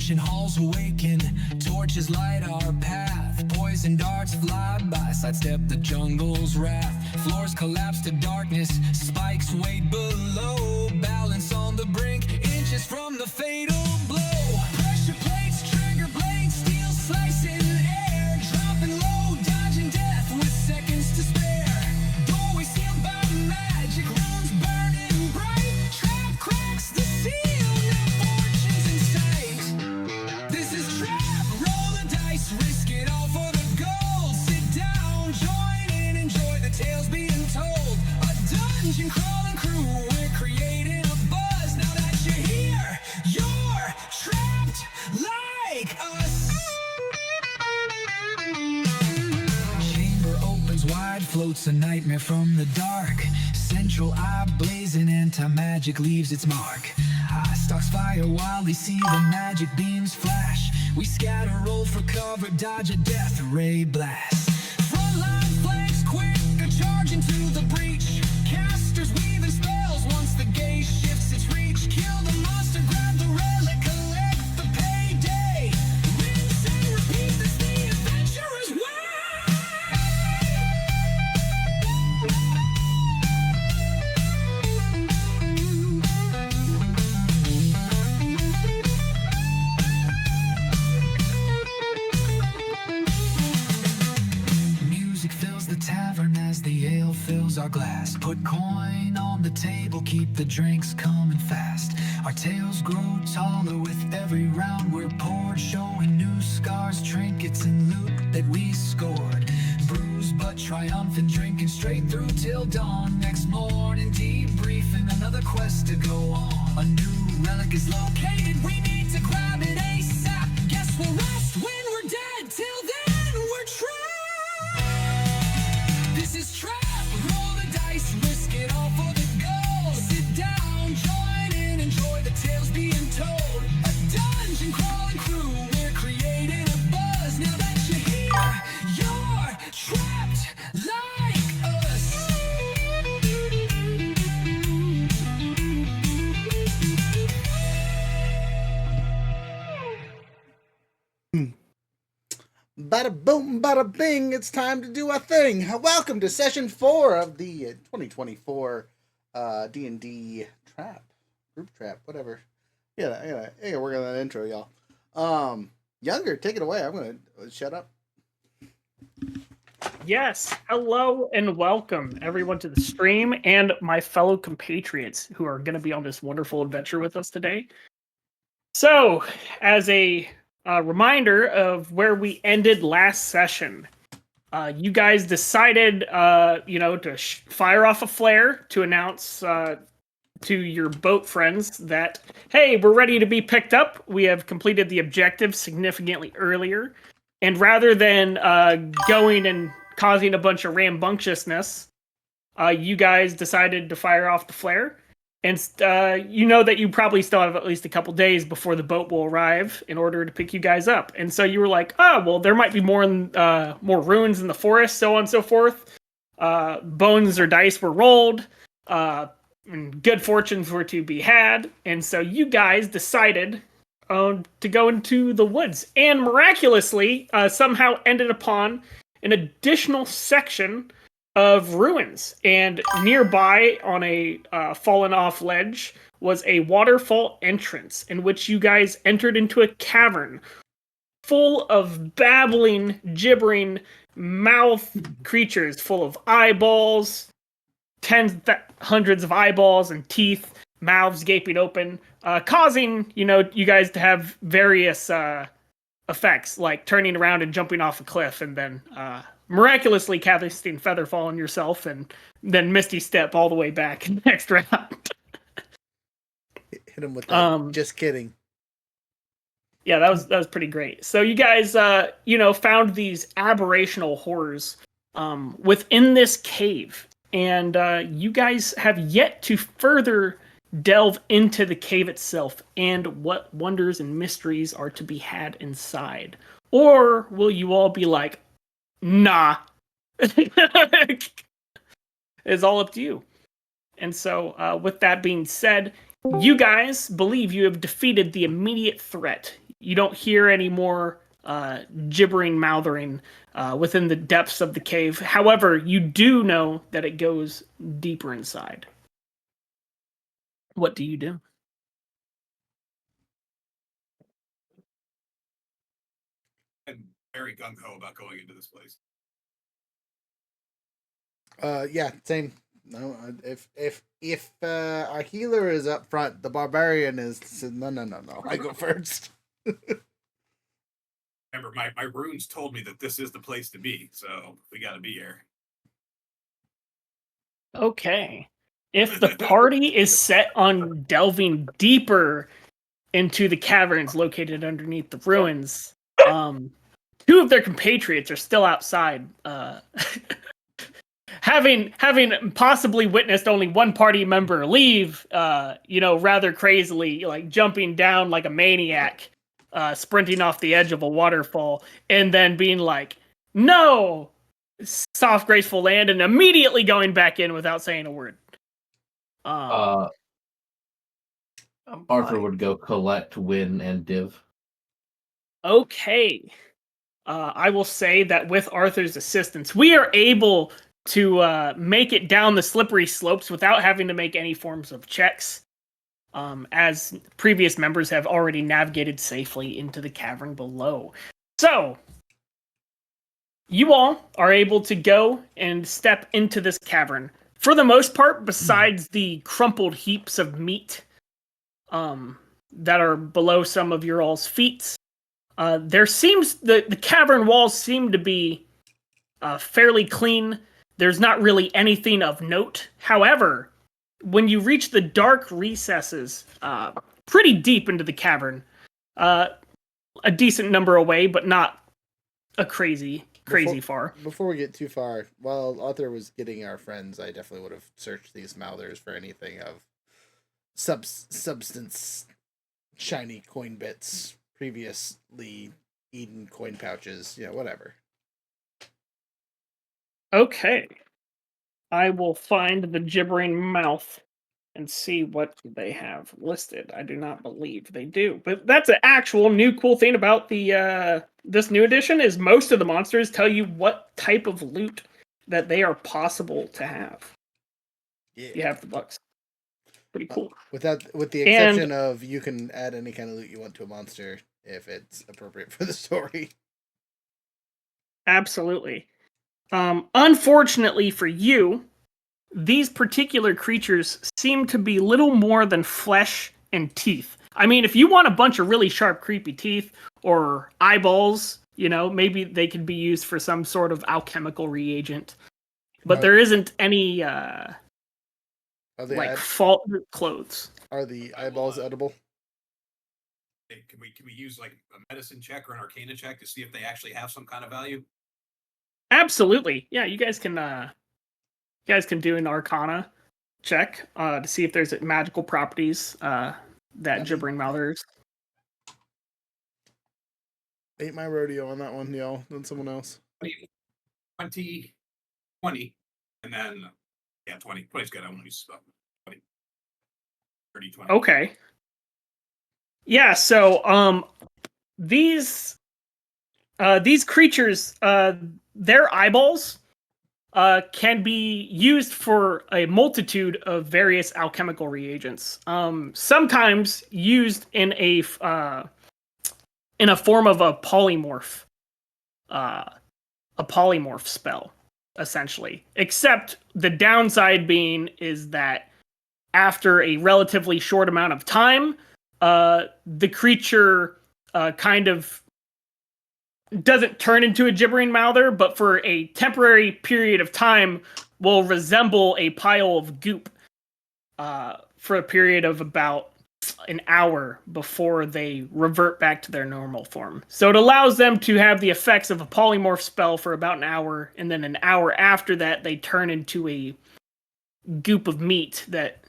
ancient halls awaken, torches light our path, poison darts fly by, sidestep the jungle's wrath. Floors collapse to darkness, spikes wait below, balance on the brink, inches from the fatal blow. Pressure plates, trigger blades, steel slicing air, dropping low, dodging death with seconds to spare. Doorway sealed by magic, runes burning bright, trap cracks the seal, no fortunes in sight. This is T.R.A.P, roll the dice, risk it all for the gold. Sit down, join in, enjoy the tales being told. A dungeon crawling crew, we're creating a buzz. Now that you're here, you're trapped like us. Chamber opens wide, floats a nightmare from the dark. Central eye blazing, anti-magic leaves its mark. Eye stalks fire while they see the magic beams flash. We scatter, roll for cover, dodge a death ray blast. Frontline flanks quick, a charge into the breach. Casters weaving spells once the gaze shifts its reach. Kill the monster, grab the relic, collect the payday. Rinse and repeat, this the adventurer's way. Music fills the tavern as the ale fills our glass. Put coin on the table, keep the drinks coming fast. Our tales grow taller with every round we're poured, showing new scars, trinkets, and loot that we scored. Bruised but triumphant, drinking straight through till dawn. Next morning, debriefing, another quest to go on. A new relic is located, we need to grab it ASAP. Guess we'll rest when we're dead, till then we're trapped. This is T.R.A.P, roll the dice, risk it all for the gold. Sit down, join in, enjoy the tales being told. A dungeon crawling crew, we're creating a buzz. Now that you're here, you're trapped like us. Bada boom, bada bing, it's time to do a thing. Welcome to session 4 of the 2024 D&D T.R.A.P, group T.R.A.P, whatever. I gotta work on that intro, y'all. Younger, take it away. I'm gonna shut up. Yes, hello and welcome everyone to the stream and my fellow compatriots who are going to be on this wonderful adventure with us today. So, as a reminder of where we ended last session, you guys decided, to fire off a flare to announce to your boat friends that, hey, we're ready to be picked up. We have completed the objective significantly earlier. And rather than going and causing a bunch of rambunctiousness, you guys decided to fire off the flare. And you know that you probably still have at least a couple days before the boat will arrive in order to pick you guys up. And so you were like, oh, well, there might be more ruins in the forest, so on and so forth. Bones or dice were rolled. And good fortunes were to be had. And so you guys decided to go into the woods, and miraculously somehow ended upon an additional section of ruins. And nearby on a fallen off ledge was a waterfall entrance in which you guys entered into a cavern full of babbling, gibbering mouth creatures full of eyeballs, hundreds of eyeballs and teeth, mouths gaping open, causing, you guys to have various effects, like turning around and jumping off a cliff, and then miraculously casting Featherfall on yourself, and then Misty Step all the way back in the next round. Hit him with that. Just kidding. Yeah, that was pretty great. So you guys, found these aberrational horrors within this cave, and you guys have yet to further delve into the cave itself and what wonders and mysteries are to be had inside. Or will you all be like, nah? It's all up to you. And so, with that being said, you guys believe you have defeated the immediate threat. you don't hear any more gibbering, mouthing within the depths of the cave. However, you do know that it goes deeper inside. What do you do? I'm very gung ho about going into this place. Yeah, same. No, if our healer is up front, the barbarian is no. I go first. Remember, my runes told me that this is the place to be, so we got to be here. Okay. If the party is set on delving deeper into the caverns located underneath the ruins, two of their compatriots are still outside, having possibly witnessed only one party member leave, rather crazily, like jumping down like a maniac, sprinting off the edge of a waterfall, and then being like, "No!" soft, graceful land, and immediately going back in without saying a word. Arthur would go collect, win, and div. Okay. I will say that with Arthur's assistance, we are able to make it down the slippery slopes without having to make any forms of checks, as previous members have already navigated safely into the cavern below. So, you all are able to go and step into this cavern. For the most part, besides the crumpled heaps of meat that are below some of your all's feet, there seems the cavern walls seem to be fairly clean. There's not really anything of note. However, when you reach the dark recesses, pretty deep into the cavern, a decent number away, but not a crazy far. Before we get too far, while Arthur was getting our friends, I definitely would have searched these mouthers for anything of substance, shiny coin bits, previously eaten coin pouches, whatever. Okay. I will find the gibbering mouth and see what they have listed. I do not believe they do. But that's an actual new cool thing about the this new edition is most of the monsters tell you what type of loot that they are possible to have. Yeah. You have the bucks. Pretty cool. With the exception of you can add any kind of loot you want to a monster if it's appropriate for the story. Absolutely. Unfortunately for you, these particular creatures seem to be little more than flesh and teeth. I mean, if you want a bunch of really sharp, creepy teeth or eyeballs, maybe they could be used for some sort of alchemical reagent. But there isn't any fault clothes. Are the eyeballs edible? Hey, can we use like a medicine check or an arcana check to see if they actually have some kind of value? Absolutely. Yeah, you guys can do an arcana check to see if there's magical properties that gibbering mouthers. Ain't my rodeo on that one, y'all. Than someone else. 20, and then 20. 20's good. I won't use 20. 30, 20. Okay. Yeah. So these creatures, their eyeballs can be used for a multitude of various alchemical reagents. Sometimes used in a form of a polymorph spell, essentially. Except the downside being is that after a relatively short amount of time, the creature kind of doesn't turn into a gibbering mouther, but for a temporary period of time will resemble a pile of goop for a period of about an hour before they revert back to their normal form. So it allows them to have the effects of a polymorph spell for about an hour, and then an hour after that they turn into a goop of meat that,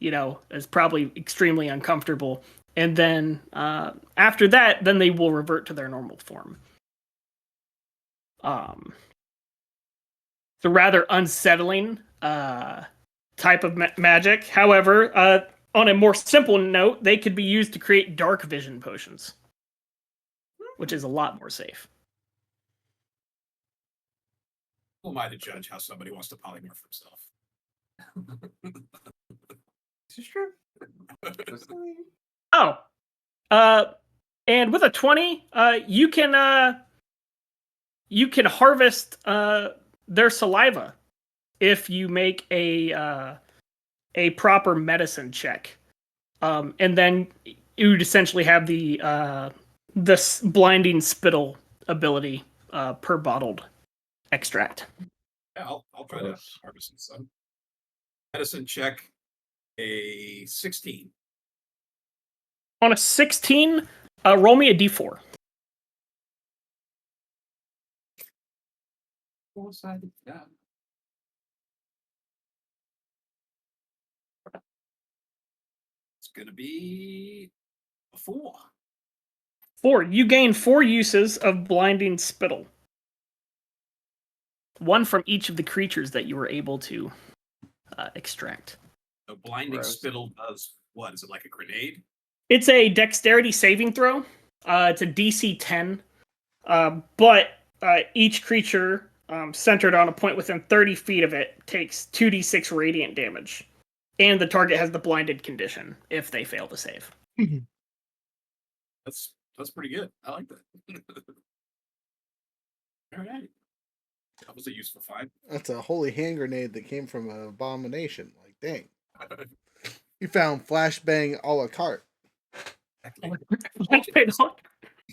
is probably extremely uncomfortable. And then after that, then they will revert to their normal form. It's a rather unsettling type of magic. However, on a more simple note, they could be used to create darkvision potions. which is a lot more safe. Who am I to judge how somebody wants to polymorph himself? This is true. Oh, and with a 20, you can harvest their saliva if you make a proper medicine check, and then you would essentially have the blinding spittle ability per bottled extract. Yeah, I'll try to harvest some. Medicine check, a 16. On a 16, roll me a d4. Four-sided die. It's gonna be a 4. 4. You gain 4 uses of blinding spittle. 1 from each of the creatures that you were able to extract. The blinding spittle does what? Is it like a grenade? It's a dexterity saving throw. It's a DC 10. But each creature centered on a point within 30 feet of it takes 2d6 radiant damage. And the target has the blinded condition if they fail to save. That's pretty good. I like that. All right. That was a useful find. That's a holy hand grenade that came from an abomination. Like, dang. You found flashbang a la carte.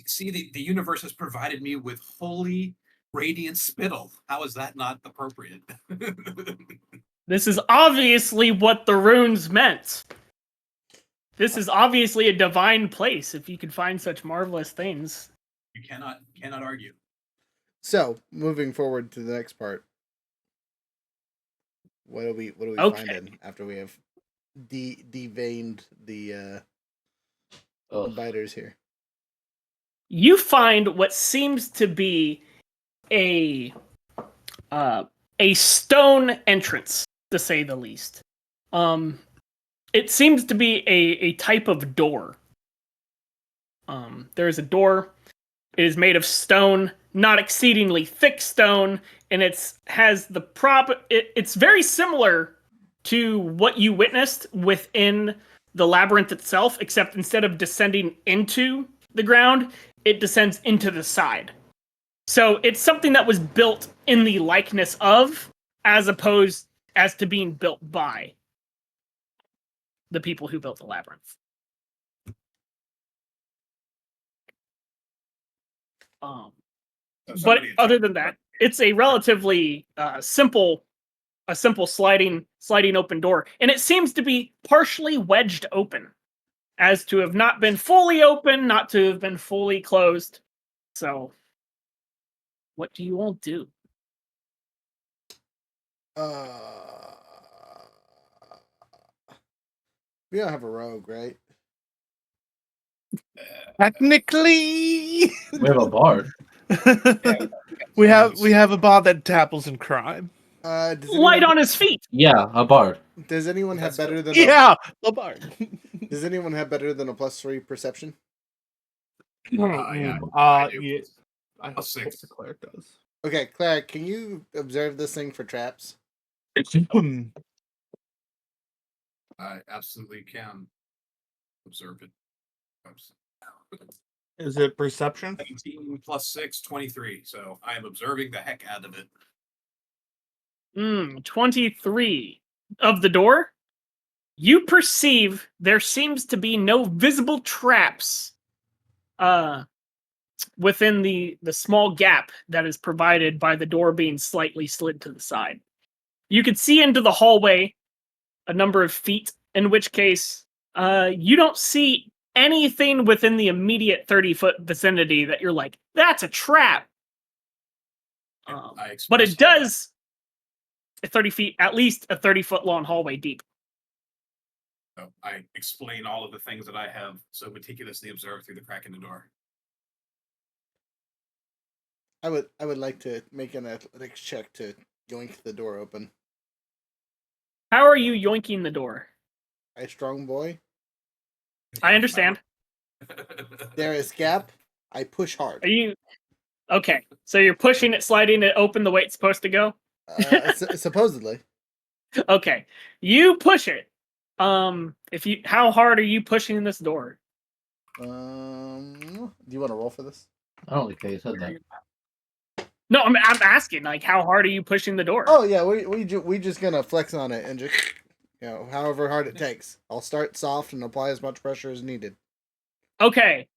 See, the universe has provided me with holy radiant spittle. How is that not appropriate? This is obviously what the runes meant. This is obviously a divine place if you could find such marvelous things. You cannot argue. So, moving forward to the next part. What do we finding after we have deveined the biters here? You find what seems to be a stone entrance, to say the least. It seems to be a type of door. There is a door. It is made of stone, not exceedingly thick stone, and it's very similar to what you witnessed within the labyrinth itself, except instead of descending into the ground, it descends into the side. So it's something that was built in the likeness of, as opposed as to being built by the people who built the labyrinth. But other than that, it's a relatively simple sliding open door, and it seems to be partially wedged open, as to have not been fully open, not to have been fully closed. So, what do you all do? We don't have a rogue, right? Technically, We have a bard. we have a bard that dabbles in crime. Light on his feet. Yeah, a bard. Does anyone have better than a bard? Does anyone have better than a +3 perception? Yeah. I A hope 6. the cleric does. Okay, Claire, can you observe this thing for traps? I absolutely can observe it. Oops. Is it perception? 18 plus 6, 23. So I am observing the heck out of it. 23 of the door. You perceive there seems to be no visible traps within the small gap that is provided by the door being slightly slid to the side. You can see into the hallway a number of feet, in which case you don't see anything within the immediate 30-foot vicinity that you're like, that's a trap. But it does 30 feet, at least a 30-foot long hallway deep. So I explain all of the things that I have so meticulously observed through the crack in the door. I would like to make an athletics check to yoink the door open. How are you yoinking the door? A strong boy. I understand. There is gap. I push hard. Are you okay? So you're pushing it, sliding it open the way it's supposed to go. Supposedly. Okay, you push it. How hard are you pushing this door? Do you want to roll for this? I don't like how you said that. No, I'm asking, like, how hard are you pushing the door? Oh yeah, we just gonna flex on it and just however hard it takes. I'll start soft and apply as much pressure as needed. Okay,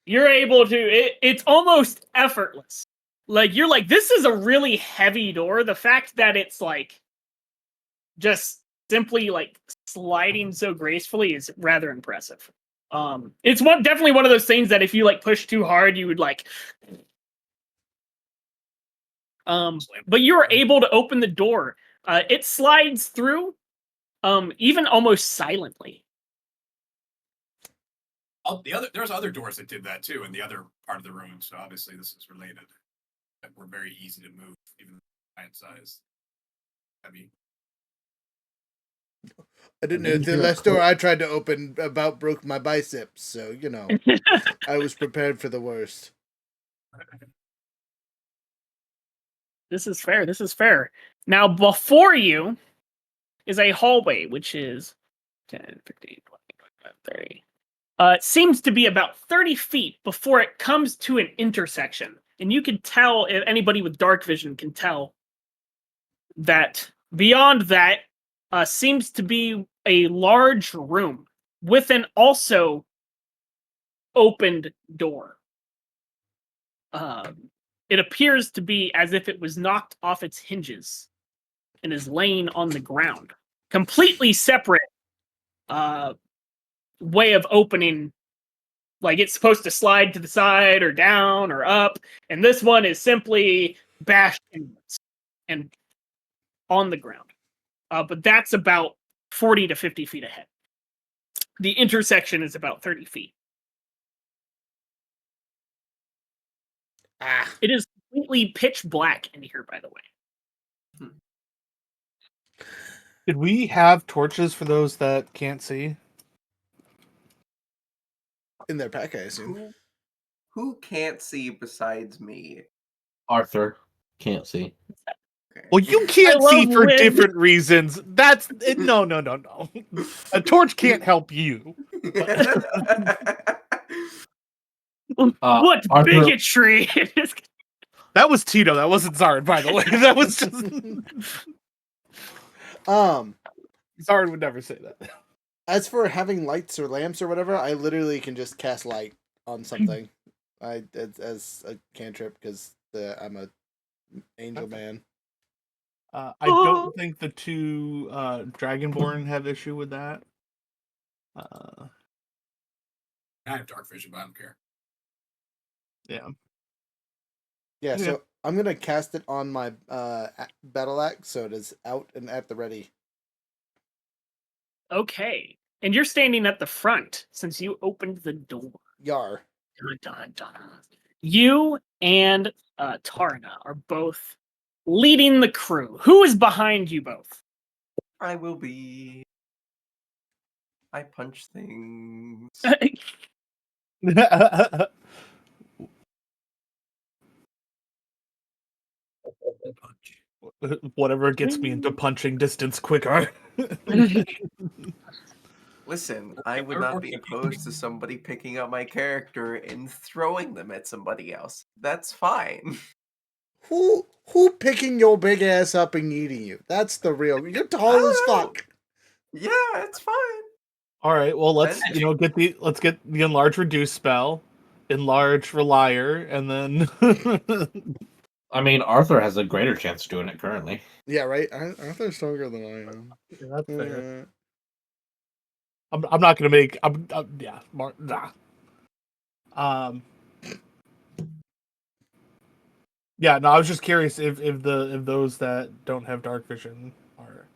you're able to. It's almost effortless. Like you're like, this is a really heavy door. The fact that it's like just simply like sliding so gracefully is rather impressive. It's definitely one of those things that if you like push too hard, you would like. But you're able to open the door. It slides through, even almost silently. There's other doors that did that too in the other part of the room. So obviously this is related. That were very easy to move, even giant size. I mean, I didn't know the last door I tried to open about broke my biceps, so I was prepared for the worst. This is fair. This is fair. Now, before you is a hallway, which is 10, 15, 20, 25, 30. It seems to be about 30 feet before it comes to an intersection. And you can tell, if anybody with dark vision can tell, that beyond that seems to be a large room with an also opened door. It appears to be as if it was knocked off its hinges and is laying on the ground. Completely separate way of opening. Like it's supposed to slide to the side or down or up. And this one is simply bashed inwards and on the ground. But that's about 40 to 50 feet ahead. The intersection is about 30 feet. It is completely pitch black in here, by the way. Did we have torches for those that can't see? In their pack, I assume. Who can't see besides me? Arthur can't see. Okay. Well, you can't I see love for wind. different reasons. That's no. A torch can't help you. What Arthur- bigotry! That was Tito. That wasn't Zard, by the way. That was just. Zard would never say that. As for having lights or lamps or whatever, I literally can just cast light on something. As a cantrip because I'm a angel man. I don't think the two Dragonborn have issue with that. I have dark vision, but I don't care. Yeah, so I'm gonna cast it on my battle axe, so it is out and at the ready. Okay. And you're standing at the front since you opened the door. Yar. Dun, dun, dun. You and Tarna are both leading the crew. Who is behind you both? I will be. I punch things. Whatever gets me into punching distance quicker. Listen, I would not be opposed to somebody picking up my character and throwing them at somebody else. That's fine. Who picking your big ass up and eating you? That's the real. You're tall as fuck. Yeah, it's fine. All right, well let's get the enlarge reduce spell, enlarge Ralire, and then. I mean, Arthur has a greater chance of doing it currently. Yeah, right. Arthur's stronger than I am. Yeah, that's fair. I'm not gonna make. Yeah, no, I was just curious if those that don't have dark vision are.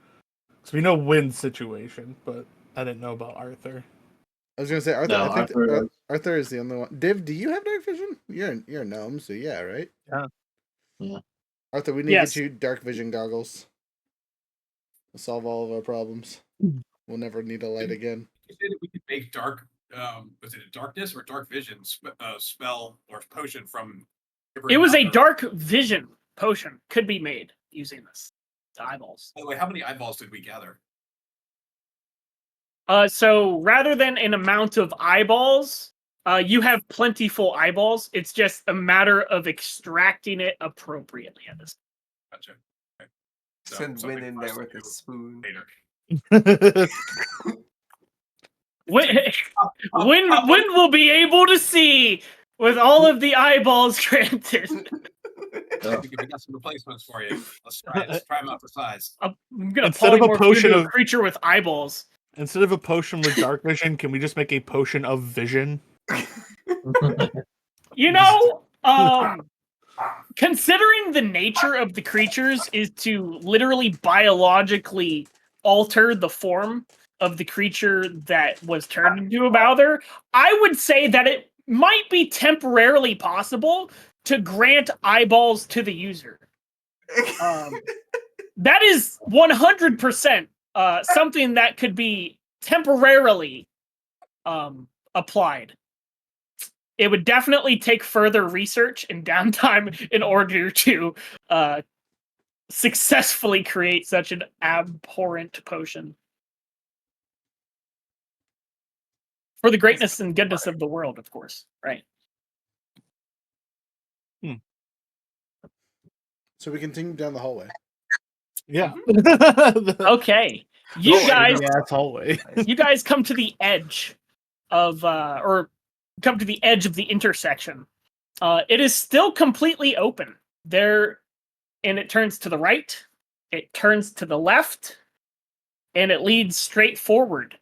So we know Wynn's situation, but I didn't know about Arthur. I was gonna say Arthur. No, I think Arthur is the only one. Div, do you have dark vision? You're a gnome, so yeah, right? Yeah. Arthur, we need to get you dark vision goggles. We'll solve all of our problems. We'll never need a light again. You said that we could make dark Was it a darkness or dark vision spell or potion from? It was a Gibbering dark vision potion. Could be made using this. The eyeballs. By the way, how many eyeballs did we gather? So rather than an amount of eyeballs, you have plentiful eyeballs. It's just a matter of extracting it appropriately at this Gotcha. Okay. So, Send something Win in for us there to with a do spoon. later. When we'll be able to see with all of the eyeballs granted. I think we got some replacements for you. Let's try it. Let's try them out for size. I'm gonna Instead of a polymorph potion into a of- creature with eyeballs. Instead of a potion with dark vision, can we just make a potion of vision? You know, considering the nature of the creatures is to literally biologically alter the form of the creature that was turned into a Bowther, I would say that it might be temporarily possible to grant eyeballs to the user. That is 100% something that could be temporarily applied. It would definitely take further research and downtime in order to successfully create such an abhorrent potion. For the greatness and goodness of the world, of course. Right. So we continue down the hallway. Yeah. Okay. You guys hallway. you guys come to the edge of or come to the edge of the intersection. It is still completely open. And it turns to the right, it turns to the left, and it leads straight forward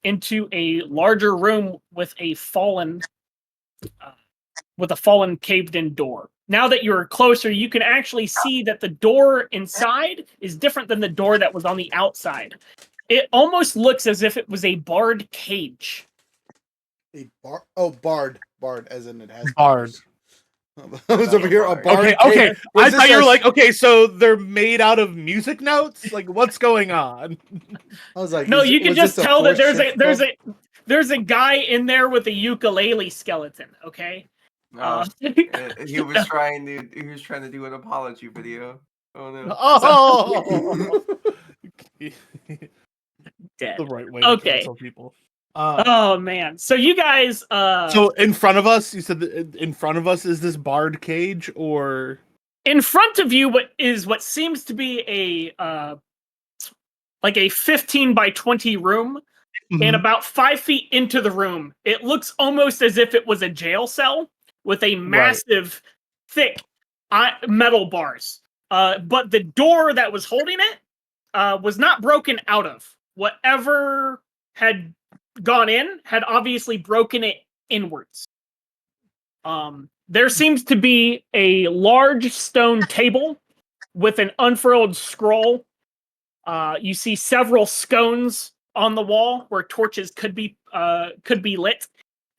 into a larger room with a fallen caved-in door. Now that you're closer, you can actually see that the door inside is different than the door that was on the outside. It almost looks as if it was a barred cage. A bar? Oh, barred. Barred, as in it has Barred. bars. I was over here. A barred Okay, cage. okay. Was I this thought you a- were like, okay, so they're made out of music notes? Like, what's going on? I was like, No, you can was just this tell that Force Chef club? there's a guy in there with a ukulele skeleton. Okay. He was trying to do an apology video. Oh no. Oh! Dead. The right way to Okay. cancel people. Oh man. So you guys So in front of us, you said that in front of us is this barred cage, or in front of you what seems to be a like a 15 by 20 room, and about 5 feet into the room, it looks almost as if it was a jail cell with a massive, thick metal bars. But the door that was holding it was not broken out of. Whatever had gone in had obviously broken it inwards. There seems to be a large stone table with an unfurled scroll. You see several scones on the wall where torches could be lit,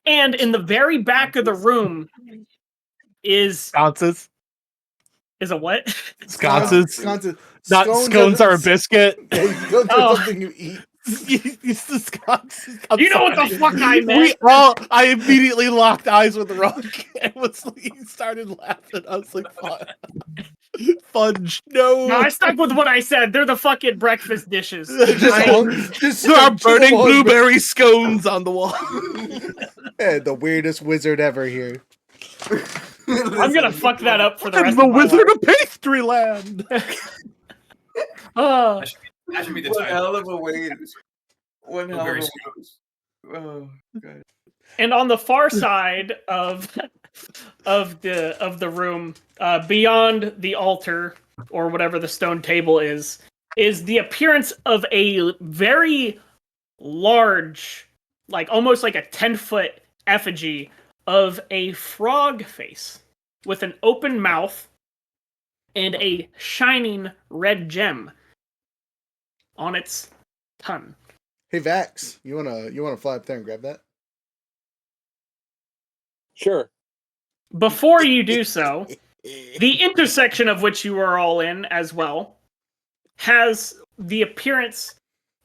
and in the very back of the room is sconces? a what? Sconces. Sconces. Not scones are a biscuit. Scones are something you eat. It's the sconces. You know what the fuck I meant? I immediately locked eyes with Rock and he started laughing. I was like, fudge, no. No, I stuck with what I said. They're the fucking breakfast dishes. There are burning blueberry scones on the wall. The weirdest wizard ever here. I'm gonna fuck that up for the rest the of my Wizard life. of Pastryland. That should be the One title. hell of a way. One hell of Blueberry a scones. Oh god. And on the far side of the room, beyond the altar or whatever the stone table is the appearance of a very large, like almost like a 10-foot effigy of a frog face with an open mouth and a shining red gem on its tongue. Hey Vax, you wanna fly up there and grab that? Sure. Before you do so, the intersection of which you are all in as well has the appearance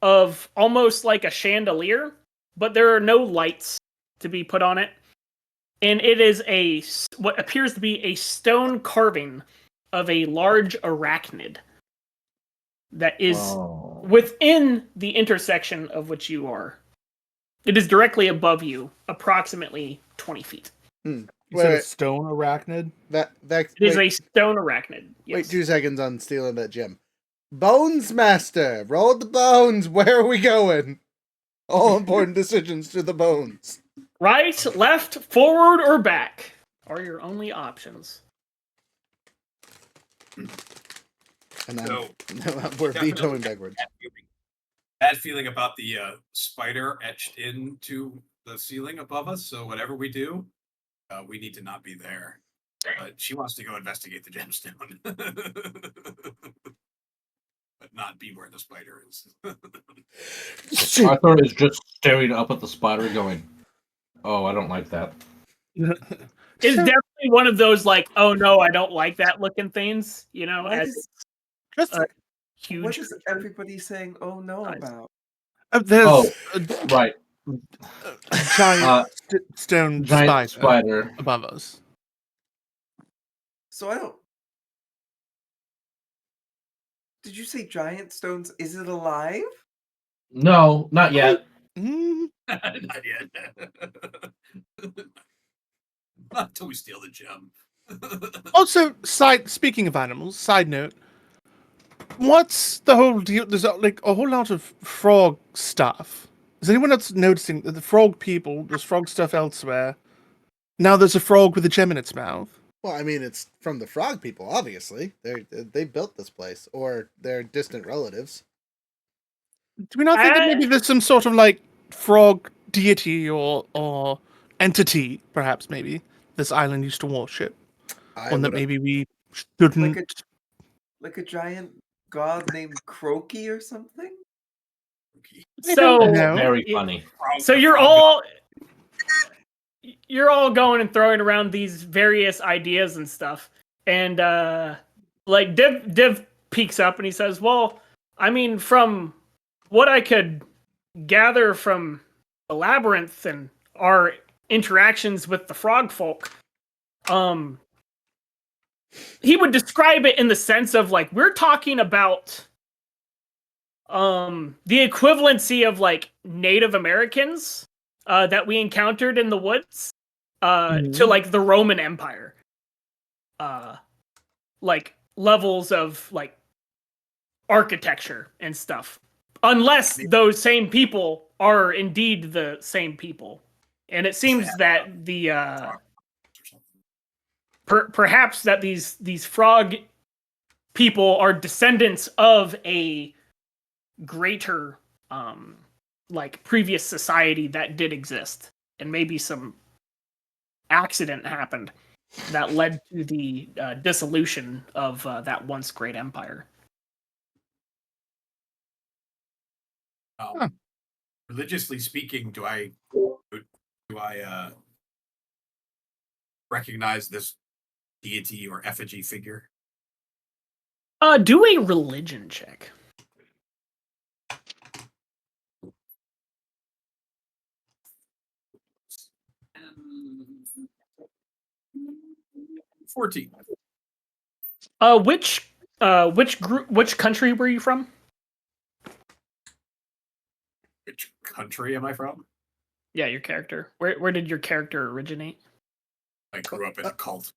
of almost like a chandelier but there are no lights to be put on it. And it is what appears to be a stone carving of a large arachnid that is within the intersection of which you are. It is directly above you, approximately 20 feet. You said a stone arachnid? It is a stone arachnid. Yes. Wait 2 seconds on stealing that gem. Bones Master, roll the bones. Where are we going? All important decisions to the bones. Right, left, forward, or back are your only options. And then So, we're definitely vetoing backwards. Bad feeling about the spider etched into the ceiling above us. So whatever we do, we need to not be there. But she wants to go investigate the gemstone, but not be where the spider is. Arthur is just staring up at the spider, going, "Oh, I don't like that." It's definitely one of those like, oh no, I don't like that looking things. You know, What as is- huge. What is everybody saying "oh no" about? There's a Right, giant stone giant spider. above us. So I don't. Did you say giant stones? Is it alive? No, not yet. Mm, Not yet. Not until we steal the gem. Also, speaking of animals, side note, what's the whole deal? There's like a whole lot of frog stuff. Is anyone else noticing that the frog people, there's frog stuff elsewhere? Now there's a frog with a gem in its mouth. Well, I mean, it's from the frog people, obviously. They built this place, or they're distant relatives. Do we not think that maybe there's some sort of like frog deity or entity, perhaps maybe this island used to worship, one that maybe we shouldn't? Like a giant god named Croaky or something? So Very funny. So you're all going and throwing around these various ideas and stuff, and like Div peeks up and he says, "Well, I mean, from what I could gather from the labyrinth and our interactions with the frog folk, he would describe it in the sense of like we're talking about the equivalency of like Native Americans that we encountered in the woods to like the Roman Empire, like levels of like architecture and stuff, unless those same people are indeed the same people. And it seems that the perhaps that these frog people are descendants of a greater like previous society that did exist, and maybe some accident happened that led to the dissolution of that once great empire. Religiously speaking, do I recognize this deity or effigy figure? Do a religion check. 14. Which country were you from? Which country am I from? Yeah, your character. Where did your character originate? I grew up in a cult.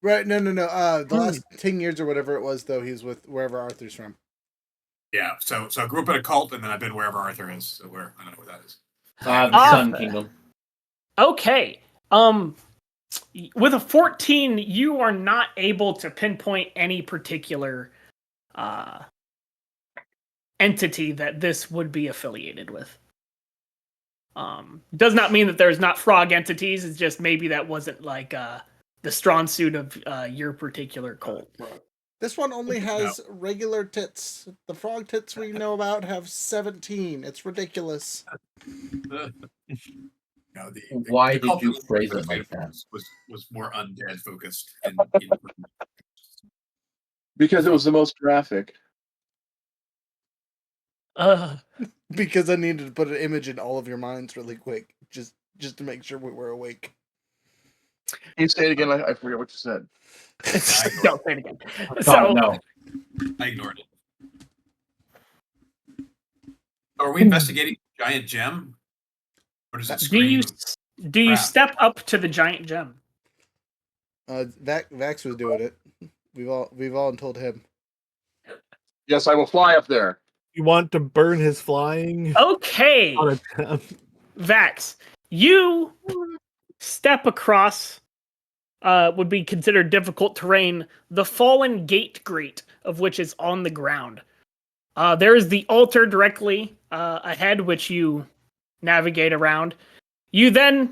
Right? No. The last 10 years or whatever it was, though, he's with wherever Arthur's from. Yeah, so I grew up in a cult, and then I've been wherever Arthur is. So I don't know where that is. The Sun Kingdom. Okay. With a 14, you are not able to pinpoint any particular entity that this would be affiliated with. Does not mean that there's not frog entities. It's just maybe that wasn't like the strong suit of your particular cult. This one only has regular tits. The frog tits we know about have 17. It's ridiculous. Why did you phrase it like that? Was more undead focused. Because it was the most graphic. Because I needed to put an image in all of your minds really quick, just to make sure we were awake. Can you say it again? I forget what you said. Don't say it again. God, So no. I ignored it. Are we investigating the giant gem? Or does it do you scream? Crap. step up to the giant gem? Vax was doing it. We've all told him. Yes, I will fly up there. You want to burn his flying? Okay, On a Vax, you step across would be considered difficult terrain, the fallen gate grate of which is on the ground. There is the altar directly ahead, which you navigate around. You then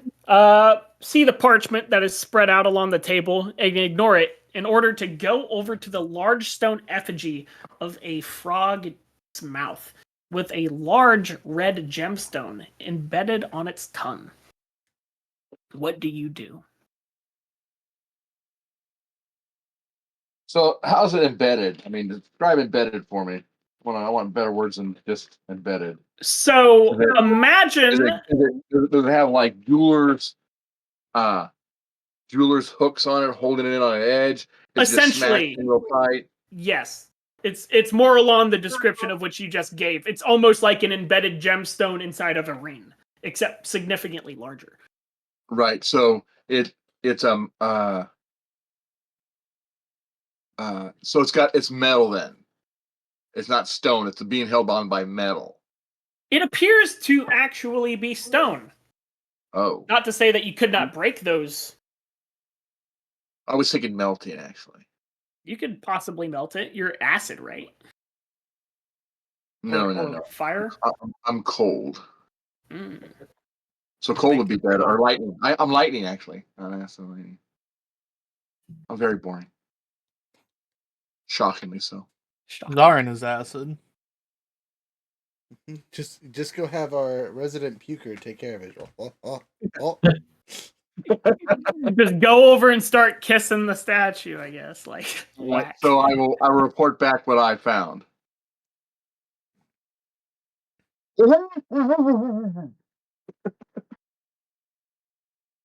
see the parchment that is spread out along the table and ignore it in order to go over to the large stone effigy of a frog's mouth with a large red gemstone embedded on its tongue. What do you do? So how's it embedded? I mean, describe embedded for me. I want better words than just embedded. So Does imagine it have like jewelers hooks on it, holding it in on an edge? It's just essentially, smacked in real tight. yes. It's more along the description of which you just gave. It's almost like an embedded gemstone inside of a ring, except significantly larger. Right. So it's it's metal then. It's not stone. It's being held on by metal. It appears to actually be stone. Oh, Not to say that you could not break those. I was thinking melting actually. You could possibly melt it. You're acid, right? No, Or fire? I'm cold. Mm. So cold would be better. Or lightning. I'm lightning actually. Not lightning. I'm very boring. Shockingly so. Lauren is acid. Just go have our resident puker take care of it. Oh. Just go over and start kissing the statue, I guess. Like, whack. So I will report back what I found.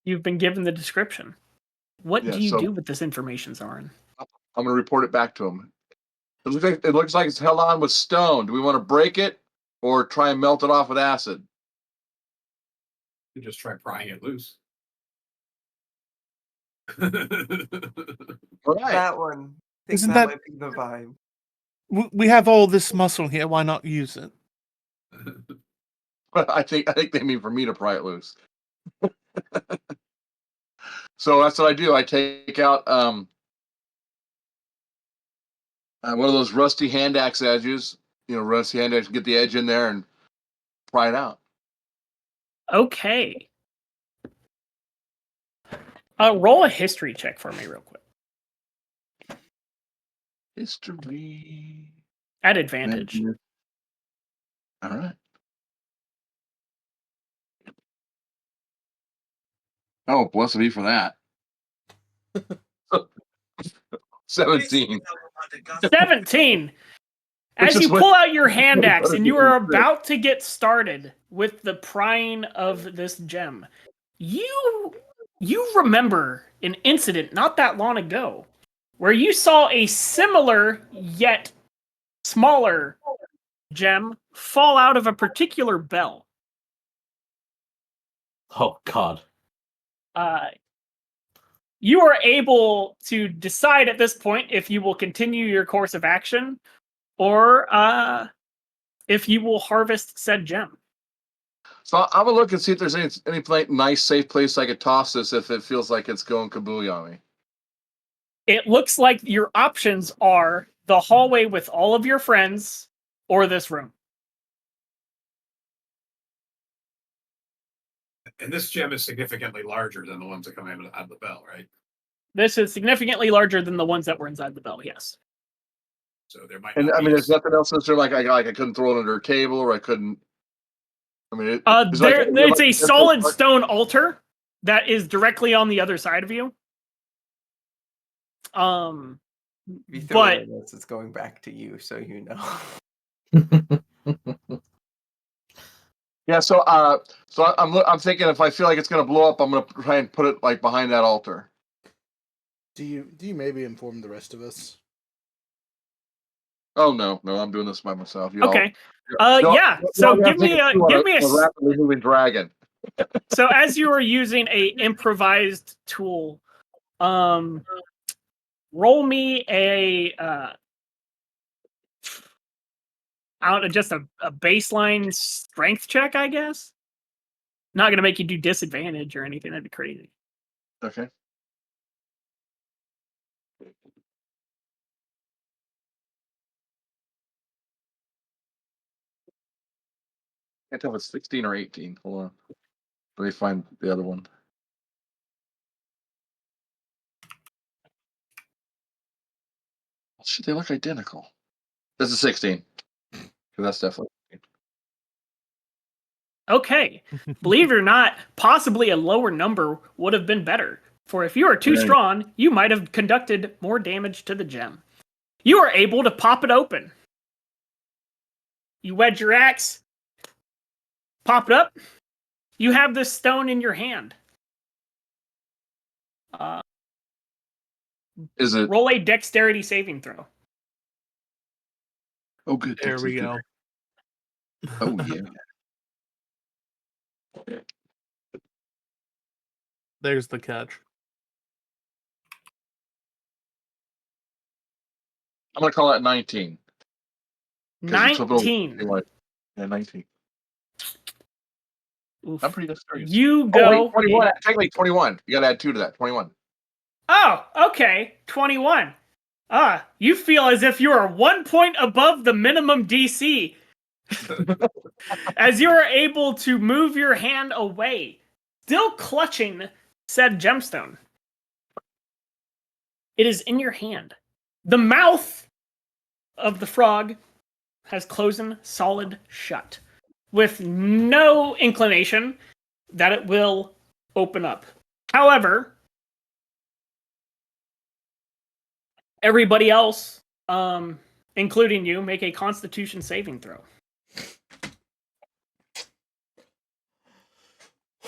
You've been given the description. What Yeah, do you so- do with this information, Zarin? I'm going to report it back to him. It looks like it's held on with stone. Do we want to break it or try and melt it off with acid? You just try prying it loose. All right. That one. I think Isn't that that- might be the vibe. We have all this muscle here. Why not use it? I think they mean for me to pry it loose. So that's what I do. I take out one of those rusty hand axe edges. Rusty hand axe. Get the edge in there and pry it out. Okay. Roll a history check for me real quick. History. At advantage. All right. Oh, blessed be for that. 17. 17. As Which you is what- pull out your hand axe and you are about to get started with the prying of this gem, you remember an incident not that long ago where you saw a similar yet smaller gem fall out of a particular bell. Oh God. You are able to decide at this point if you will continue your course of action or if you will harvest said gem. So I'm gonna look and see if there's any nice, safe place I could toss this if it feels like it's going kabooey on me. It looks like your options are the hallway with all of your friends or this room. And this gem is significantly larger than the ones that come out of the bell, right? This is significantly larger than the ones that were inside the bell, yes. So there might. And not I be mean, there's nothing else that's there. Like I couldn't throw it under a table, or I couldn't. I mean, it's a solid stone altar that is directly on the other side of you. If you throw But it at us, it's going back to you, so you know. Yeah. So I'm thinking if I feel like it's gonna blow up, I'm gonna try and put it like behind that altar. Do you maybe inform the rest of us? Oh no, I'm doing this by myself. Okay. Yeah. So give me a rapidly moving dragon. So as you are using a improvised tool, roll me a just a baseline strength check, I guess. Not gonna make you do disadvantage or anything. That'd be crazy. Okay. Can't tell if it's 16 or 18. Hold on. Let me find the other one. Oh, shit, they look identical. This is 16. That's definitely. Okay. Believe it or not, possibly a lower number would have been better. For if you are too Right. strong, you might have conducted more damage to the gem. You are able to pop it open. You wedge your axe, pop it up. You have this stone in your hand. Is it? Roll a dexterity saving throw. Oh, good. There we go. Oh, yeah. There's the catch. I'm going to call that 19. 19. Yeah, 19. Oof. I'm pretty dexterous. You Oh, go. wait, 21. Technically 21. You got to add 2 to that. 21. Oh, okay. 21. You feel as if you are 1 point above the minimum DC. As you are able to move your hand away, still clutching said gemstone. It is in your hand. The mouth of the frog has closed solid shut, with no inclination that it will open up. However, everybody else, including you, make a Constitution saving throw.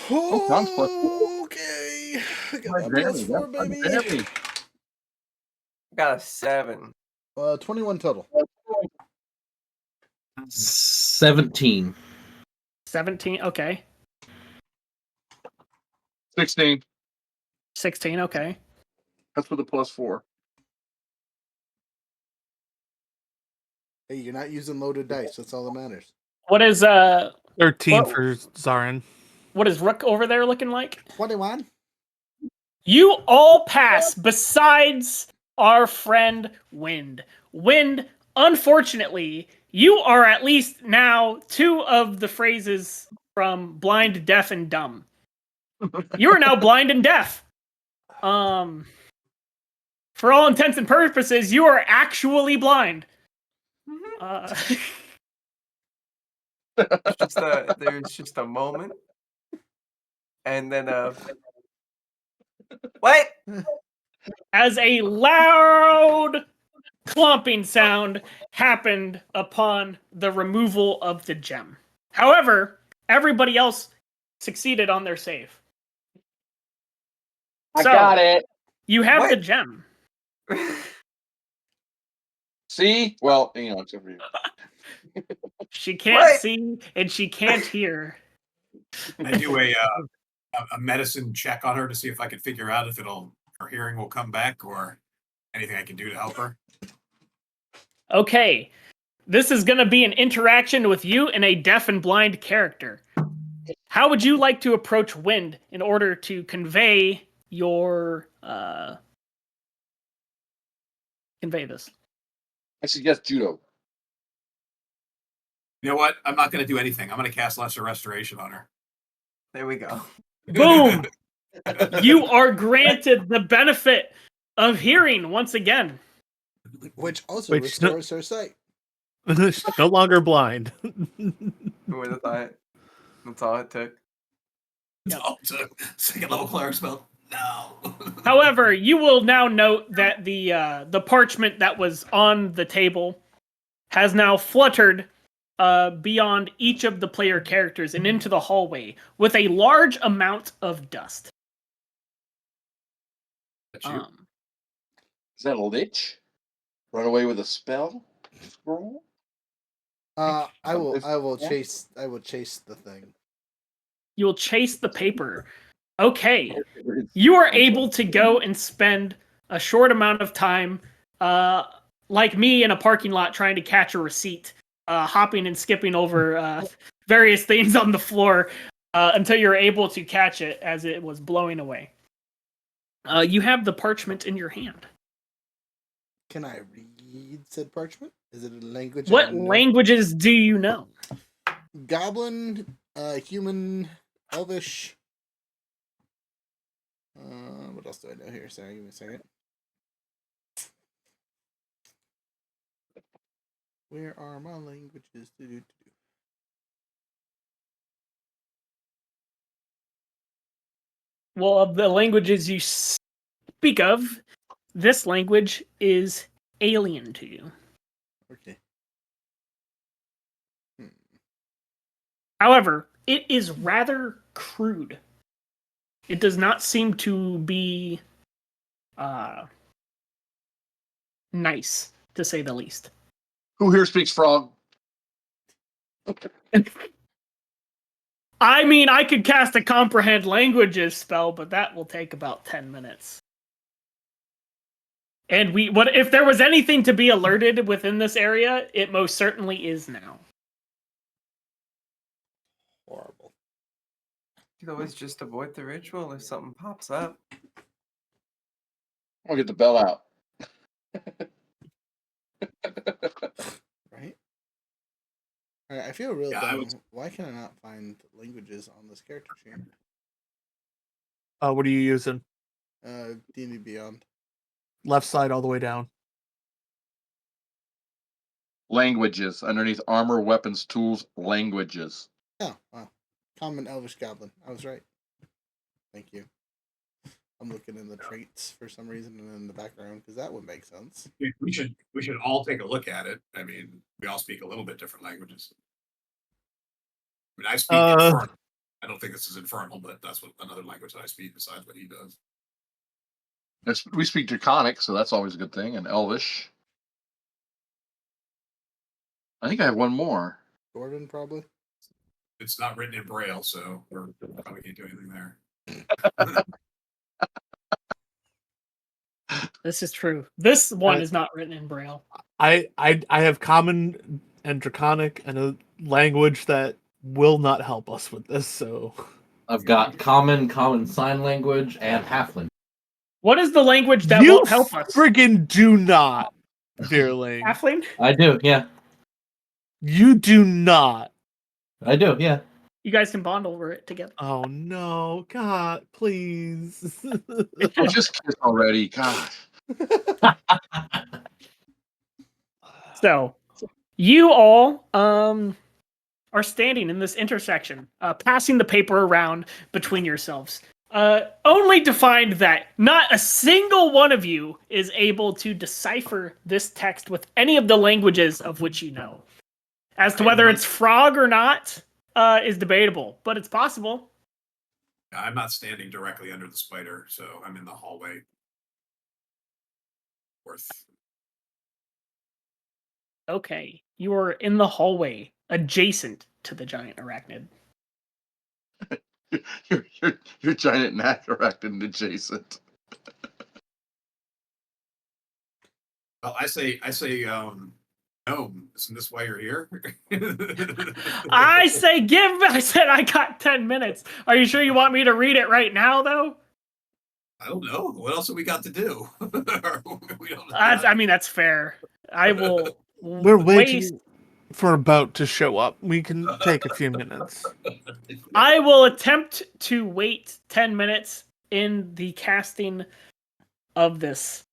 Oh, Tom's plus. Okay. I got My my plus damage, 4, that's my baby. damage. Got a 7. 21 total. 17. 17, okay. 16. 16, okay. That's with the plus 4. Hey, you're not using loaded dice. That's all that matters. What is 13 What- for Zarin. what is Rook over there looking like? 21. You all pass besides our friend Wind. Wind, unfortunately, you are at least now 2 of the phrases from blind, deaf, and dumb. You are now blind and deaf. For all intents and purposes, you are actually blind. There's just a moment, and then what? As a loud clumping sound happened upon the removal of the gem. However, everybody else succeeded on their save. I got it. You have What? the gem. See? Well, except for you. She can't What? see and she can't hear. I do a medicine check on her to see if I can figure out if her hearing will come back or anything I can do to help her. Okay, this is going to be an interaction with you and a deaf and blind character. How would you like to approach Wind in order to convey your convey this? I suggest judo. You know what? I'm not going to do anything. I'm going to cast Lesser Restoration on her. There we go. Boom! You are granted the benefit of hearing once again. Which also Which restores her sight. No longer blind. Who would have thought? That's all it took. No, it's a second level cleric spell. No. However, you will now note that the parchment that was on the table has now fluttered beyond each of the player characters and into the hallway with a large amount of dust. That's you. Is that a lich? Run away with a spell? Scroll? I will chase the thing. You will chase the paper. Okay. You are able to go and spend a short amount of time, like me in a parking lot trying to catch a receipt, hopping and skipping over various things on the floor until you're able to catch it as it was blowing away. You have the parchment in your hand. Can I read said parchment? Is it a language? What languages do you know? Goblin, human, elvish. What else do I know here? Sorry, give me a second. Where are my languages? Well, of the languages you speak of, this language is alien to you. Okay. However, it is rather crude. It does not seem to be nice, to say the least. Who here speaks frog? I mean, I could cast a comprehend languages spell, but that will take about 10 minutes. And what if there was anything to be alerted within this area, it most certainly is now. Horrible. You can always just avoid the ritual if something pops up. I'll get the bell out. Right? Alright, I feel real Yeah, dumb. Why can I not find languages on this character sheet? What are you using? D&D Beyond. Left side all the way down. Languages. Underneath armor, weapons, tools, languages. Oh, wow. Common Elvish Goblin. I was right. Thank you. I'm looking in the traits for some reason and in the background because that would make sense. We should all take a look at it. I mean, we all speak a little bit different languages. I mean, I speak Infernal. I don't think this is Infernal, but that's what another language that I speak besides what he does. We speak Draconic, so that's always a good thing, and Elvish. I think I have one more. Jordan, probably. It's not written in Braille, so we probably can't do anything there. This is true. This one is not written in Braille. I have common and draconic and a language that will not help us with this, so I've got common sign language, and halfling. What is the language that you won't help us? friggin' do not, dearling. Halfling? I do, yeah. You do not. I do, yeah. You guys can bond over it together. Oh no, God, please. Just kiss already, God. So, you all are standing in this intersection, passing the paper around between yourselves, only to find that not a single one of you is able to decipher this text with any of the languages of which you know. As to whether it's frog or not is debatable, but it's possible. I'm not standing directly under the spider, so I'm in the hallway. Okay, you are in the hallway adjacent to the giant arachnid. You're giant and arachnid adjacent. Well, I say, gnome, isn't this why you're here? I said I got 10 minutes. Are you sure you want me to read it right now, though? I don't know. What else have we got to do? I mean, that's fair. I will. We're waiting for a boat to show up. We can take a few minutes. I will attempt to wait 10 minutes in the casting of this.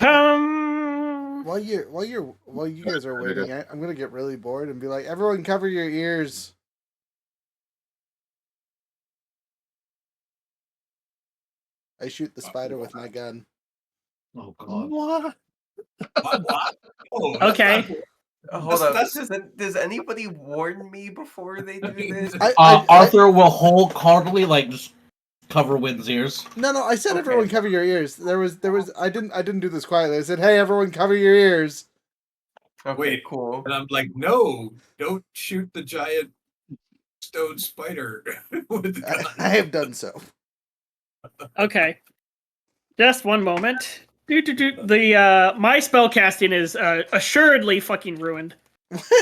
While you guys are waiting, I'm gonna get really bored and be like, everyone cover your ears. I shoot the spider with my gun. Oh God! What? What? Oh, Okay. Hold up. That's- Does anybody warn me before they do this? Arthur will wholeheartedly just cover Wynn's ears. No, I said Okay. everyone cover your ears. There was I didn't do this quietly. I said, hey, everyone cover your ears. Okay, Wait, cool. And I'm like, no, don't shoot the giant stone spider with the gun. I have done so. Okay. Just one moment. The my spell casting is assuredly fucking ruined.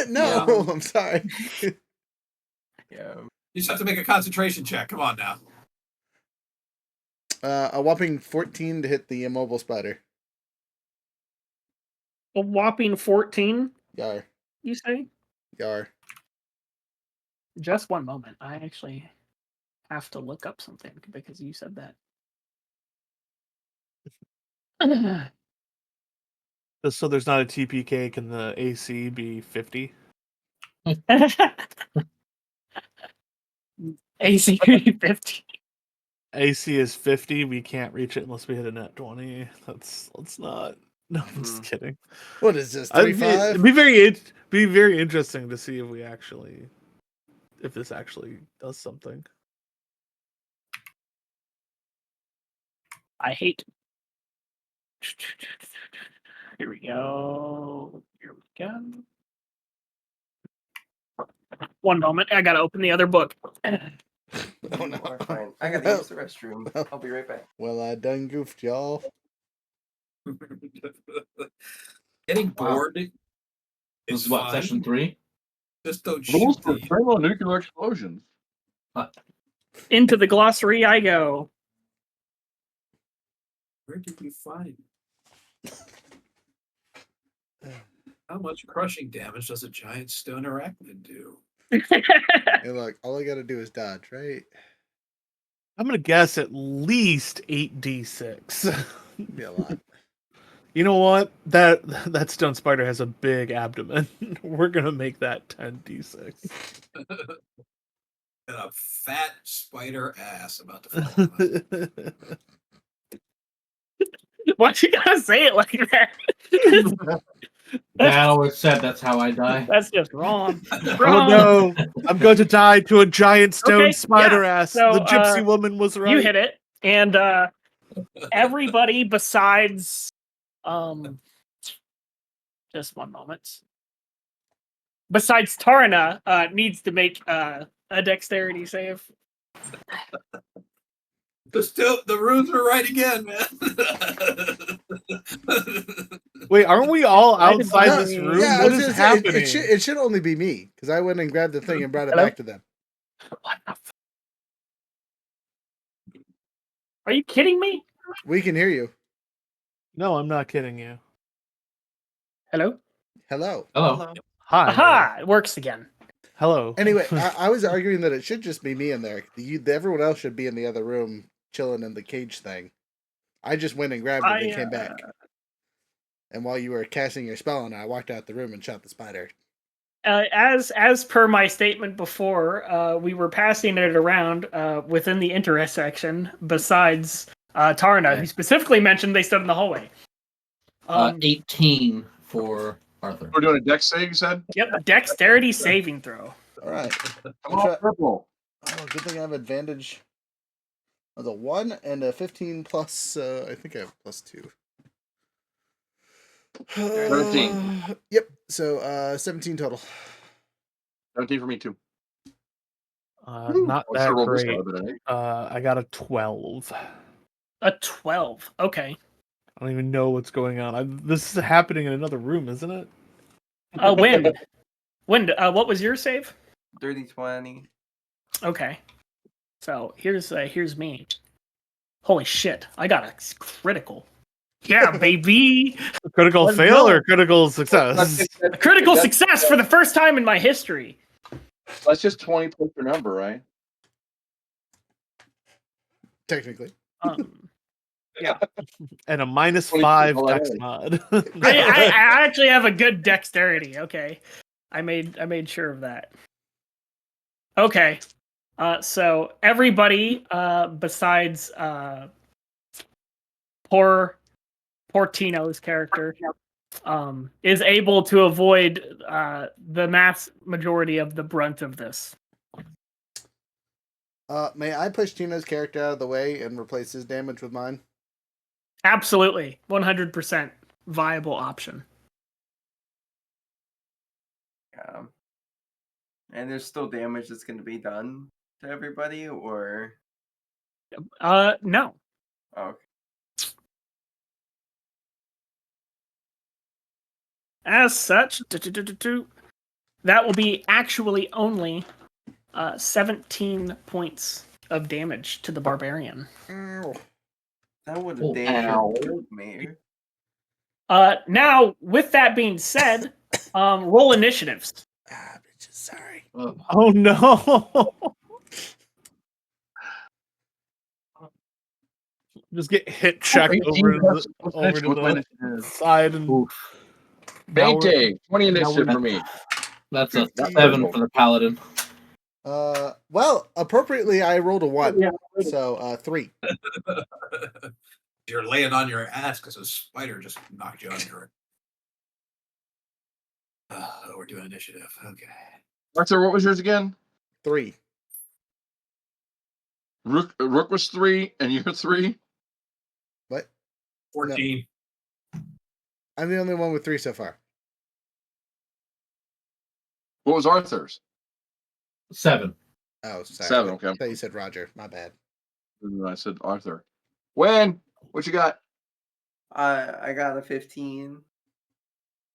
No, Yeah. I'm sorry. Yeah. You just have to make a concentration check. Come on now. A whopping 14 to hit the immobile spider. A whopping 14, Yar. you say? Yar. Just one moment. I actually have to look up something because you said that. So there's not a TPK. Can the AC be 50? AC 50. AC is 50. We can't reach it unless we hit a net 20. Let's not. No, I'm just kidding. What is this? It'd 35? be very interesting to see if this actually does something. I hate. Here we go. One moment. I gotta open the other book. Oh You no. are fine. I gotta use the restroom. I'll be right back. Well, I done goofed, y'all. Getting Wow. bored This is is what, fun. session 3? Just don't Rules shoot for the... thermonuclear explosions. Into the glossary I go. Where did we find? How much crushing damage does a giant stone arachnid do? Hey, look, all I gotta do is dodge, right? I'm gonna guess at least 8d6. Be a lot. You know what? That stone spider has a big abdomen. We're gonna make that 10d6. And a fat spider ass about to fall on us. Why'd you gotta say it like that? Dad always said that's how I die. That's just wrong. Oh Wrong. no! I'm going to die to a giant stone Okay, spider yeah, ass. so, The gypsy woman was right. You hit it, and everybody besides, just one moment. Besides Tarna, needs to make a dexterity save. The runes are right again, man. Wait, aren't we all I did outside not- this room? Yeah, I What was is gonna say, happening? it should only be me because I went and grabbed the thing and brought it Hello? back to them. What the Are you kidding me? We can hear you. No, I'm not kidding you. Hello? Hello. Hello. Hi. Aha! It works again. Hello. Anyway, I was arguing that it should just be me in there. Everyone else should be in the other room chilling in the cage thing. I just went and grabbed it and came back. And while you were casting your spell on it, I walked out the room and shot the spider. As per my statement before, we were passing it around within the intersection. Besides Tarna, who specifically mentioned they stood in the hallway. 18 for Arthur. We're doing a dex save, you said? Yep, a dexterity saving throw. All right. Come on, purple. Oh, good thing I have advantage. Of the 1 and a 15 plus. I think I have plus 2. 13. Yep. So 17 total. 17 for me, too. Not I that should've rolled this great. guy, but I think. I got a 12. A 12. Okay. I don't even know what's going on. This is happening in another room, isn't it? Wind. Wind. What was your save? Dirty 20. Okay. So here's me. Holy shit! I got a critical. Yeah, baby. Critical Let's fail go. or critical success? A critical success for the first time in my history. That's just 20 plus your number, right? Technically. Yeah. And a minus 20 5 people dex already. mod. I actually have a good dexterity. Okay, I made sure of that. Okay, so everybody besides poor Tino's character is able to avoid the mass majority of the brunt of this. May I push Tina's character out of the way and replace his damage with mine? Absolutely, 100% viable option. Yeah. And there's still damage that's going to be done to everybody, or No. oh, okay. As such, that will be actually only 17 points of damage to the barbarian. Ow. That would Oh, have damn ow. sure killed me. Now, with that being said, roll initiatives. Ah, bitches, sorry. Oh no! Just get hit checked over to the side and Oof. now we're- 20 initiative we're- for me. That's a 15. 7 for the paladin. Well, appropriately, I rolled a 1. Yeah. So, 3. You're laying on your ass because a spider just knocked you under it. We're doing initiative. Okay. Arthur, what was yours again? 3. Rook was 3, and you're 3. What? 14. I'm the only one with 3 so far. What was Arthur's? 7. Oh, sorry. 7, okay. I thought you said Roger. My bad. I said Arthur. When? What you got? I got a 15.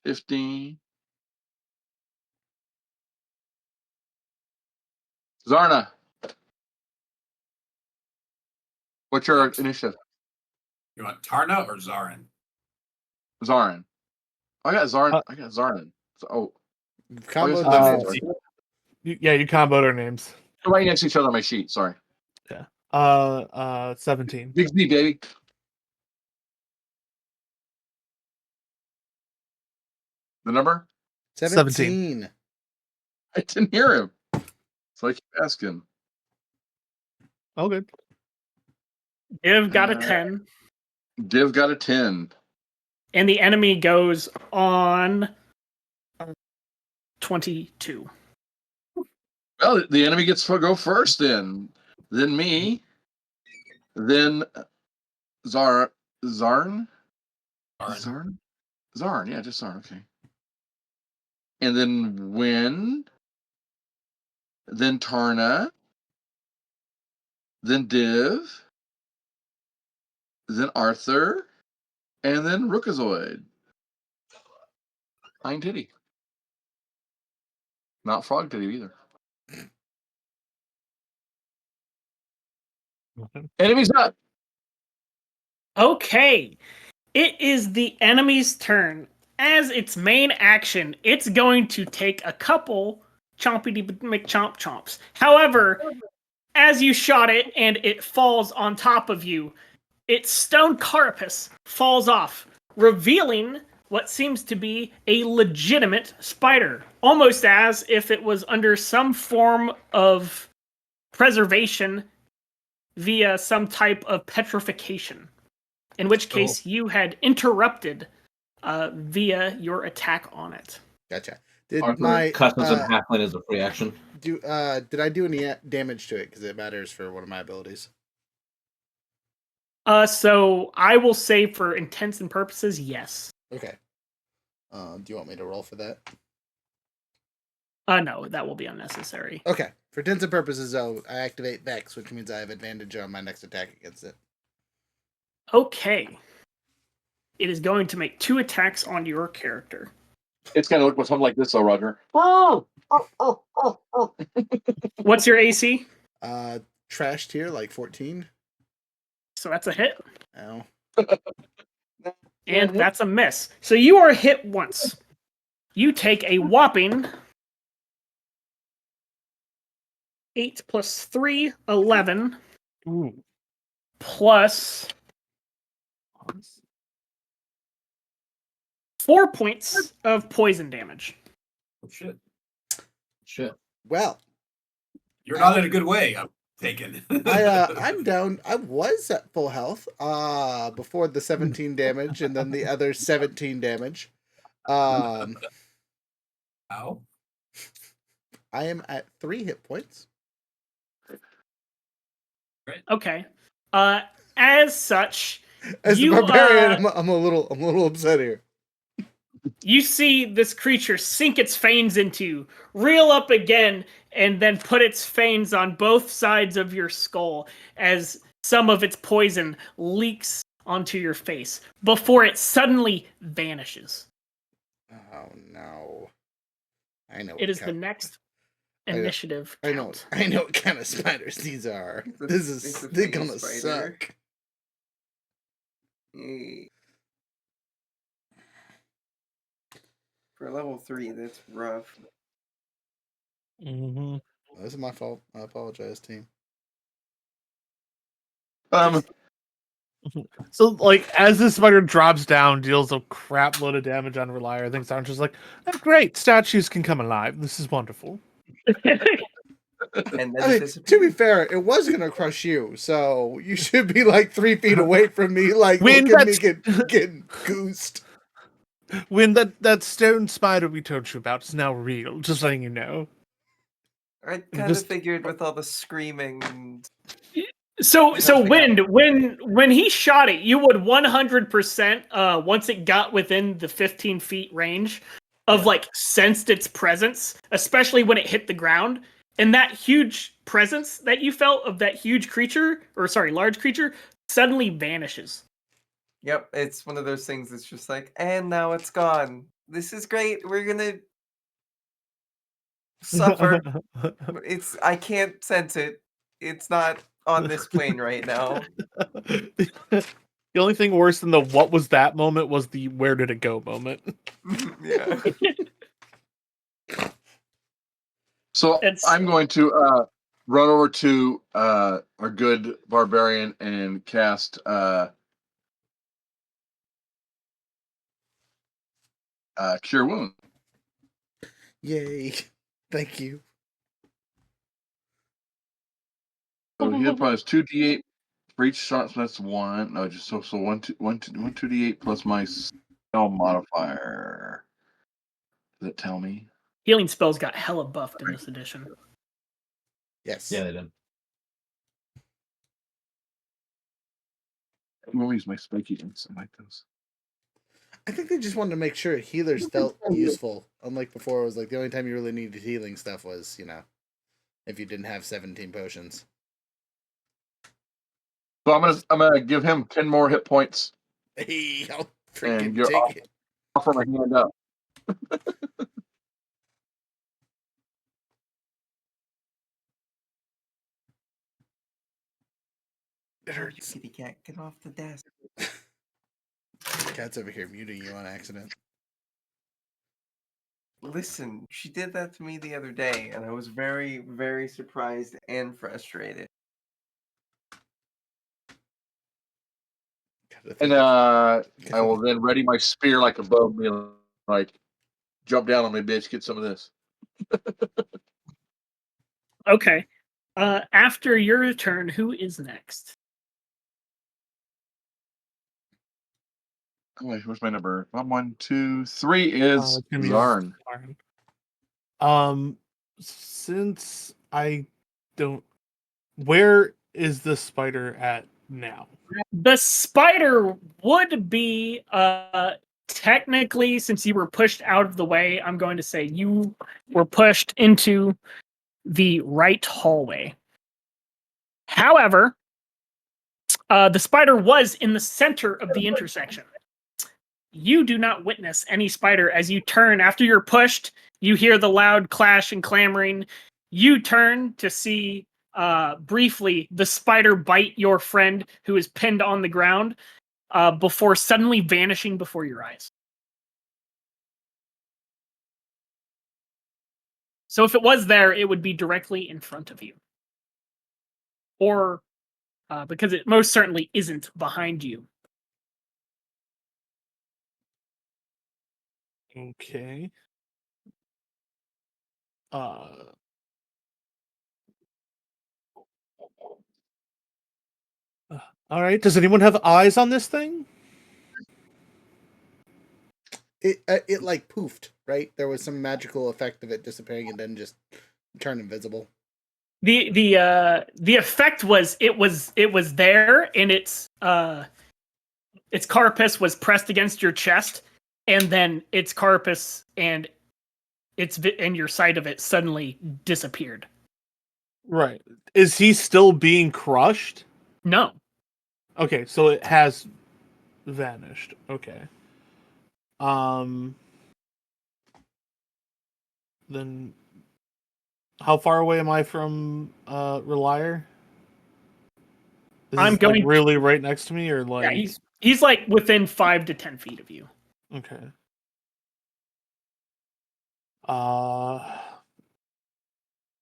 15. Zarna. What's your initiative? You want Tarna or Zarin? Zarin. I got Zarin. I got Zarnan. So, Combo oh, the sorry. names. you comboed our names. They're right next to each other on my sheet. Sorry. 17. Big Z, baby. The number? 17. I didn't hear him. So I keep asking. Oh, good. Div got a 10, Div got a 10. and the enemy goes on 22. Well, the enemy gets to go first then me, then Zarn, yeah, just Zarn, okay. And then Win, then Tarna, then Div, then Arthur, and then Rookazoid. Hind Titty. Not Frog Titty either. Enemies up. Okay, it is the enemy's turn. As its main action, it's going to take a couple chompity McChomp chomps. However, as you shot it and it falls on top of you, its stone carapace falls off, revealing what seems to be a legitimate spider, almost as if it was under some form of preservation via some type of petrification, in which case you had interrupted via your attack on it. Gotcha. Did Arthur my cusses and halfling as a free action. did I do any damage to it? Because it matters for one of my abilities. So I will say for intents and purposes, yes. Okay. Do you want me to roll for that? No, that will be unnecessary. Okay. For intents and purposes, though, I activate Vex, which means I have advantage on my next attack against it. Okay. It is going to make 2 attacks on your character. It's going to look something like this, though, Roger. What's your AC? Trash tier, like 14. So that's a hit. Ow. And that's a miss. So you are hit once. You take a whopping 8 plus 3, 11. Ooh. Plus 4 points of poison damage. Oh, shit. Well, You're not in a good way, I'm thinking. I'm down. I was at full health before the 17 damage and then the other 17 damage. Um, Ow. I am at 3 hit points. Okay. As such, As the you barbarian, I'm a little upset here. you see this creature sink its fangs into, reel up again, and then put its fangs on both sides of your skull as some of its poison leaks onto your face before it suddenly vanishes. Oh no! I know It is the next initiative count. I know what kind of spiders these are. They're gonna suck. For level 3, that's rough. Mm-hmm. This is my fault. I apologize, team. So, like, as this spider drops down, deals a crap load of damage on Ralire, I think Sandra's like, oh, great, statues can come alive. This is wonderful. And I then mean, to be fair, it was gonna crush you, so you should be like 3 feet away from me, like When look at me getting goosed. When that stone spider we told you about is now real, just letting you know. I kind of figured with all the screaming and So jumping up. when he shot it, you would 100% once it got within the 15 feet range of like sensed its presence, especially when it hit the ground. And that huge presence that you felt of that huge creature, or sorry, large creature, suddenly vanishes. Yep, it's one of those things that's just like, and now it's gone. This is great. We're gonna suffer. I can't sense it. It's not on this plane right now. The only thing worse than the what was that moment was the where did it go moment. Yeah. So I'm going to run over to our good barbarian and cast Cure Wound. Yay! Thank you. So heal probably is 2d8 for each shot, so that's 1. No, just so 2d8 plus my spell modifier. Does it tell me? Healing spells got hella buffed in this edition. Yes. Yeah, they did. I'm going to use my spiky inks. I like those. I think they just wanted to make sure healers felt useful. Unlike before, it was like the only time you really needed healing stuff was, if you didn't have 17 potions. So I'm gonna give him 10 more hit points. Hey, I'll And freaking take it. offer my hand up. It hurts. Kitty cat, get off the desk. Cat's over here muting you on accident. Listen, she did that to me the other day, and I was very, very surprised and frustrated. And I will then ready my spear like above me, like jump down on me, bitch. Get some of this. Okay. After your turn, who is next? Oh, wait, where's my number? 1, 2, 3 is Zarn. Since I don't, where is the spider at now? The spider would be technically, since you were pushed out of the way, I'm going to say you were pushed into the right hallway. However, the spider was in the center of the intersection. You do not witness any spider as you turn. After you're pushed, you hear the loud clash and clamoring. You turn to see briefly the spider bite your friend who is pinned on the ground before suddenly vanishing before your eyes. So if it was there, it would be directly in front of you. Or because it most certainly isn't behind you. Okay. All right. Does anyone have eyes on this thing? it like poofed, right? There was some magical effect of it disappearing and then just turn invisible. The effect was it was there, and its carapace was pressed against your chest, and then its carapace and your sight of it suddenly disappeared. Right. Is he still being crushed? No. Okay, so it has vanished. Okay. Then how far away am I from Ralire? I'm going really right next to me, or like? Yeah, he's like within 5 to 10 feet of you. Okay.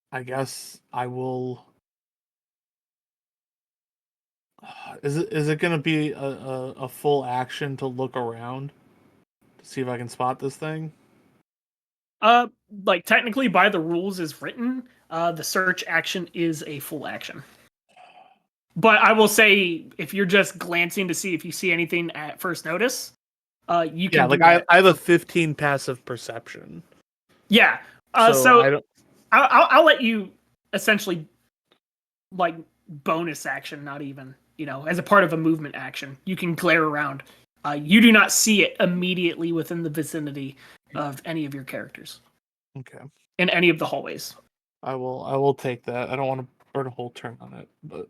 I guess I will. Is it gonna be a full action to look around to see if I can spot this thing? Like technically by the rules as written, the search action is a full action. But I will say, if you're just glancing to see if you see anything at first notice, you can. Yeah, like I have a 15 passive perception. Yeah. So I don't. I'll let you essentially like bonus action, not even as a part of a movement action. You can glare around. You do not see it immediately within the vicinity of any of your characters. Okay. In any of the hallways. I will take that. I don't want to burn a whole turn on it, but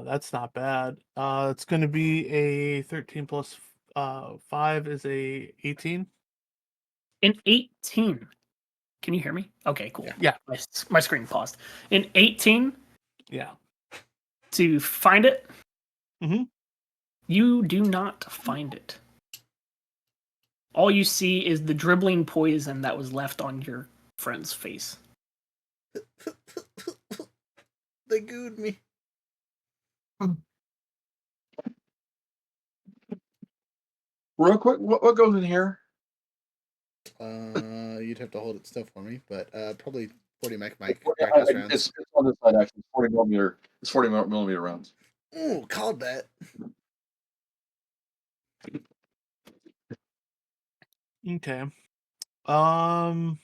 that's not bad. It's going to be a 13 plus 5 is a 18. In 18. Can you hear me? Okay, cool. Yeah. My screen paused. In 18. Yeah. To find it. Mm-hmm. You do not find it. All you see is the dribbling poison that was left on your friend's face. They gooed me. Real quick, what goes in here? You'd have to hold it still for me, but probably 40 mic practice rounds. It's on this side actually. 40 millimeter. It's 40 millimeter rounds. Ooh, called that. Okay. Well,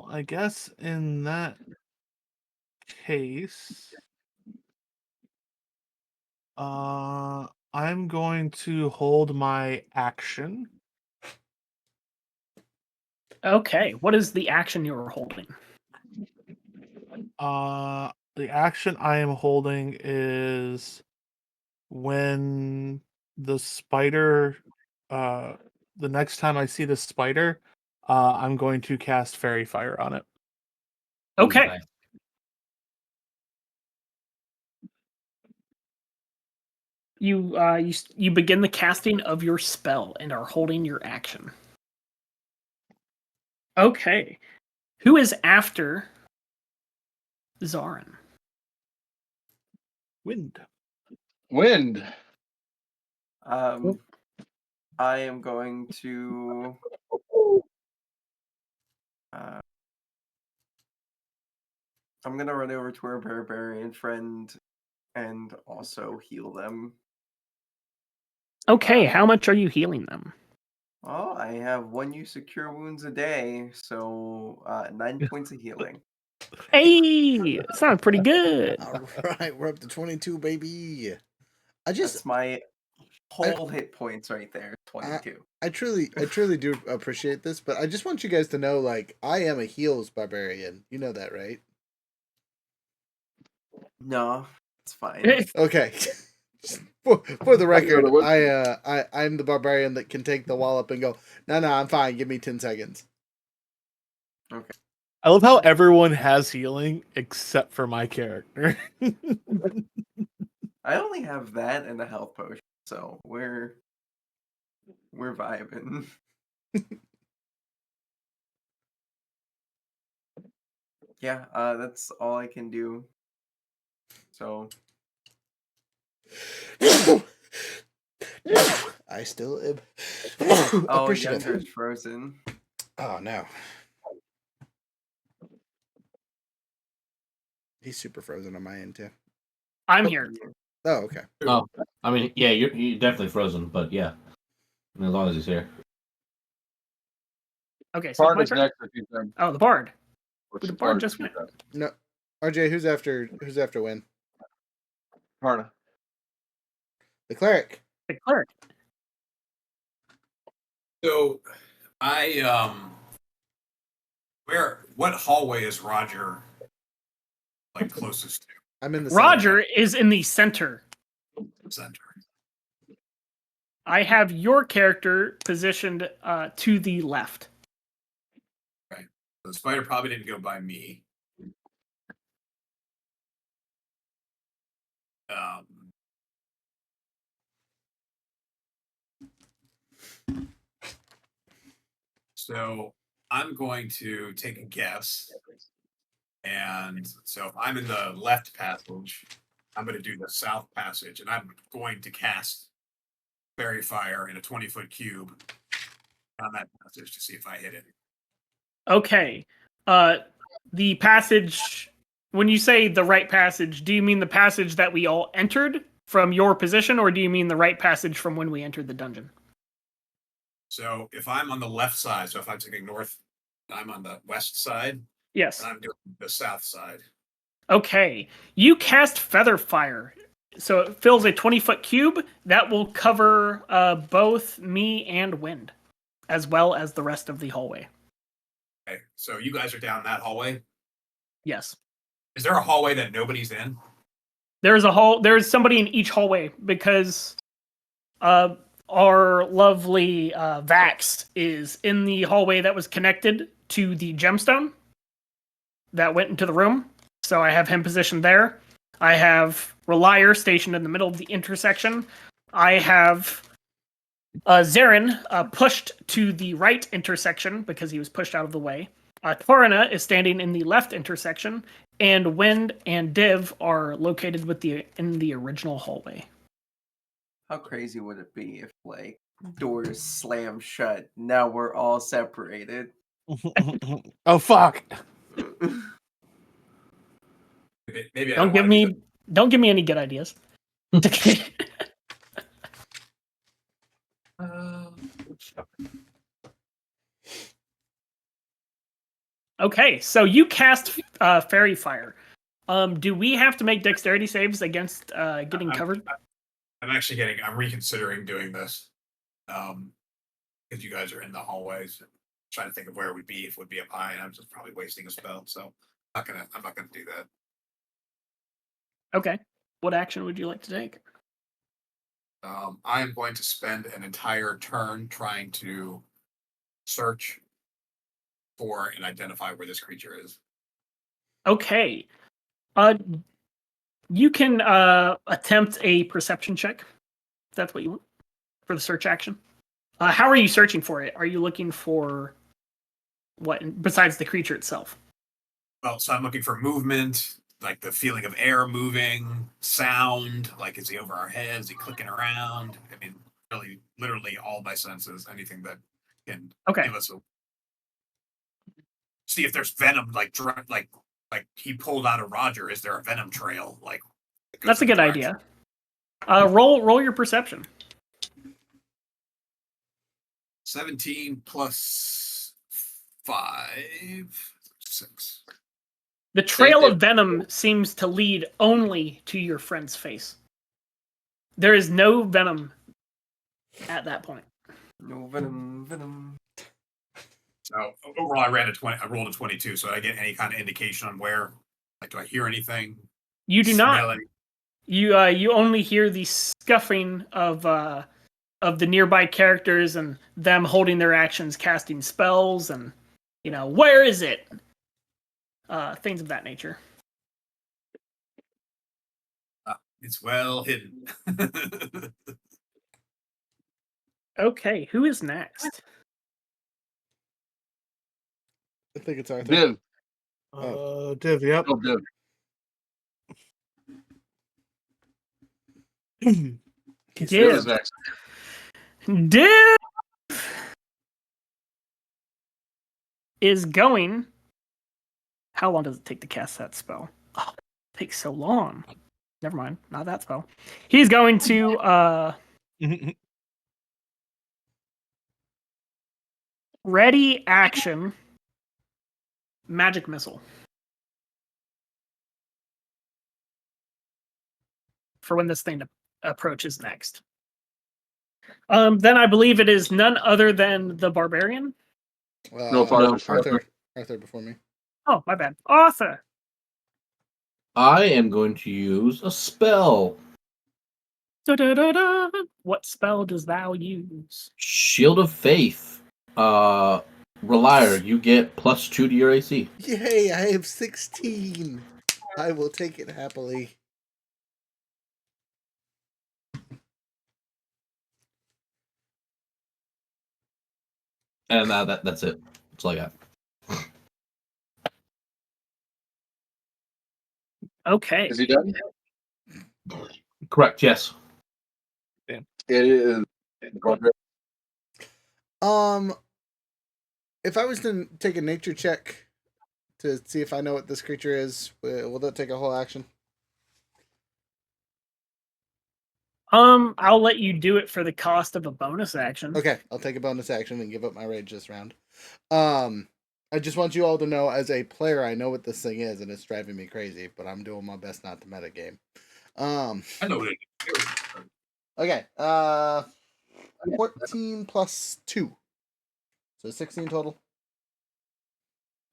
I guess in that case, I'm going to hold my action. Okay, what is the action you're holding? The action I am holding is when the spider, the next time I see the spider, I'm going to cast Fairy Fire on it. Okay. Nice. You begin the casting of your spell and are holding your action. Okay. Who is after Zarin? Wind. I am going to. I'm gonna run over to our barbarian friend and also heal them. Okay, how much are you healing them? Well, I have 1 use of cure wounds a day, so 9 points of healing. Hey, sounds pretty good. All right, we're up to 22, baby. That's my whole hit points right there. 22. I truly do appreciate this, but I just want you guys to know, like, I am a heals barbarian. You know that, right? No, it's fine. Okay. For the record, I'm the barbarian that can take the wallop and go, no, I'm fine. Give me 10 seconds. Okay. I love how everyone has healing except for my character. I only have that and a health potion, so we're vibing. Yeah, that's all I can do. So I still am appreciative. Younger's frozen. Oh no. He's super frozen on my end too. I'm here. Oh, okay. Oh. I mean, yeah, you're definitely frozen, but yeah, I mean, as long as he's here. Okay, so it's my Tarna's turn. next if he's done. Oh, the bard. Or The bard or just she's went. done. No, RJ, who's after Win? Tarna. The cleric. The cleric. So what hallway is Roger like closest to? I'm in the Roger is in the center. Center. I have your character positioned to the left. Right. So the spider probably didn't go by me. So I'm going to take a guess. And so if I'm in the left passage, I'm going to do the south passage, and I'm going to cast Fairy Fire in a 20-foot cube on that passage to see if I hit it. Okay. The passage, when you say the right passage, do you mean the passage that we all entered from your position, or do you mean the right passage from when we entered the dungeon? So if I'm on the left side, so if I'm taking north, I'm on the west side, Yes. and I'm doing the south side. Okay. You cast Feather Fire. So it fills a 20-foot cube that will cover both me and Wind, as well as the rest of the hallway. Okay, so you guys are down that hallway. Yes. Is there a hallway that nobody's in? There's somebody in each hallway because our lovely Vax is in the hallway that was connected to the gemstone that went into the room. So I have him positioned there. I have Ralire stationed in the middle of the intersection. I have Zarin pushed to the right intersection because he was pushed out of the way. Tarna is standing in the left intersection, and Wind and Div are located in the original hallway. How crazy would it be if, like, doors slam shut, now we're all separated? Oh fuck! Maybe I Don't give me any good ideas. Okay, so you cast Fairy Fire. Do we have to make dexterity saves against getting covered? I'm reconsidering doing this. Because you guys are in the hallways. I'm trying to think of where we'd be if we'd be up high, and I'm just probably wasting a spell. So I'm not gonna do that. Okay. What action would you like to take? I am going to spend an entire turn trying to search for and identify where this creature is. Okay. You can attempt a perception check. If that's what you want for the search action. How are you searching for it? Are you looking for what besides the creature itself? Well, so I'm looking for movement, like the feeling of air moving, sound, like is he over our heads? Is he clicking around? I mean, really, literally all my senses, anything that can give us a see if there's venom, like he pulled out of Roger. Is there a venom trail? Like that's a good idea. Roll your perception. 17 plus 5, 6. The trail of venom seems to lead only to your friend's face. There is no venom at that point. No venom. So overall, I rolled a 22. So I get any kind of indication on where? Like, do I hear anything? You do not. You only hear the scuffing of the nearby characters and them holding their actions, casting spells, and where is it? Things of that nature. It's well hidden. Okay, who is next? I think it's Arthur. Div. Div, yep. Oh, Div. Div. Is next. Div is going. How long does it take to cast that spell? Oh, it takes so long. Never mind, not that spell. He's going to ready action magic missile for when this thing approaches next. Then I believe it is none other than the barbarian. No, Arthur's first. Arthur before me. Oh, my bad. Arthur. I am going to use a spell. Da-da-da-da. What spell does thou use? Shield of Faith. Ralire, you get +2 to your AC. Yay! I have 16. I will take it happily. And that's it. That's all I got. Okay. Is he done? Correct, yes. It is. If I was to take a nature check to see if I know what this creature is, will that take a whole action? I'll let you do it for the cost of a bonus action. Okay, I'll take a bonus action and give up my rage this round. I just want you all to know, as a player, I know what this thing is, and it's driving me crazy, but I'm doing my best not to metagame. I know what it is. Okay, 14 plus 2. So 16 total.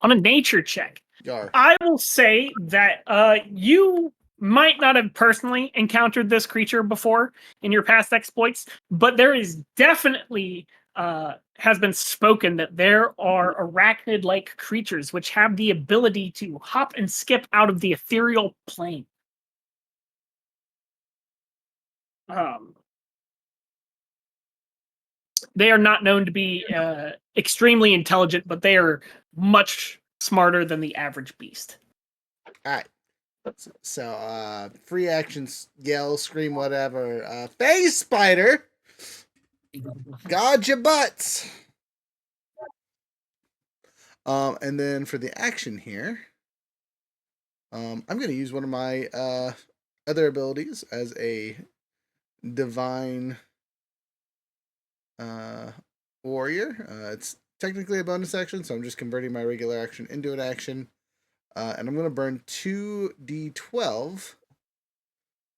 On a nature check, Yar. I will say that you might not have personally encountered this creature before in your past exploits, but there is definitely has been spoken that there are arachnid-like creatures which have the ability to hop and skip out of the ethereal plane. They are not known to be extremely intelligent, but they are much smarter than the average beast. All right. So, free actions, yell, scream, whatever. Face spider! God your butts! And then for the action here, I'm going to use one of my other abilities as a divine warrior. It's technically a bonus action, so I'm just converting my regular action into an action. And I'm going to burn 2d12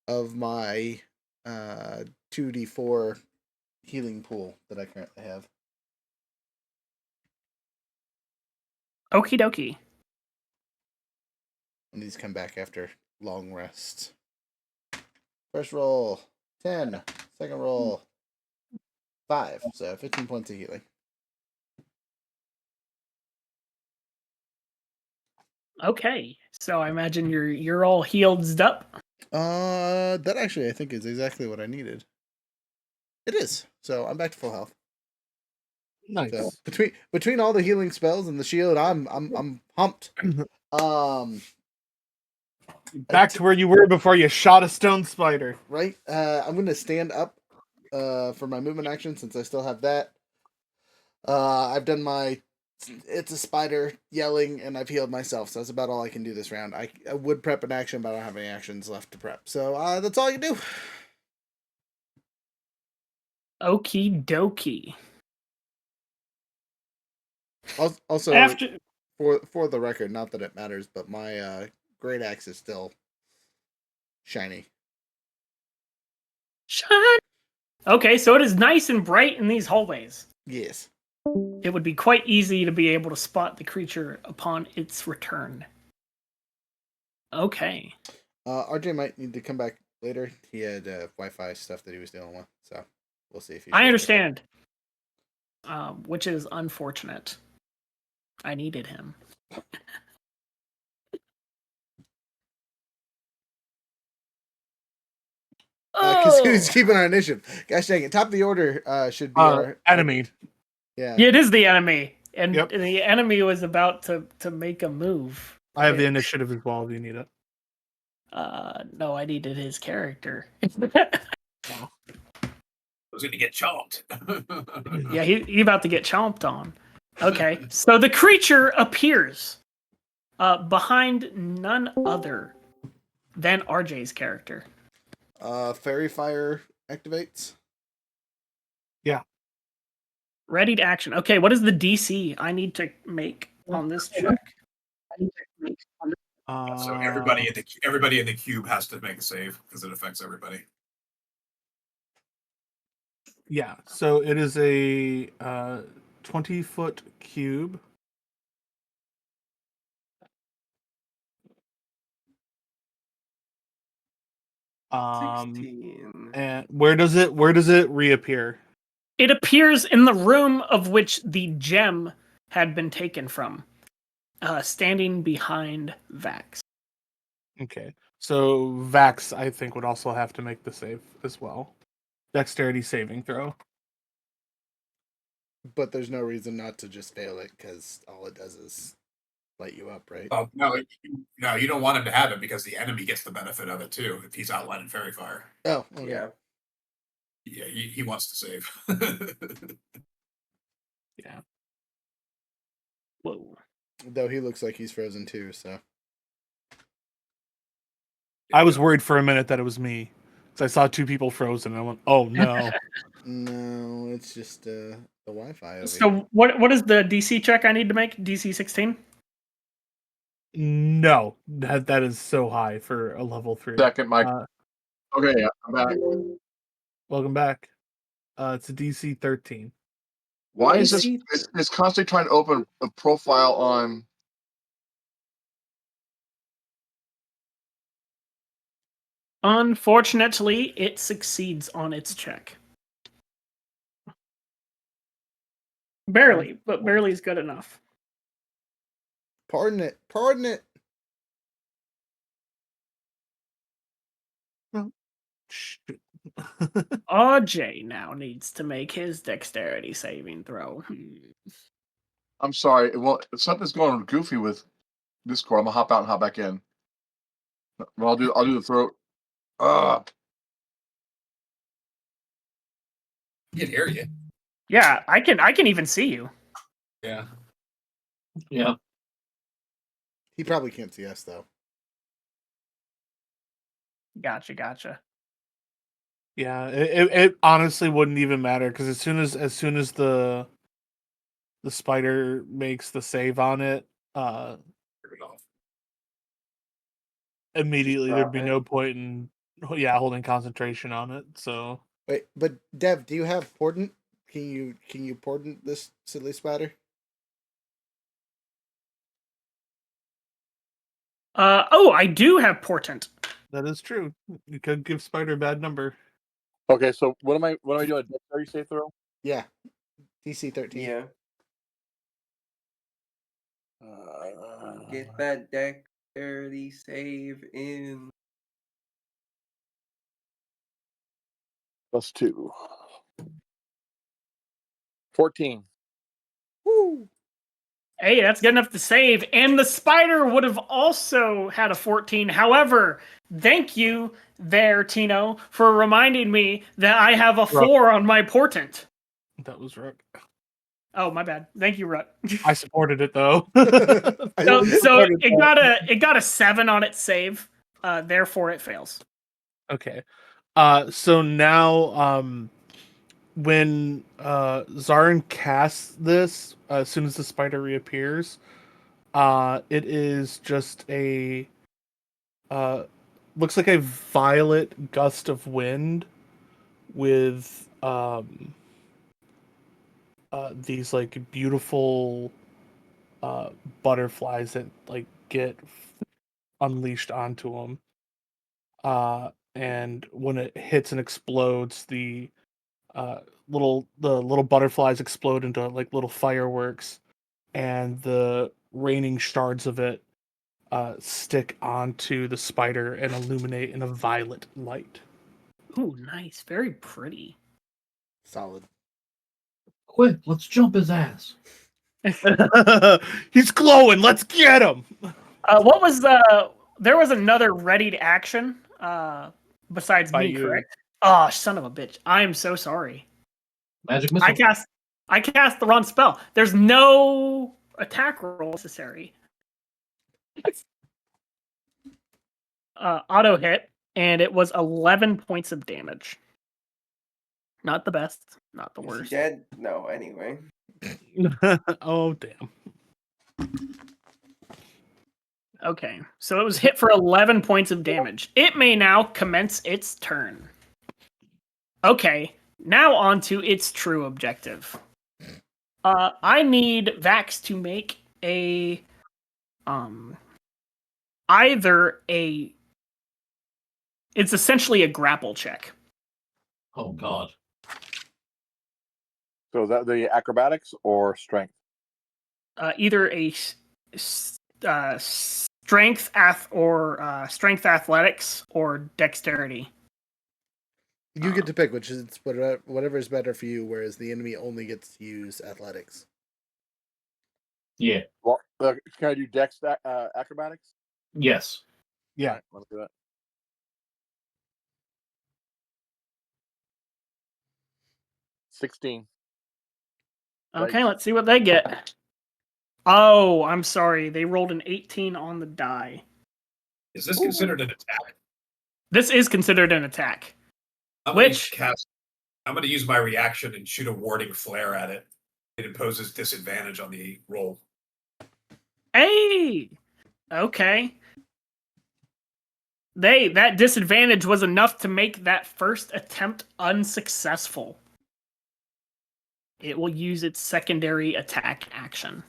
of my 2d4 healing pool that I currently have. Okie dokie. And these come back after long rests. First roll, 10. Second roll, 5. So 15 points of healing. Okay, so I imagine you're all healed up. That actually I think is exactly what I needed. It is. So I'm back to full health. Nice. So between all the healing spells and the shield, I'm humped. Back to where you were before you shot a stone spider. Right. I'm gonna stand up for my movement action since I still have that. I've done my it's a spider yelling, and I've healed myself, so that's about all I can do this round. I would prep an action, but I don't have any actions left to prep. So that's all you do. Okie dokie. Also, After for the record, not that it matters, but my great axe is still shiny. shine. Okay, so it is nice and bright in these hallways. Yes. It would be quite easy to be able to spot the creature upon its return. Okay. RJ might need to come back later. He had Wi-Fi stuff that he was dealing with, so we'll see if he. I understand. Which is unfortunate. I needed him. Because he's keeping our initiative. Gosh dang it! Top of the order should be our enemy. Yeah. Yeah, it is the enemy, and Yep. the enemy was about to make a move. I have the initiative as well if you need it. No, I needed his character. I was going to get chomped. Yeah, he about to get chomped on. Okay, so the creature appears behind none other then RJ's character. Fairy fire activates. Ready to action. Okay, what is the DC I need to make on this check? So everybody in the cube has to make a save because it affects everybody. Yeah, so it is a 20-foot cube. Um, 16. and where does it reappear? It appears in the room of which the gem had been taken from, standing behind Vax. Okay, so Vax, I think, would also have to make the save as well. Dexterity saving throw. But there's no reason not to just fail it because all it does is light you up, right? Oh no, you don't want him to have it because the enemy gets the benefit of it too if he's outlining fairy fire. Oh, okay. Yeah. Yeah, he wants to save. Yeah. Whoa. Though he looks like he's frozen too, so. I was worried for a minute that it was me. Because I saw two people frozen and I went, oh no. No, it's just the Wi-Fi over here. So what is the DC check I need to make? DC 16? No. That is so high for a level 3. Second, Mike. Okay, yeah, I'm back. Welcome back. It's a DC 13. Why is this? It's constantly trying to open a profile on. Unfortunately, it succeeds on its check. Barely, but barely is good enough. Pardon it. Shoot. RJ now needs to make his dexterity saving throw. I'm sorry. Well, something's going goofy with Discord. I'm gonna hop out and hop back in. Well, I'll do the throw. He can hear you. Yeah, I can even see you. Yeah. Yeah. He probably can't see us though. Gotcha. Yeah, it honestly wouldn't even matter because as soon as the spider makes the save on it, Turn it off. immediately Just there'd drop be it. no point in holding concentration on it. So Wait, but Dev, do you have portent? Can you portent this silly spider? I do have portent. that is true. You could give spider a bad number. Okay, so what am I doing? Dexterity save throw? Yeah. DC 13. Yeah. Get that dexterity save in. +2. 14. Woo! Hey, that's good enough to save. And the spider would have also had a 14. However, thank you there, Tino, for reminding me that I have a 4 on my portent. That was right. Oh, my bad. Thank you, Rut. I supported it though. so it got a 7 on its save. Therefore, it fails. Okay. So now, when Zarin casts this, as soon as the spider reappears, it is just a looks like a violet gust of wind with these like beautiful butterflies that like get unleashed onto them. And when it hits and explodes, the little butterflies explode into like little fireworks, and the raining shards of it stick onto the spider and illuminate in a violet light. Ooh, nice. Very pretty. Solid. Quick, let's jump his ass. He's glowing. Let's get him. What was the? There was another ready to action besides By me, you. correct? Oh, son of a bitch! I am so sorry. Magic missile. I cast the wrong spell. There's no attack roll necessary. auto hit, and it was 11 points of damage. Not the best, not the Is he worst. dead? No, anyway. Oh, damn. Okay, so it was hit for 11 points of damage. It may now commence its turn. Okay, now on to its true objective. I need Vax to make a either a it's essentially a grapple check. Oh God. So is that the acrobatics or strength? Either a strength strength athletics or dexterity. You get to pick which is whatever is better for you, whereas the enemy only gets to use athletics. Yeah. Well, can I do dex acrobatics? Yes. Yeah. All right, let's do that. $16. Okay, let's see what they get. Oh, I'm sorry. They rolled an 18 on the die. Is this considered an attack? This is considered an attack. I'm going to use my reaction and shoot a warding flare at it. It imposes disadvantage on the roll. Hey! Okay. That disadvantage was enough to make that first attempt unsuccessful. It will use its secondary attack action.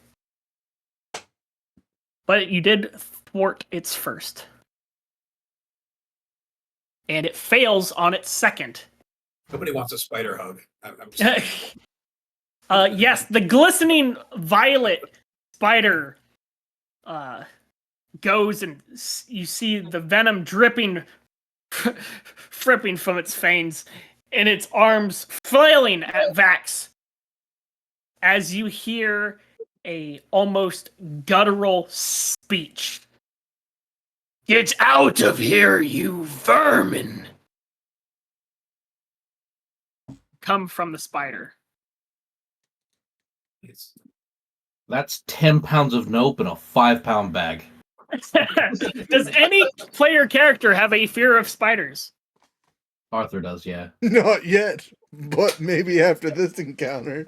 But you did thwart its first. And it fails on its second. Nobody wants a spider hug. Yes, the glistening violet spider goes and you see the venom dripping from its fangs and its arms flailing at Vax as you hear a almost guttural speech. Get out of here, you vermin! Come from the spider. That's 10 pounds of nope in a 5-pound bag. Does any player character have a fear of spiders? Arthur does, yeah. Not yet, but maybe after this encounter.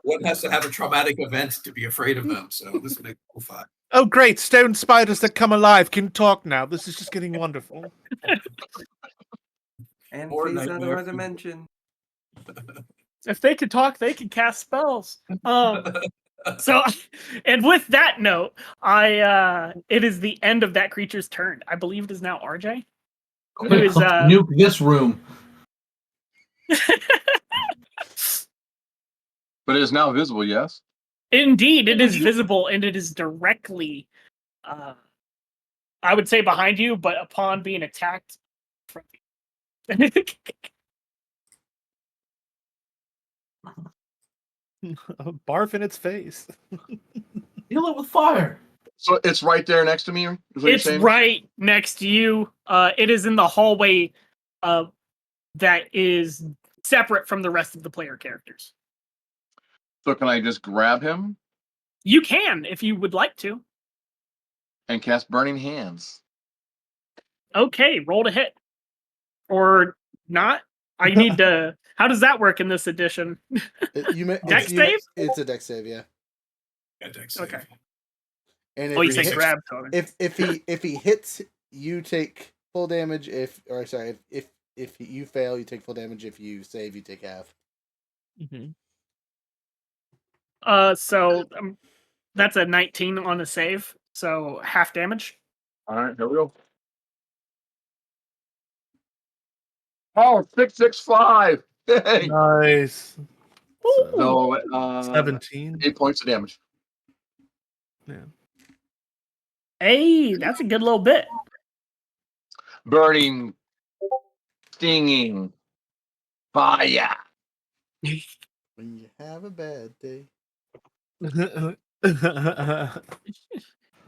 One has to have a traumatic event to be afraid of them, so this makes it fun. Oh, great. Stone spiders that come alive can talk now. This is just getting wonderful. And Or phase out of nightmare. our dimension. If they could talk, they could cast spells. So, and with that note, it is the end of that creature's turn. I believe it is now RJ. Who is Nuke this room. But it is now visible, yes? Indeed, it is visible and it is directly, I would say behind you, but upon being attacked from Barf in its face. Kill it with fire. So it's right there next to me? Is what you're It's saying? right next to you. It is in the hallway that is separate from the rest of the player characters. So can I just grab him You can, if you would like to. and cast Burning Hands? Okay, roll to hit. Or not. I need to... How does that work in this edition? Dex save? It's a dex save, yeah. Yeah, dex save. Okay. And Oh, you if, say he hits, grab, Tony. if he hits, you take full damage. If you fail, you take full damage. If you save, you take half. Mm-hmm. So that's a 19 on a save, so half damage. All right, here we go. Oh, 665. Hey. Nice. So 17. 8 points of damage. Yeah. Hey, that's a good little bit. Burning, stinging, fire. When you have a bad day.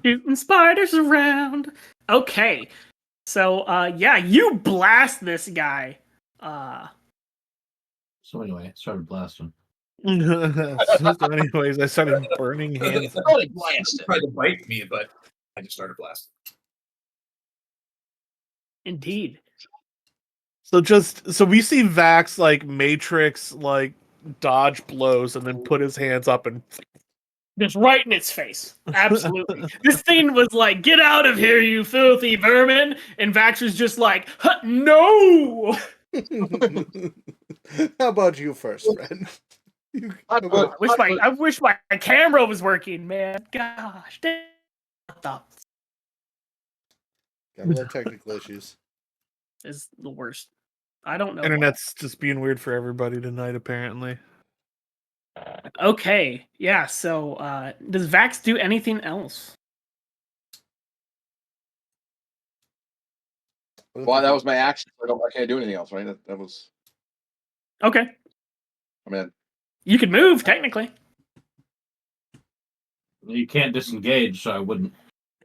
Shooting spiders around. Okay. So yeah, you blast this guy. So anyway, I started blasting. So anyways, I started burning hands. He tried to bite me, but I just started blasting. Indeed. So we see Vax like Matrix like dodge blows and then put his hands up and Just right in its face. Absolutely. This thing was like, "Get out of here, you filthy vermin!" And Vax was just like, "Huh, "No!" How about you first, friend? I put, I wish my camera was working, man. Gosh, damn. What Gotta love technical issues. is the worst? I don't know. internet's just being weird for everybody tonight, apparently. Okay, yeah. So, does Vax do anything else? well, that was my action. I can't do anything else, right? That was. Okay, I mean, you could move technically. You can't disengage, so I wouldn't.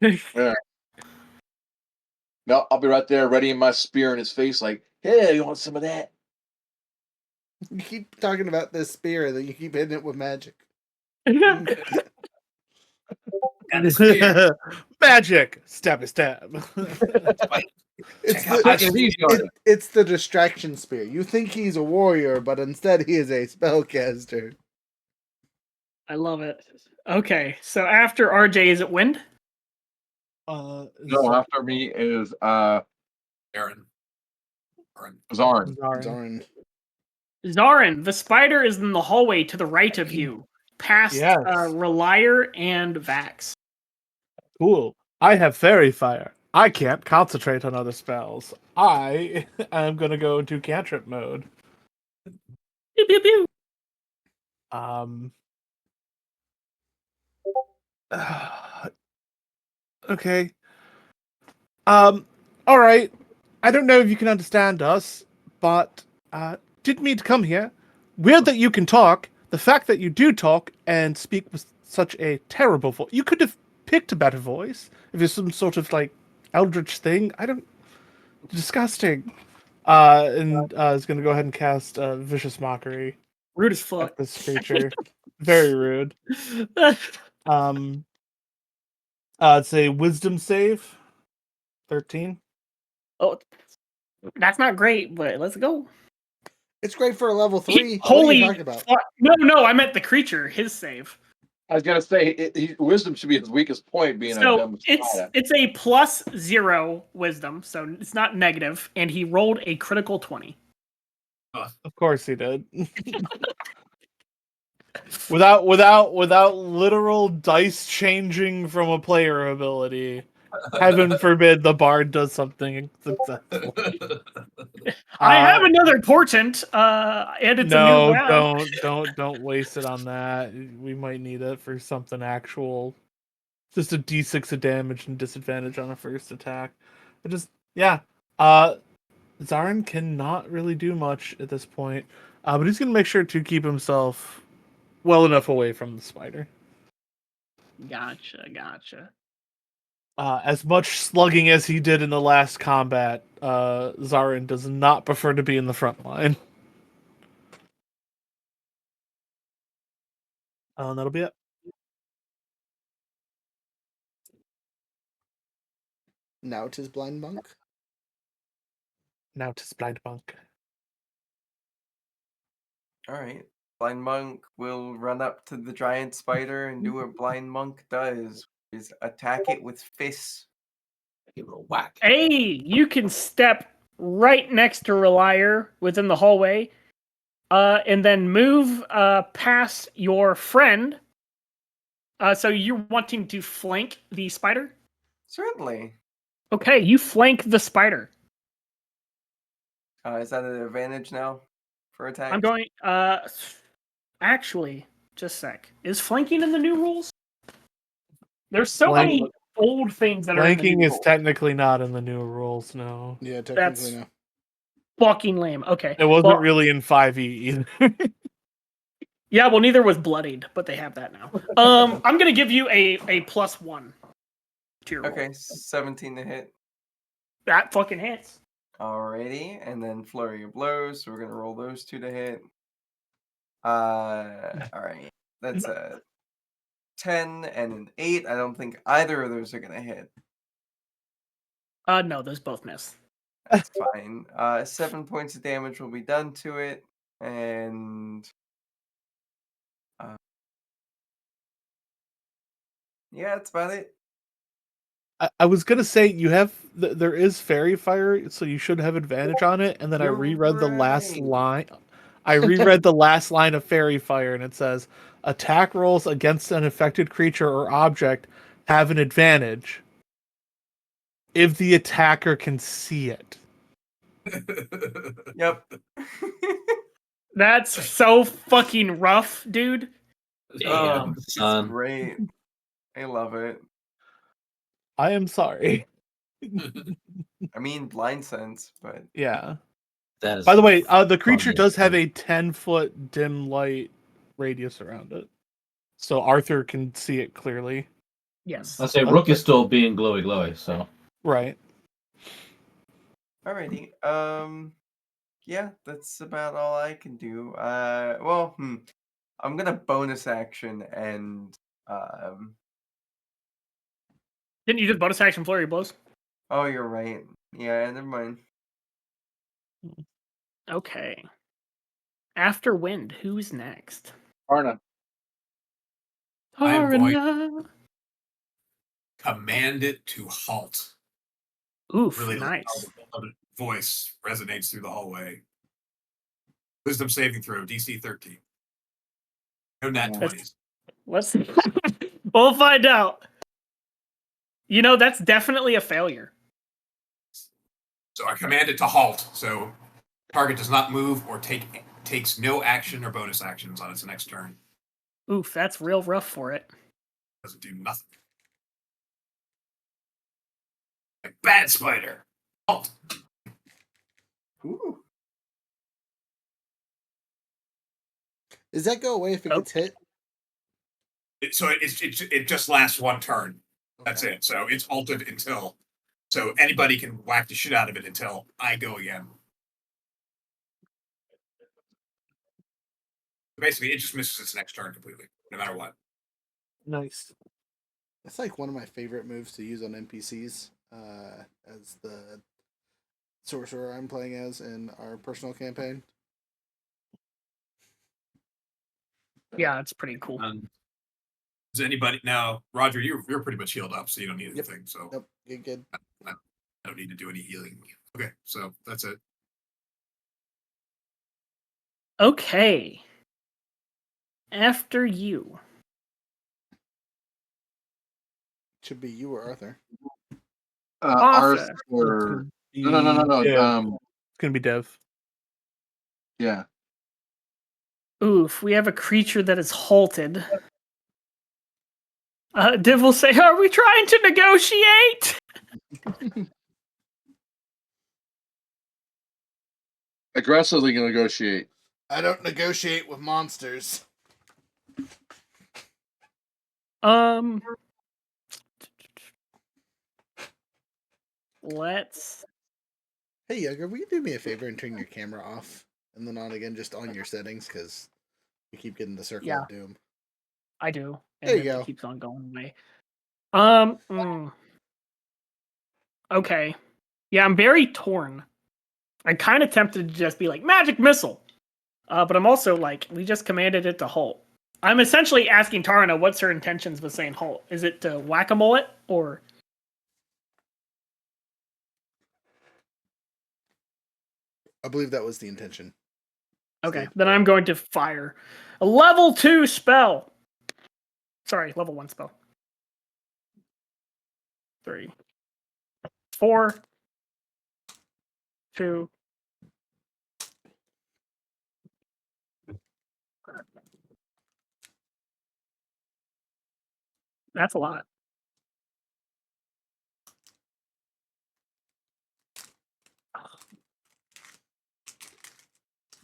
yeah. No, I'll be right there, readying my spear in his face, like, "Hey, you want some of that?" You keep talking about this spear, and then you keep hitting it with magic. And a spear. Magic! Stabby stab. It's Check out I my can spear. easy on it. it's the distraction spear. You think he's a warrior, but instead he is a spellcaster. I love it. Okay, so after RJ, is it Wind? No, after me is Aaron. Zarn. Darn. Zarin, the spider is in the hallway to the right of you, past Yes. Ralire and Vax. Cool. I have fairy fire. I can't concentrate on other spells. I am gonna go into cantrip mode. Pew, pew, pew. Okay. All right. I don't know if you can understand us, but didn't mean to come here. Weird that you can talk. The fact that you do talk and speak with such a terrible voice. You could have picked a better voice if it's some sort of like eldritch thing. I don't. Disgusting. And is gonna go ahead and cast vicious mockery Rude as fuck. at this creature. Very rude. It's a wisdom save. 13. Oh, that's not great, but let's go. It's great for a level 3. What are you Holy talking about? fuck. No, I meant the creature, his save. I was gonna say wisdom should be his weakest point, being a So dumb spider. it's a +0 wisdom, so it's not negative, and he rolled a critical 20. Of course he did. without literal dice changing from a player ability. Heaven forbid the bard does something successful. I have another portent, and it's a new round. Don't waste it on that. We might need it for something actual. Just a d6 of damage and disadvantage on a first attack. Zarin cannot really do much at this point, but he's gonna make sure to keep himself well enough away from the spider. Gotcha. As much slugging as he did in the last combat, Zarin does not prefer to be in the front line. And that'll be it. Now it is blind monk. Now to blind monk. All right. Blind monk will run up to the giant spider and do what blind monk does: is attack it with fists. Give it a whack. Hey, you can step right next to Ralire within the hallway, and then move past your friend. So you're wanting to flank the spider? Certainly. Okay, you flank the spider. Is that an advantage now for attack? I'm going. Actually, just a sec. Is flanking in the new rules? There's so many old things that Flanking are in the new is rules. technically not in the new rules, no. Yeah, technically That's no. fucking lame. Okay. It wasn't Well, really in 5e either. yeah, well, neither was bloodied, but they have that now. I'm gonna give you a +1 to your roll. Okay, 17 to hit. That fucking hits. Alrighty, and then flurry of blows. So we're gonna roll those 2 to hit. Alright. That's a 10 and an 8. I don't think either of those are gonna hit. No, those both miss. That's fine. 7 points of damage will be done to it, and yeah, that's about it. I was gonna say you have there is fairy fire, so you should have advantage on it. And then I You're reread the last right. line. I reread the last line of fairy fire, and it says attack rolls against an affected creature or object have an advantage if the attacker can see it. Yep. That's so fucking rough, dude. Oh, Damn, it's son. great. I love it. I am sorry. I mean, blind sense, but Yeah. That is By the way, the creature funny. does have a 10-foot dim light radius around it, so Arthur can see it clearly. Yes. I say Rook is still being glowy, so Right. alrighty. Yeah, that's about all I can do. I'm gonna bonus action and Didn't you just bonus action flurry of blows? oh, you're right. Yeah, never mind. Okay. After Wind, who's next? Tarna. I am going- Tarna. Command it to halt. Oof, Really nice. loud voice resonates through the hallway. Wisdom saving throw, DC 13. No nat Yeah. 20s. Let's we'll find out. You know, that's definitely a failure. So I command it to halt. So target does not move or takes no action or bonus actions on its next turn. Oof, that's real rough for it. Doesn't do nothing. Like bad spider. Halt. Ooh. Does that go away if it gets hit? It just lasts one turn. That's Okay. it. So it's halted until. So anybody can whack the shit out of it until I go again. Basically, it just misses its next turn completely, no matter what. Nice. That's like one of my favorite moves to use on NPCs as the sorcerer I'm playing as in our personal campaign. Yeah, it's pretty cool. Does anybody now, Roger? You're pretty much healed up, so you don't need anything. So Nope, you're good. I don't need to do any healing. Okay, so that's it. Okay. After you. Should be you or Arthur. Arthur. Arthur. No. It's gonna be Dev. Yeah. Oof, we have a creature that is halted. Div will say, "Are we trying to negotiate?" Aggressively negotiate. I don't negotiate with monsters. Let's. Hey, Younger, will you do me a favor and turn your camera off and then on again just on your settings because we keep getting the circle Yeah. of doom. I do. And There you then go. It keeps on going away. Okay. Yeah, I'm very torn. I'm kind of tempted to just be like magic missile, but I'm also like, we just commanded it to halt. I'm essentially asking Tarna what's her intentions with saying halt. Is it to whack-a-mole it or? I believe that was the intention. Okay, Save then it. I'm going to fire a level 2 spell. Sorry, level 1 spell. 3, 4, 2. That's a lot.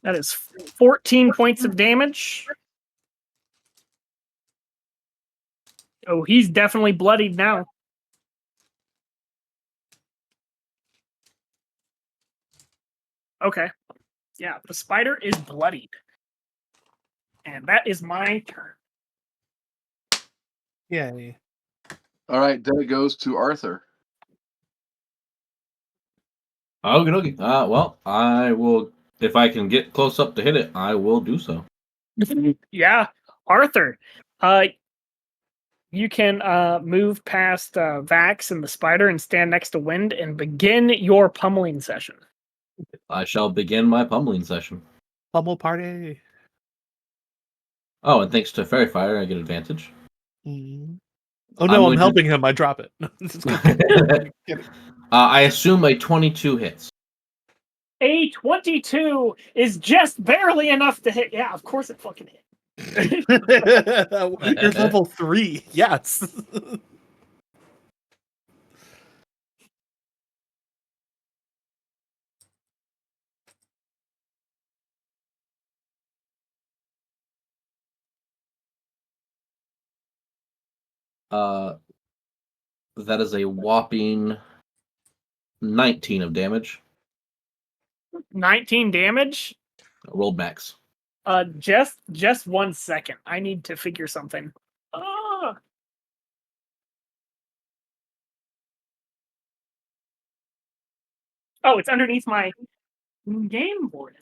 That is 14 points of damage. Oh, he's definitely bloodied now. Okay. Yeah, the spider is bloodied. And that is my turn. Yay. All right, then it goes to Arthur. Okay. Well, I will. If I can get close up to hit it, I will do so. Yeah, Arthur. You can move past Vax and the spider and stand next to Wind and begin your pummeling session. I shall begin my pummeling session. Pummel party. Oh, and thanks to Fairy Fire, I get advantage. Mm. Oh no, I'm helping him. I drop it. I assume a 22 hits. A 22 is just barely enough to hit. Yeah, of course it fucking hit. You're level 3. Yes. That is a whopping 19 of damage. 19 damage. Rolled max. Just 1 second. I need to figure something. Oh, it's underneath my game board.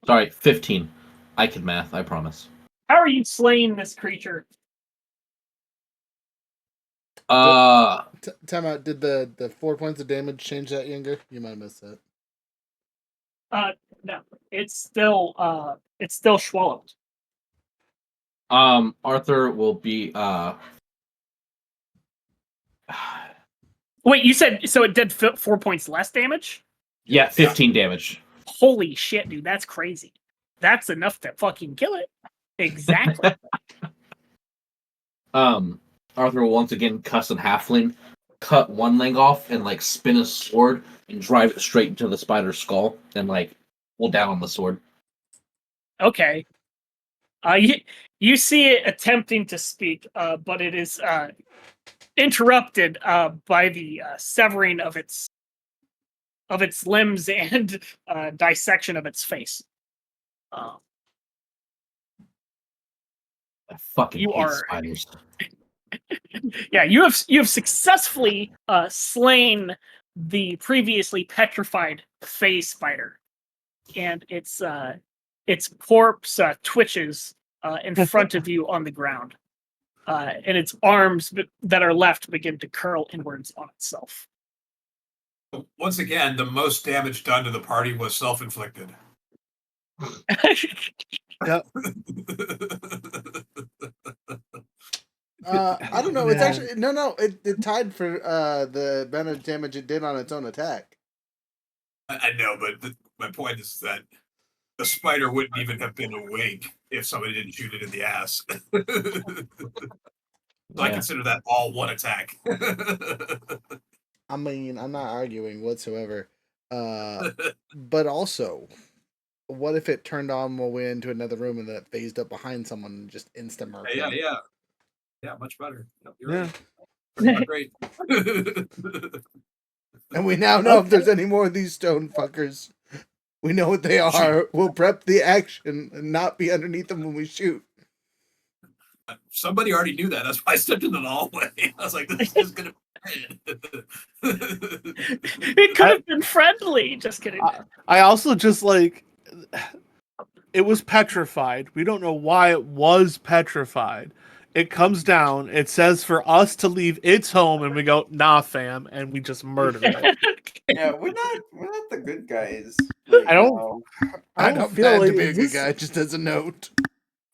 Sorry, 15. I can math, I promise. How are you slaying this creature? Time out. Did the 4 points of damage change that, Younger? You might have missed that. No, it's still swallowed. Arthur will be Wait, you said so it did 4 points less damage? Yeah, 15 damage. Holy shit, dude, that's crazy. That's enough to fucking kill it. Exactly. Arthur will once again cuss and halfling, cut one leg off, and like spin a sword and drive it straight into the spider's skull, and like pull down on the sword. Okay. You see it attempting to speak, but it is interrupted by the severing of its limbs and dissection of its face. I fucking hate spiders. Yeah, you have successfully slain the previously petrified phase spider, and its corpse twitches in front of you on the ground, and its arms that are left begin to curl inwards on itself. Once again, the most damage done to the party was self-inflicted. Yep. I don't know. It's actually no. It tied for the amount of damage it did on its own attack. I know, but my point is that the spider wouldn't even have been awake if somebody didn't shoot it in the ass. So I consider that all one attack. I mean, I'm not arguing whatsoever. But also, what if it turned on my way into another room and then it phased up behind someone and just instant murked them? Yeah, much better. You're right. Great. And we now know if there's any more of these stone fuckers. We know what they are. We'll prep the action and not be underneath them when we shoot. Somebody already knew that. That's why I stepped into the hallway. I was like, this is gonna be It could have been friendly. Just kidding. I also just like it was petrified. We don't know why it was petrified. It comes down, it says for us to leave its home, and we go, nah, fam, and we just murder it. Yeah, we're not the good guys. I don't feel like to be a good guy, just as a note.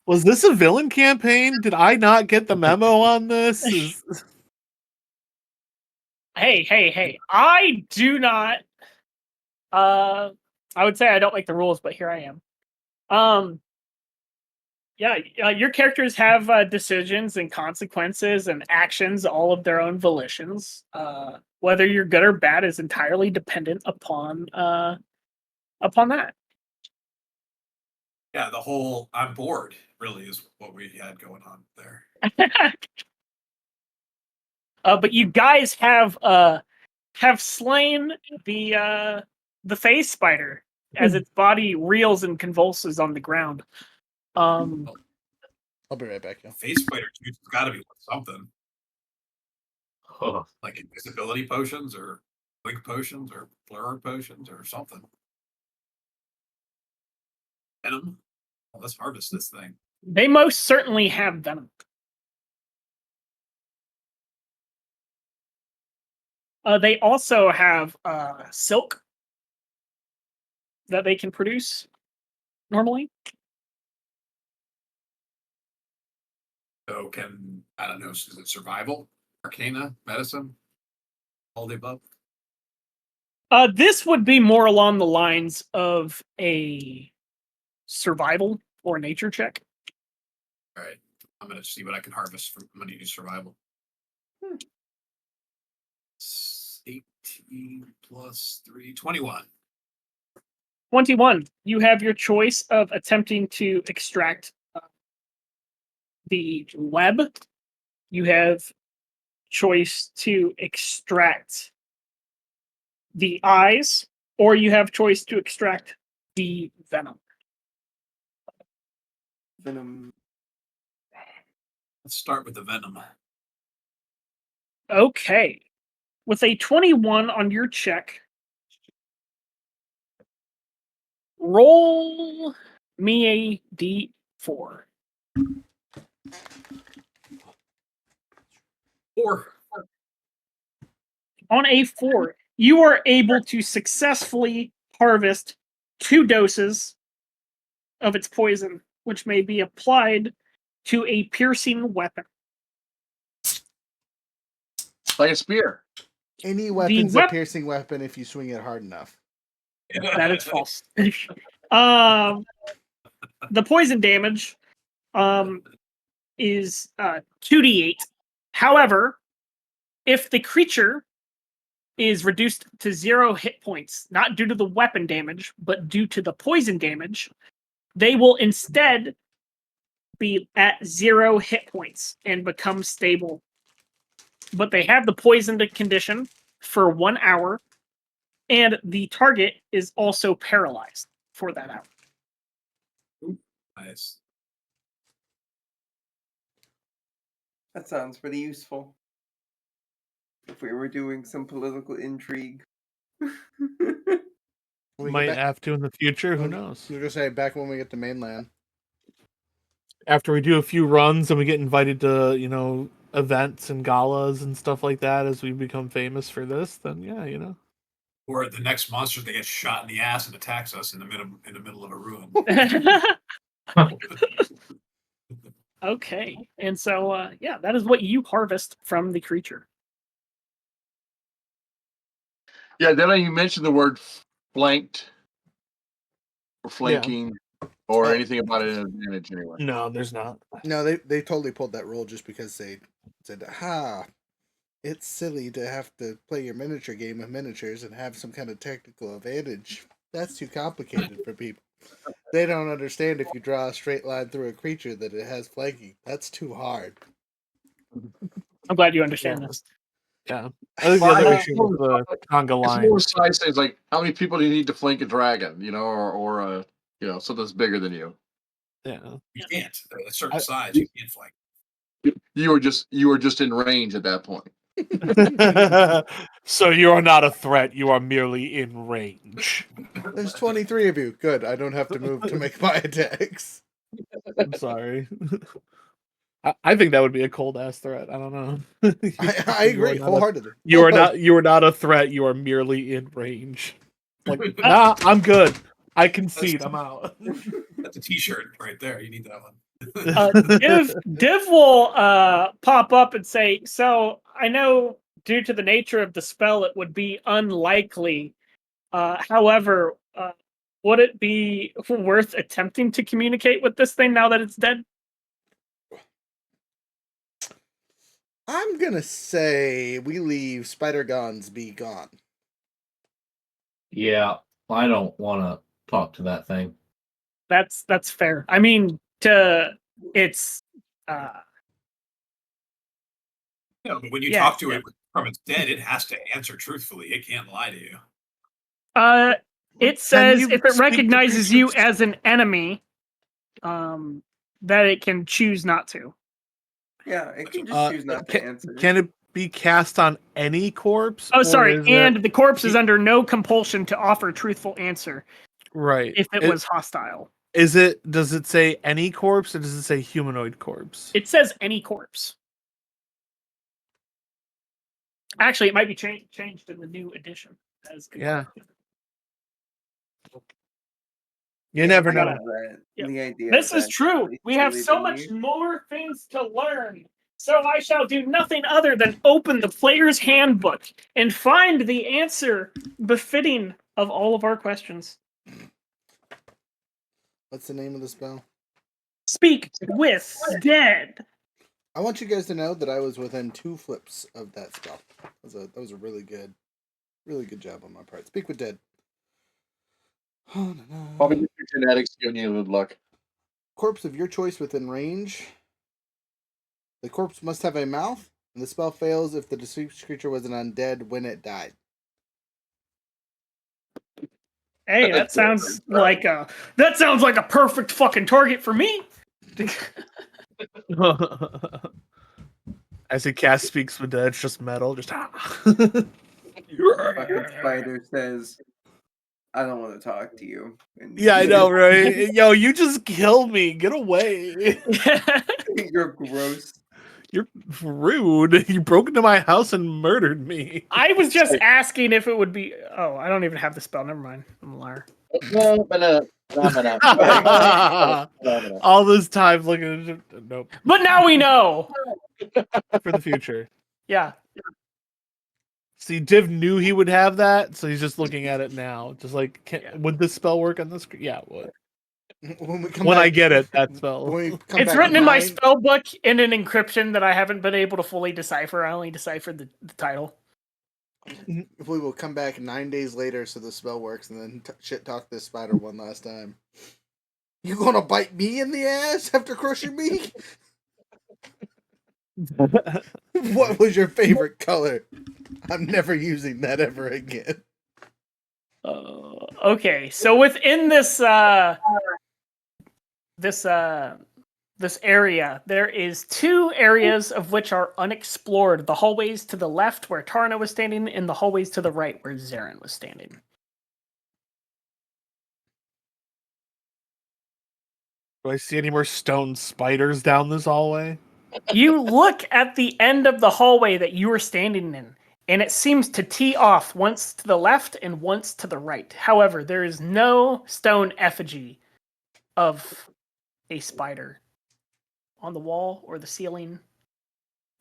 Was this a villain campaign? Did I not get the memo on this? Hey. I do not I would say I don't make the rules, but here I am. Your characters have decisions and consequences and actions, all of their own volitions. Whether you're good or bad is entirely dependent upon that. Yeah, the whole I'm bored really is what we had going on there. But you guys have slain the phase spider as its body reels and convulses on the ground. I'll be right back. Yeah. Face spider juice has got to be something. Like invisibility potions or blink potions or blur potions or something. Venom. Well, let's harvest this thing. They most certainly have venom. They also have silk that they can produce normally. So I don't know, is it survival, arcana, medicine, all the above? This would be more along the lines of a survival or nature check. All right, I'm gonna see what I can harvest from. I'm gonna use survival. 18 plus 3, 21. 21. You have your choice of attempting to extract the web. You have choice to extract the eyes, or you have choice to extract the venom. Venom. Let's start with the venom. Okay. With a 21 on your check, roll me a d4. 4. On a 4, you are able to successfully harvest 2 doses of its poison, which may be applied to a piercing weapon. Like a spear. Any weapon's a wep- piercing weapon if you swing it hard enough. That is false. The poison damage is 2d8. However, if the creature is reduced to 0 hit points, not due to the weapon damage, but due to the poison damage, they will instead be at 0 hit points and become stable. But they have the poisoned condition for 1 hour, and the target is also paralyzed for that hour. Nice. That sounds pretty useful. If we were doing some political intrigue. When we Might get back, have to in the future. Who knows? you're gonna say back when we get to mainland. After we do a few runs and we get invited to, events and galas and stuff like that as we become famous for this, then yeah. Or the next monster that gets shot in the ass and attacks us in the middle of a room. Okay, and so that is what you harvest from the creature. Yeah, then you mentioned the word flanked or flanking or Oh. anything about an advantage anyway. No, there's not. No, they totally pulled that rule just because they said, it's silly to have to play your miniature game of miniatures and have some kind of technical advantage. That's too complicated for people. They don't understand if you draw a straight line through a creature that it has flanking. That's too hard. I'm glad you understand this. Yeah. I think the other issue with the conga It's line. more size things like how many people do you need to flank a dragon, or something that's bigger than you. Yeah. You can't. At a certain size, you can't flank. You were just in range at that point. So you are not a threat. You are merely in range. There's 23 of you. Good. I don't have to move to make my attacks. I'm sorry. I think that would be a cold ass threat. I don't know. I agree wholeheartedly. You are not a threat. You are merely in range. Like, nah, I'm good. I concede. I'm out. That's a T-shirt right there. You need that one. Div will pop up and say, so I know due to the nature of the spell, it would be unlikely. However, would it be worth attempting to communicate with this thing now that it's dead? I'm gonna say we leave spider guns be gone. Yeah, I don't want to talk to that thing. That's fair. I mean, it's No, but when you Yeah, talk to it from its dead, it has to answer truthfully. It can't lie to you. it says if it recognizes you as an enemy, that it can choose not to. Yeah, it can just choose not to answer. Can be cast on any corpse? Oh, or sorry. is And it- the corpse is under no compulsion to offer truthful answer right. if it was hostile. Is it? Does it say any corpse, or does it say humanoid corpse? It says any corpse. Actually, it might be changed in the new edition. Yeah. You never I know. love that. Yeah. The idea. This of is that true. really We have truly so being much used. more things to learn. So I shall do nothing other than open the player's handbook and find the answer befitting of all of our questions. What's the name of the spell? Speak with dead. I want you guys to know that I was within 2 flips of that spell. That was a really good job on my part. Speak with dead. Probably just your genetics giving you good luck. Corpse of your choice within range. The corpse must have a mouth, and the spell fails if the deceased creature was an undead when it died. Hey, that sounds like a perfect fucking target for me. As he casts speaks with dead, it's just metal. Just Fucking spider says, "I don't want to talk to you." And yeah, I know, right? Yo, you just killed me. Get away. You're gross. You're rude. You broke into my house and murdered me. I was just asking if it would be. Oh, I don't even have the spell. Never mind. I'm a liar. All this time looking at nope. But now we know. For the future. Yeah. See, Div knew he would have that, so he's just looking at it now. Just like, would this spell work on the screen? Yeah, it would. When I get it, that spell. It's written in my spell book in an encryption that I haven't been able to fully decipher. I only deciphered the title. If we will come back 9 days later so the spell works and then shit talk this spider one last time. You gonna bite me in the ass after crushing me? What was your favorite color? I'm never using that ever again. Okay, so within this this area, there is 2 areas of which are unexplored. The hallways to the left where Tarna was standing, and the hallways to the right where Zarin was standing. Do I see any more stone spiders down this hallway? You look at the end of the hallway that you were standing in, and it seems to tee off once to the left and once to the right. However, there is no stone effigy of a spider on the wall or the ceiling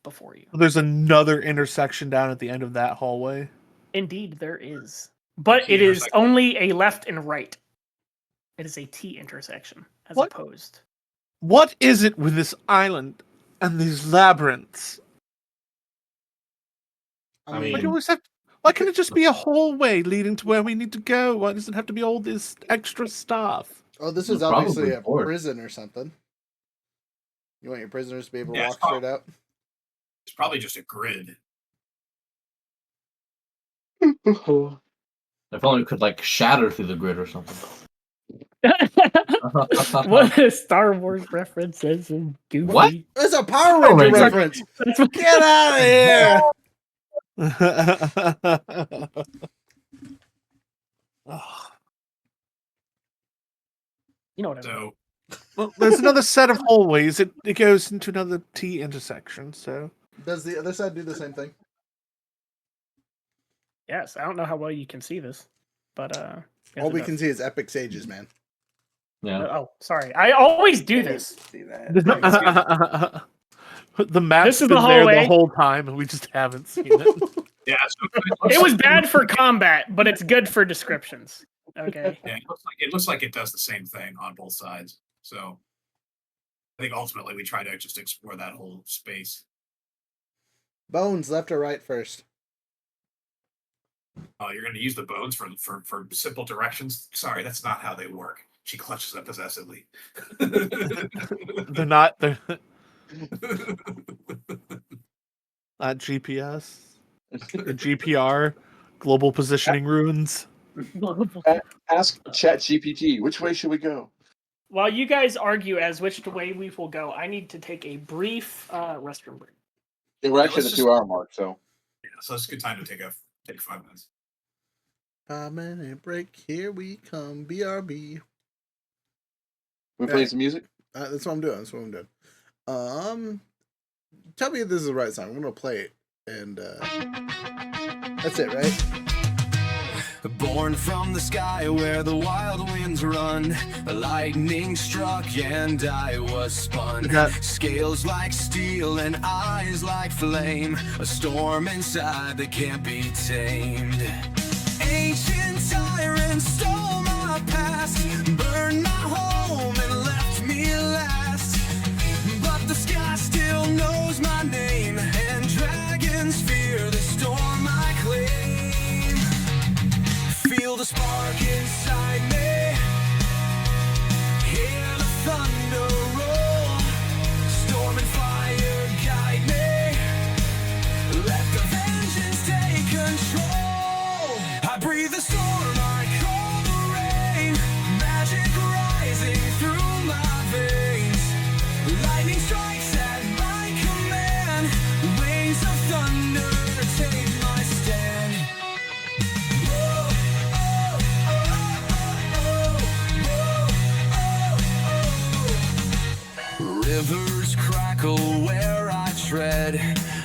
before you. There's another intersection down at the end of that hallway. Indeed, there is. But it is only a left and right. It is a T intersection, as opposed. What is it with this island and these labyrinths? I mean, why can't it just be a hallway leading to where we need to go? Why does it have to be all this extra stuff? Oh, this is obviously a prison or something. You want your prisoners to be able to walk straight out? It's probably just a grid. If only we could like shatter through the grid or something. What a Star Wars reference is goofy. What? It's a Power Ranger reference. Get out of here! You know what I mean. So Well, there's another set of hallways. It goes into another T intersection. So does the other side do the same thing? Yes, I don't know how well you can see this, but all we can see is epic sages, man. Yeah. Oh, sorry. I always do this. See that? The map's This is been the there hallway. the whole time, and we just haven't seen it. yeah, so It was bad for combat, but it's good for descriptions. Okay. Yeah, it looks like it does the same thing on both sides. So I think ultimately we try to just explore that whole space. Bones, left or right first? Oh, you're going to use the bones for simple directions? Sorry, that's not how they work. She clutches them possessively. They're not GPS, GPR, global positioning runes. Ask ChatGPT, which way should we go? While you guys argue as which way we will go, I need to take a brief restroom break. Yeah, we're actually let's at the just- 2 hour mark, so Yeah, so it's a good time to take 5 minutes. 5-minute break. Here we come. BRB. we play some music. That's what I'm doing. Tell me if this is the right song. I'm gonna play it, and that's it, right? Born from the sky where the wild winds run, lightning struck and I was spun. Scales like steel and eyes like flame, a storm inside that can't be tamed. Ancient tyrants stole my past, burned my home and left me last. But the sky still knows my name, and dragons fear the storm I claim. Feel the spark inside me, hear the thunder roll, storm and fire guide me, let the vengeance take control. I breathe the storm, I call the rain, magic rising through my veins, lightning strikes at my command, waves of thunder take my stand. Rivers crackle where I tread,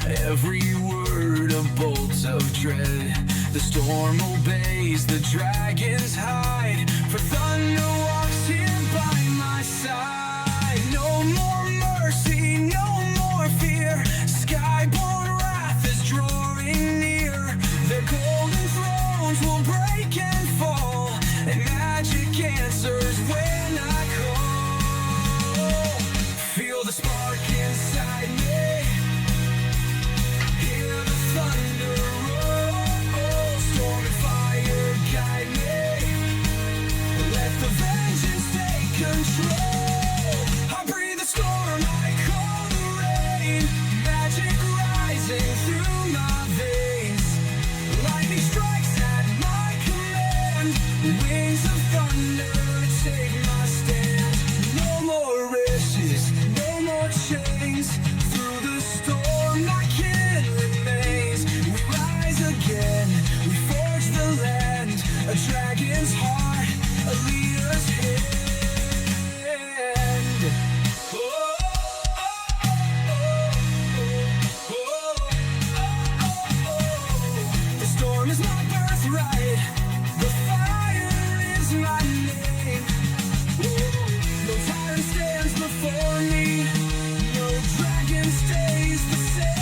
every word a bolt of dread. The storm obeys, the dragons hide, for thunder walks here by my side. No more mercy, no more fear, skyborn wrath is drawing near. Their golden thrones will break and fall, and magic answers when I call. Feel the spark inside me, hear the thunder roll, storm and fire guide me, let the vengeance take control. I breathe the storm, I call the rain, magic rising through my veins, lightning strikes at my command, wings of thunder take my stand. No more wishes, no more chains, through the storm my kin remains. We rise again, we forge the land, a dragon's heart, a leader's hand. The storm is my birthright, the fire is my name. No tyrant stands before me, no dragon stays the same.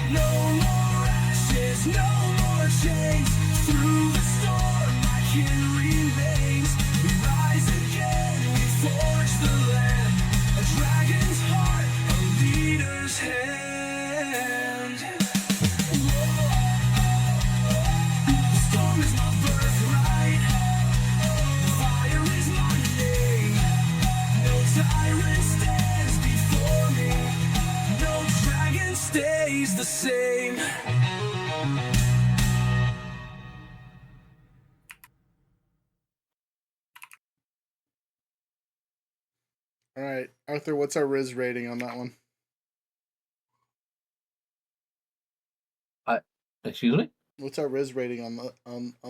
No more ashes, no more chains, through the storm my kin remains. We rise again, we forge the land, a dragon's heart, a leader's hand. The storm is my birthright, the fire is my name. No tyrant stands before me, no dragon stays the same. All right, Arthur. What's our Riz rating on that one? Excuse me? What's our Riz rating on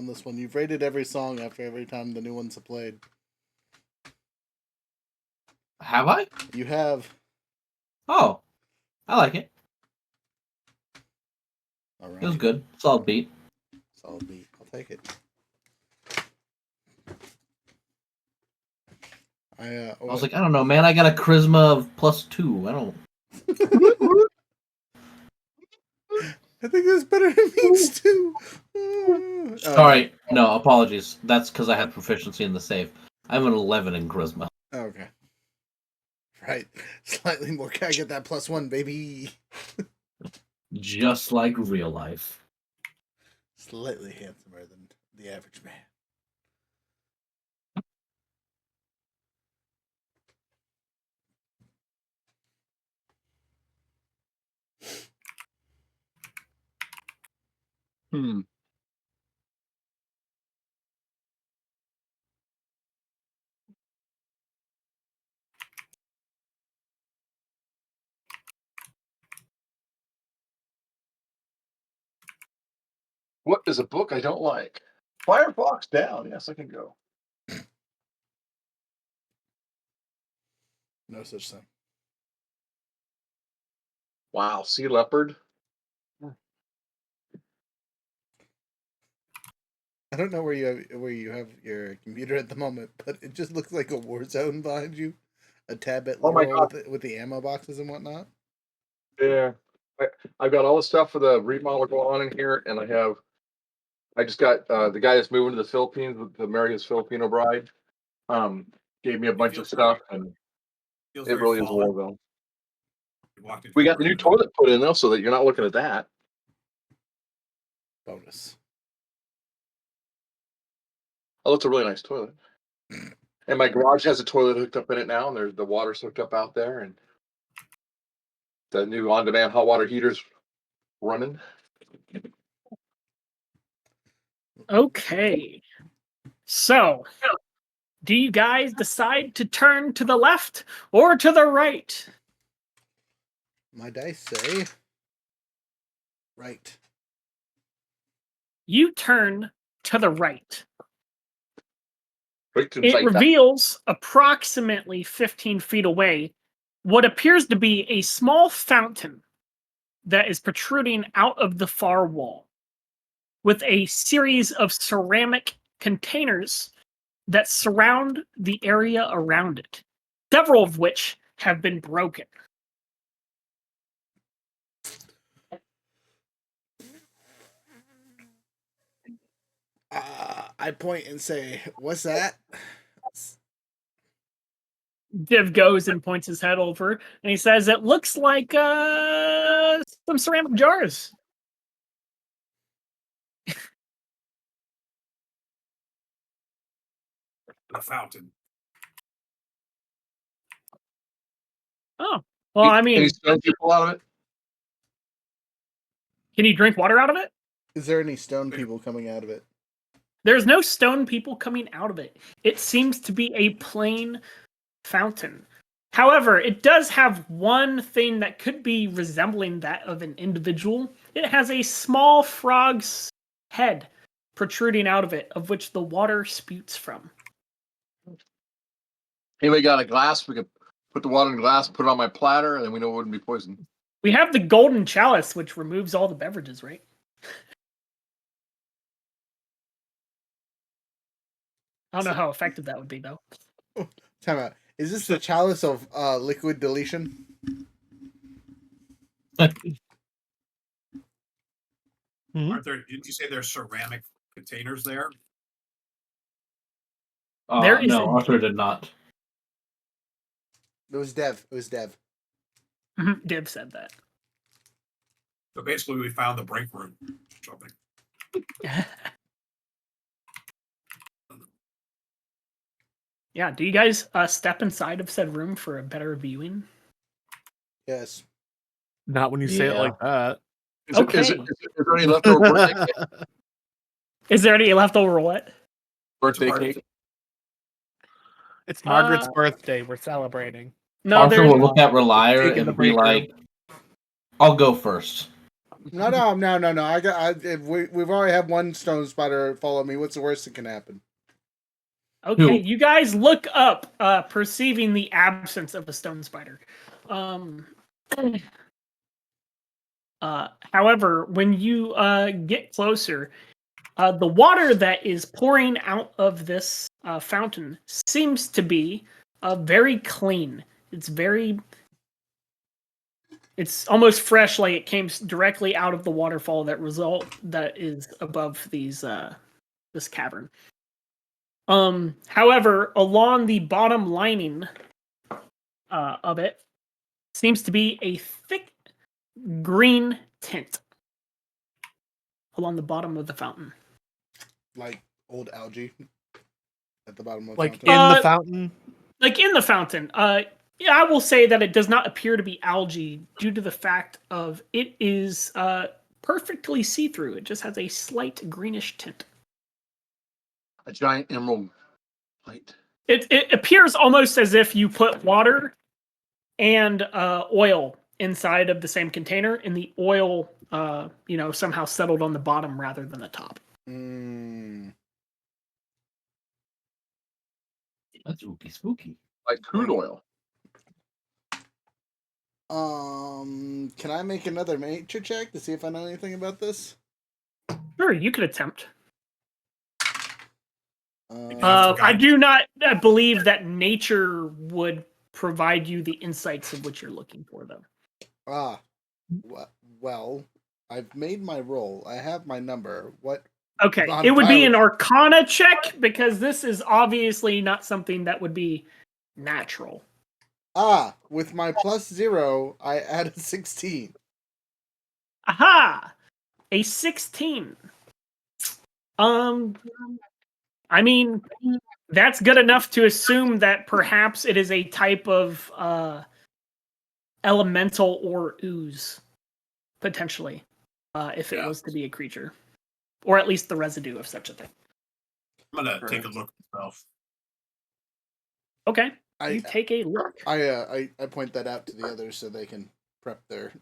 this one? You've rated every song after every time the new ones have played. Have I? You have. Oh, I like it. All right. It was good. Solid beat. Solid beat. I'll take it. I was like, I don't know, man. I got a charisma of +2. I don't. I think that's better than means too. Sorry, no apologies. That's because I had proficiency in the save. I'm an 11 in charisma. Okay. Right. Slightly more. I get that +1, baby. Just like real life. Slightly handsomer than the average man. Hmm. What is a book I don't like? Firefox down. Yes, I can go. No such thing. Wow, sea leopard. I don't know where you have your computer at the moment, but it just looks like a war zone behind you. A tad bit Oh my literal God. with the ammo boxes and whatnot. Yeah, I've got all the stuff for the remodel going on in here, and I just got the guy that's moving to the Philippines to marry his Filipino bride. Gave me a bunch of feels stuff, and Feels it very really is a fallen. war zone. You walked into We a got the war new zone. toilet put in though, so that you're not looking at that. Bonus. Oh, it's a really nice toilet. And my garage has a toilet hooked up in it now, and there's the water's hooked up out there, and the new on-demand hot water heater's running. Okay. So, do you guys decide to turn to the left or to the right? My dice say right. You turn to the right. Right It inside that. reveals approximately 15 feet away what appears to be a small fountain that is protruding out of the far wall, with a series of ceramic containers that surround the area around it, several of which have been broken. I point and say, "What's that?" Div goes and points his head over, and he says, "It looks like some ceramic jars." The fountain. Oh, well, I Can mean, you stone people out of it? can you drink water out of it? Is there any stone people coming out of it? There's no stone people coming out of it. It seems to be a plain fountain. However, it does have one thing that could be resembling that of an individual. It has a small frog's head protruding out of it, of which the water spouts from. Anybody got a glass? We could put the water in a glass, put it on my platter, and then we know it wouldn't be poisoned. We have the golden chalice, which removes all the beverages, right? I don't know how effective that would be, though. Time out. Is this the chalice of liquid deletion? Aren't there? Didn't you say there's ceramic containers there? There is No, Arthur did not. It was Dev. It was Dev. Div said that. So basically, we found the break room. Something. Yeah, do you guys step inside of said room for a better viewing? Yes. Not when you say it Yeah. like that. Is Okay. there any leftover birthday cake? Is there any leftover what? Birthday Sorry. cake? It's Margaret's birthday. We're celebrating. No, Arthur there's will look at Ralire Taking the and be break room. like, I'll go first. No. We've already had one stone spider follow me. What's the worst that can happen? okay. Who? You guys look up, perceiving the absence of a stone spider. However, when you get closer, the water that is pouring out of this fountain seems to be very clean. It's almost fresh, like it came directly out of the waterfall that is above this cavern. However, along the bottom lining of it seems to be a thick green tint along the bottom of the fountain. Like old algae at the bottom of the Like fountain. in the fountain. Like in the fountain. Yeah, I will say that it does not appear to be algae due to the fact of it is perfectly see-through. It just has a slight greenish tint. A giant emerald plate. It appears almost as if you put water and oil inside of the same container, and the oil, somehow settled on the bottom rather than the top. That's spooky. Like crude oil. Can I make another nature check to see if I know anything about this? Sure, you could attempt. Uh, I do not believe that nature would provide you the insights of what you're looking for, though. Well, I've made my roll. I have my number. What? Okay, On it would be pilot- an Arcana check because this is obviously not something that would be natural. With my +0, I added 16. Aha! A 16. I mean, that's good enough to assume that perhaps it is a type of elemental or ooze, potentially, if it was to be a creature, or at least the residue of such a thing. I'm gonna take a look myself. Okay, I you take a look. I point that out to the others so they can prep their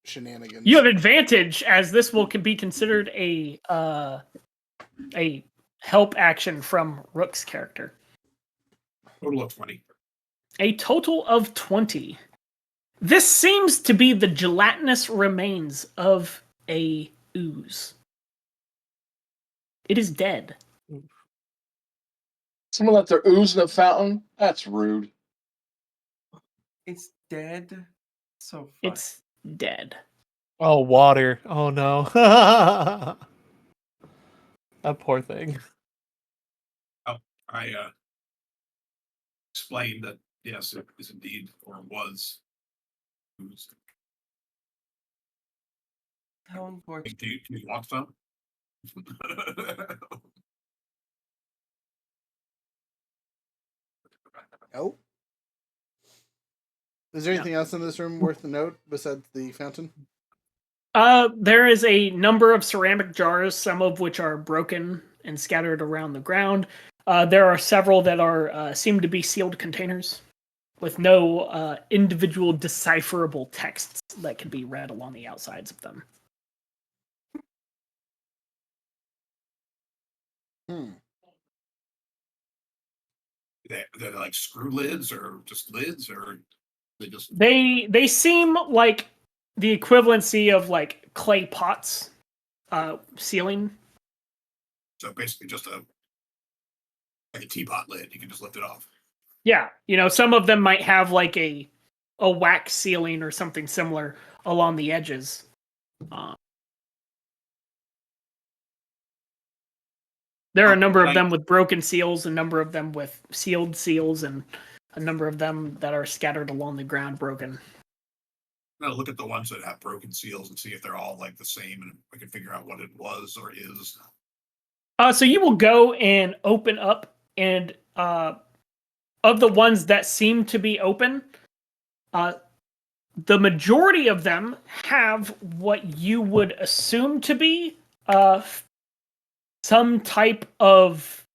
shenanigans. You have advantage, as this will be considered a help action from Rook's character. Total of 20. A total of 20. This seems to be the gelatinous remains of a ooze. It is dead. Someone let their ooze in a fountain? That's rude. It's dead. So fun. It's dead. Oh, water. Oh no. That poor thing. I explained that, yes, it is indeed, or was. Ooze. How unfortunate. Do you want some? Oh. Is there anything else in this room worth a note besides the fountain? There is a number of ceramic jars, some of which are broken and scattered around the ground. There are several that are seem to be sealed containers with no individual decipherable texts that can be read along the outsides of them. They're like screw lids or just lids, or they just They seem like the equivalency of like clay pots sealing. so basically just like a teapot lid. You can just lift it off. Yeah, some of them might have like a wax sealing or something similar along the edges. There are a number of them with broken seals, a number of them with sealed seals, and a number of them that are scattered along the ground broken. I'm gonna look at the ones that have broken seals and see if they're all like the same, and I can figure out what it was or is. So you will go and open up, and of the ones that seem to be open, the majority of them have what you would assume to be some type of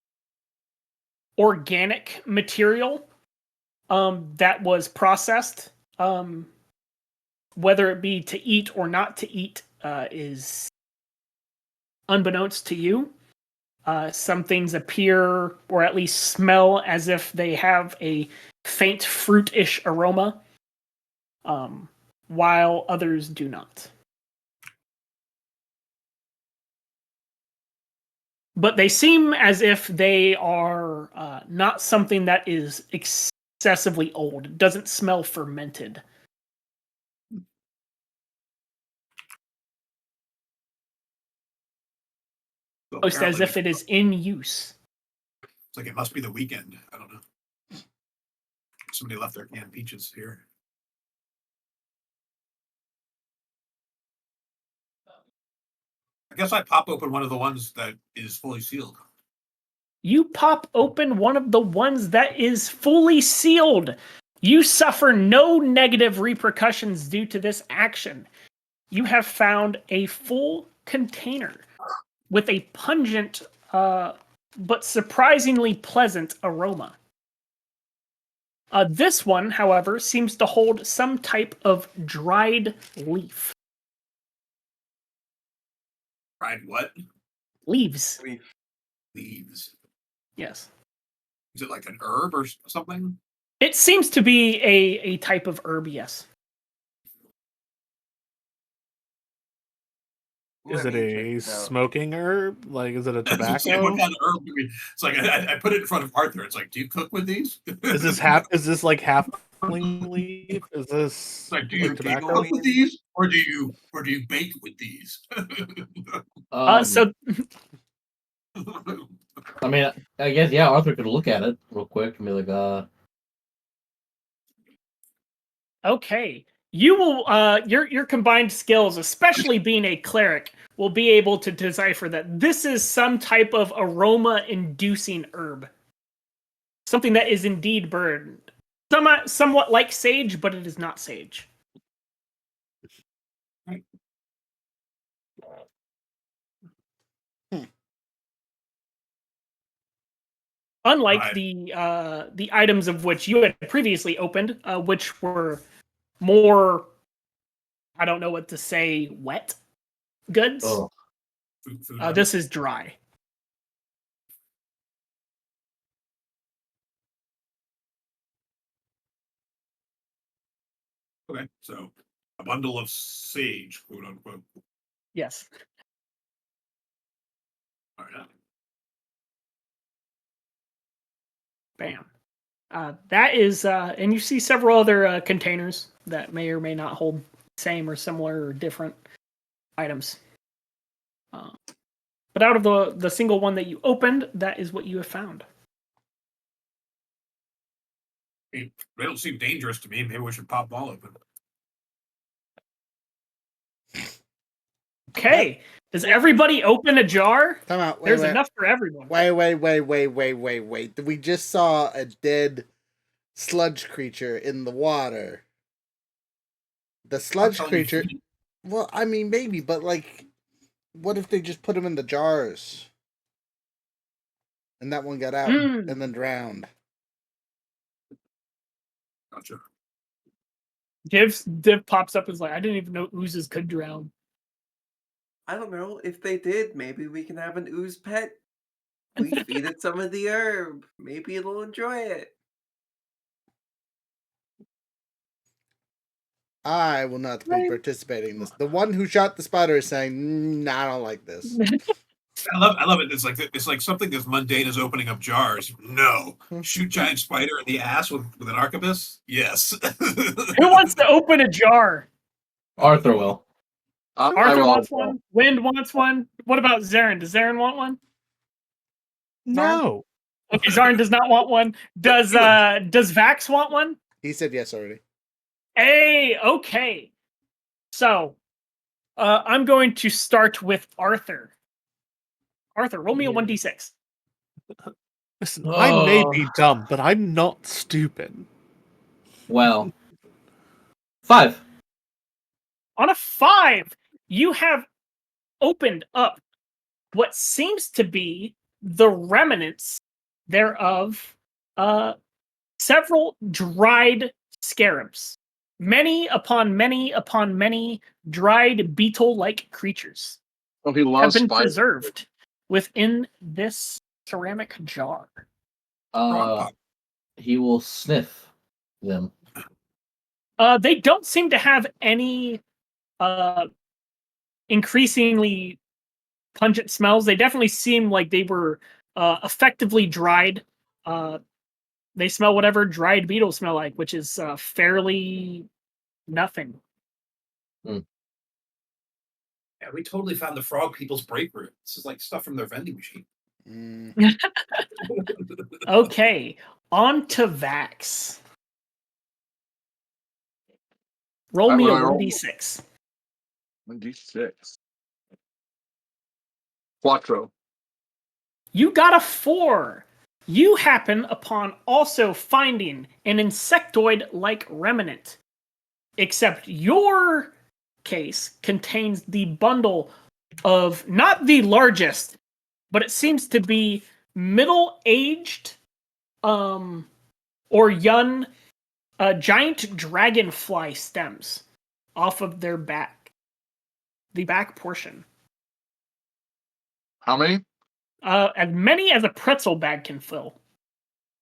organic material that was processed. Whether it be to eat or not to eat is unbeknownst to you. Some things appear, or at least smell, as if they have a faint fruit-ish aroma, while others do not. But they seem as if they are not something that is excessively old. It doesn't smell fermented. So Almost as apparently if it is in use. It's like it must be the weekend. I don't know. Somebody left their canned peaches here. I guess I pop open one of the ones that is fully sealed. You pop open one of the ones that is fully sealed. You suffer no negative repercussions due to this action. you have found a full container with a pungent but surprisingly pleasant aroma. This one, however, seems to hold some type of dried leaf. Dried what? Leaves. Leaves. Yes. Is it like an herb or something? It seems to be a type of herb, yes. Is Let it me check a it out. smoking herb? Like, is it a It's like, tobacco? what kind of herb do we? It's like I put it in front of Arthur. It's like, do you cook with these? Is this like halfling leaf? Is this Like, do like you tobacco? cook with these, or do you bake with these? So I mean, I guess yeah. Arthur could look at it real quick and be like, okay. You will your combined skills, especially being a cleric, will be able to decipher that this is some type of aroma inducing herb. Something that is indeed burned. Somewhat like sage, but it is not sage. Unlike the items of which you had previously opened, which were more, I don't know what to say, wet goods. oh, This is dry. Okay, so a bundle of sage, quote unquote. Yes. All right. Bam. That is, and you see several other containers that may or may not hold same or similar or different items. But out of the single one that you opened, that is what you have found. They don't seem dangerous to me. Maybe we should pop them all open. Okay. Does everybody open a jar? Come out. There's enough for everyone. Wait. We just saw a dead sludge creature in the water. The sludge creature. Well, I mean, maybe, but like, what if they just put them in the jars? And that one got out and then drowned. Gotcha. Div pops up and is like, I didn't even know oozes could drown. I don't know. If they did, maybe we can have an ooze pet. We feed it some of the herb. Maybe it'll enjoy it. I will not be participating in this. The one who shot the spider is saying, "Nah, I don't like this." I love it. It's like something as mundane as opening up jars. No, shoot giant spider in the ass with an arquebus. Yes. Who wants to open a jar? Arthur will. Arthur wants one. Wind wants one. What about Zarin? Does Zarin want one? No. Okay, Zarin does not want one. Does Vax want one? He said yes already. Hey, okay. So, I'm going to start with Arthur. Arthur, roll me a 1d6. Listen, I may be dumb, but I'm not stupid. Well, 5. On a 5, you have opened up what seems to be the remnants thereof several dried scarabs. Many upon many upon many dried beetle-like creatures Oh, he have loves been spiders. preserved within this ceramic jar. He will sniff them. They don't seem to have any increasingly pungent smells. They definitely seem like they were effectively dried. They smell whatever dried beetles smell like, which is fairly nothing. Yeah, we totally found the frog people's break room. This is like stuff from their vending machine. Okay, on to Vax. Roll me a 1d6. 1d6. Quattro. You got a 4. You happen upon also finding an insectoid-like remnant. Except your case contains the bundle of not the largest, but it seems to be middle-aged or young giant dragonfly stems off of their back. The back portion. How many? As many as a pretzel bag can fill.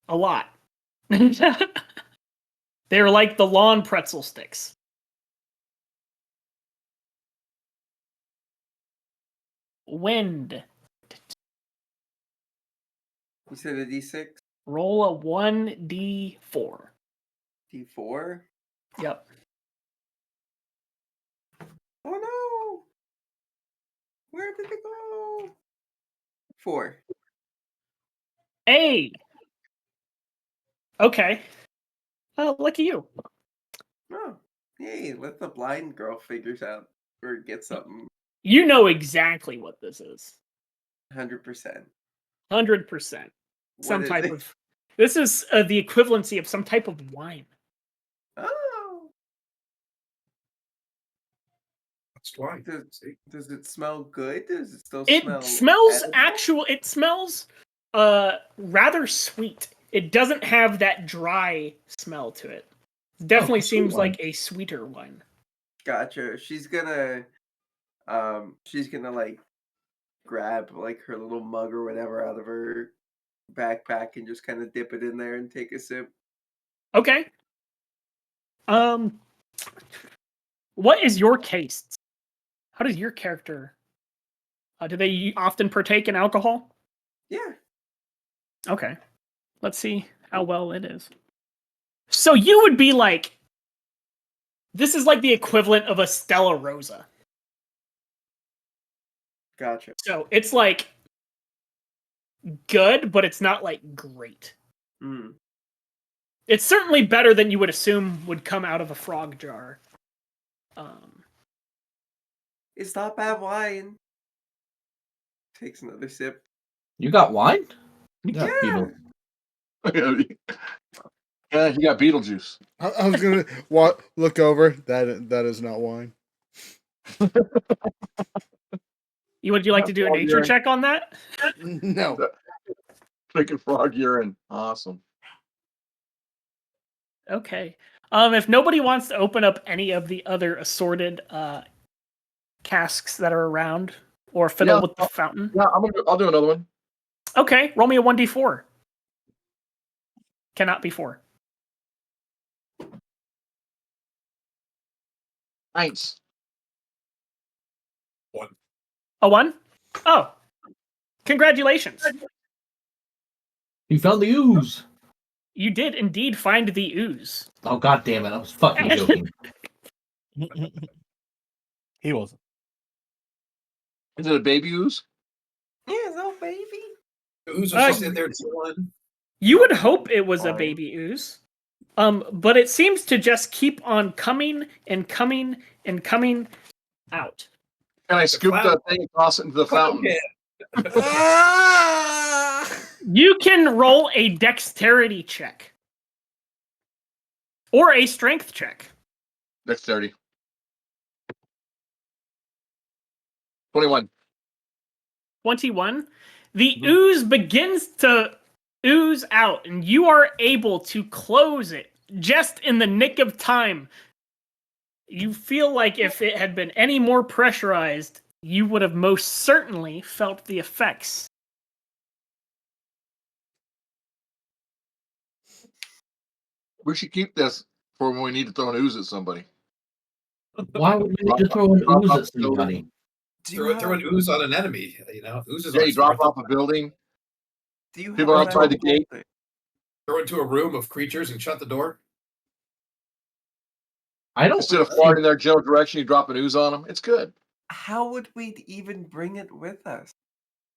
A lot. They're like the lawn pretzel sticks. Wind. You said a D6? Roll a 1d4. D4? Yep. Oh no! Where did it go? 4. Hey! Okay. Lucky you. Oh, yay! Let the blind girl figures out or get something. You know exactly what this is. 100%. 100%. Some What is type it? of. This is the equivalency of some type of wine. Oh! That's why. Does it smell good? Does it still It smell smells edible? It smells rather sweet. It doesn't have that dry smell to it. It definitely Oh, sweet seems wine. like a sweeter wine. Gotcha. She's gonna like grab like her little mug or whatever out of her backpack and just kind of dip it in there and take a sip. Okay. What is your taste? How does your character? Do they often partake in alcohol? Yeah. Okay. Let's see how well it is. So you would be like, this is like the equivalent of a Stella Rosa. Gotcha. So it's like good, but it's not like great. Mm. It's certainly better than you would assume would come out of a frog jar. It's not bad wine. Takes another sip. You got wine? You got Yeah. Beetle. Yeah, you got Beetlejuice. I was gonna look over. That is not wine. Would you like to do a Frog nature urine. check on that? No. Drinking frog urine. Awesome. Okay. If nobody wants to open up any of the other assorted casks that are around or fiddle Yeah, with the fountain. Yeah, I'll do another one. Okay, roll me a 1d4. Cannot be 4. Thanks. 1. A 1? Oh. Congratulations. You found the ooze. You did indeed find the ooze. Oh, god damn it. I was fucking joking. He wasn't. Is it a baby ooze? Yeah, it's all baby. Ooze was just in there chilling. You would hope it was a Fine. baby ooze. But it seems to just keep on coming and coming and coming out. Can I scoop clown- that thing and toss it into the fountain? You can roll a dexterity check. Or a strength check. Dexterity. 21. 21. The ooze begins to ooze out, and you are able to close it just in the nick of time. You feel like if it had been any more pressurized, you would have most certainly felt the effects. We should keep this for when we need to throw an ooze at somebody. Why would we need to throw an Drop ooze off at the building. somebody? Do you Throw an ooze on an enemy. You know, oozes Yeah, are you drop smart. off a building. Do you People have outside the magical gate. thing? Throw into a room of creatures and shut the door. I don't Instead of farting in their general direction, you drop an ooze on them. It's good. How would we even bring it with us?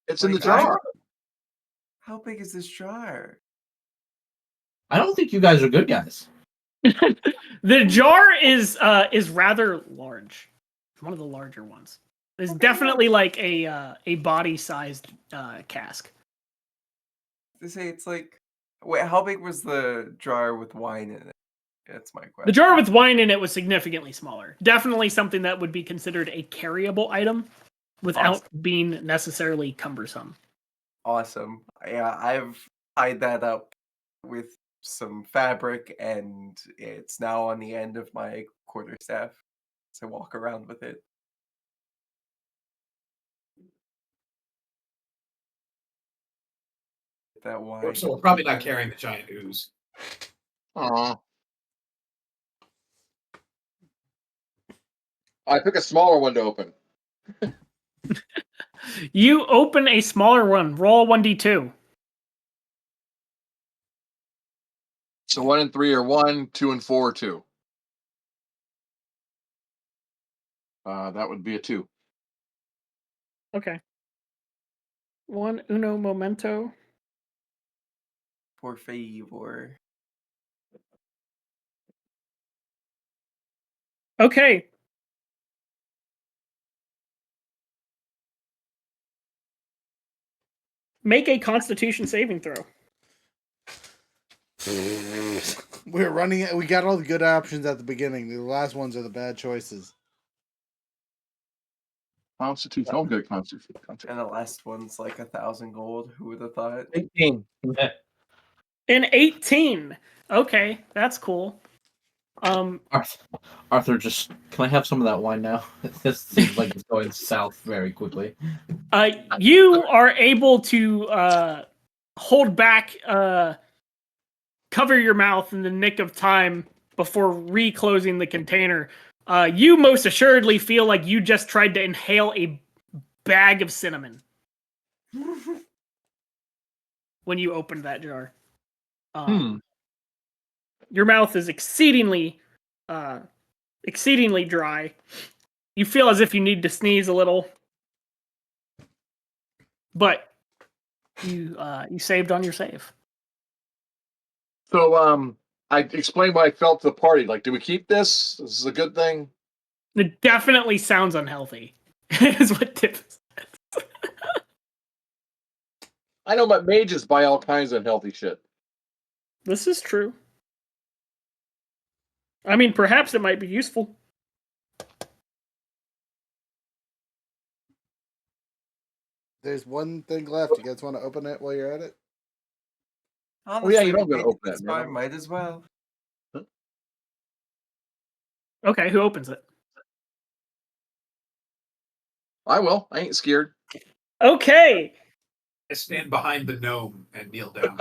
It's in the Like, jar. How big is this jar? I don't think you guys are good guys. The jar is rather large. It's one of the larger ones. It's definitely like a body-sized cask. To say it's like, wait, how big was the jar with wine in it? That's my question. The jar with wine in it was significantly smaller. Definitely something that would be considered a carryable item without being necessarily cumbersome. Awesome. Yeah, I've tied that up with some fabric, and it's now on the end of my quarterstaff. So walk around with it. That wine. So we're probably not carrying the giant ooze. Aw. I pick a smaller one to open. You open a smaller one. Roll 1d2. So 1 and 3 are 1, 2 and 4 are 2. That would be a 2. Okay. One uno momento. Por favor. Okay. Make a Constitution saving throw. We're running it. We got all the good options at the beginning. The last ones are the bad choices. Constitution. Oh, good Constitution. And the last one's like 1,000 gold. Who would have thought? 18. An 18. Okay, that's cool. Arthur, just can I have some of that wine now? This seems like it's going south very quickly. You are able to hold back, cover your mouth in the nick of time before reclosing the container. You most assuredly feel like you just tried to inhale a bag of cinnamon when you opened that jar. Your mouth is exceedingly dry. You feel as if you need to sneeze a little, but you saved on your save. So I explained what I felt to the party. Like, do we keep this? This is a good thing. It definitely sounds unhealthy. Is what Tip says. I know, but mages buy all kinds of unhealthy shit. This is true. I mean, perhaps it might be useful. There's one thing left. You guys want to open it while you're at it? Honestly, yeah, you don't we gotta made open this it, far, man. might as well. Okay, who opens it? I will. I ain't scared. Okay. I stand behind the gnome and kneel down.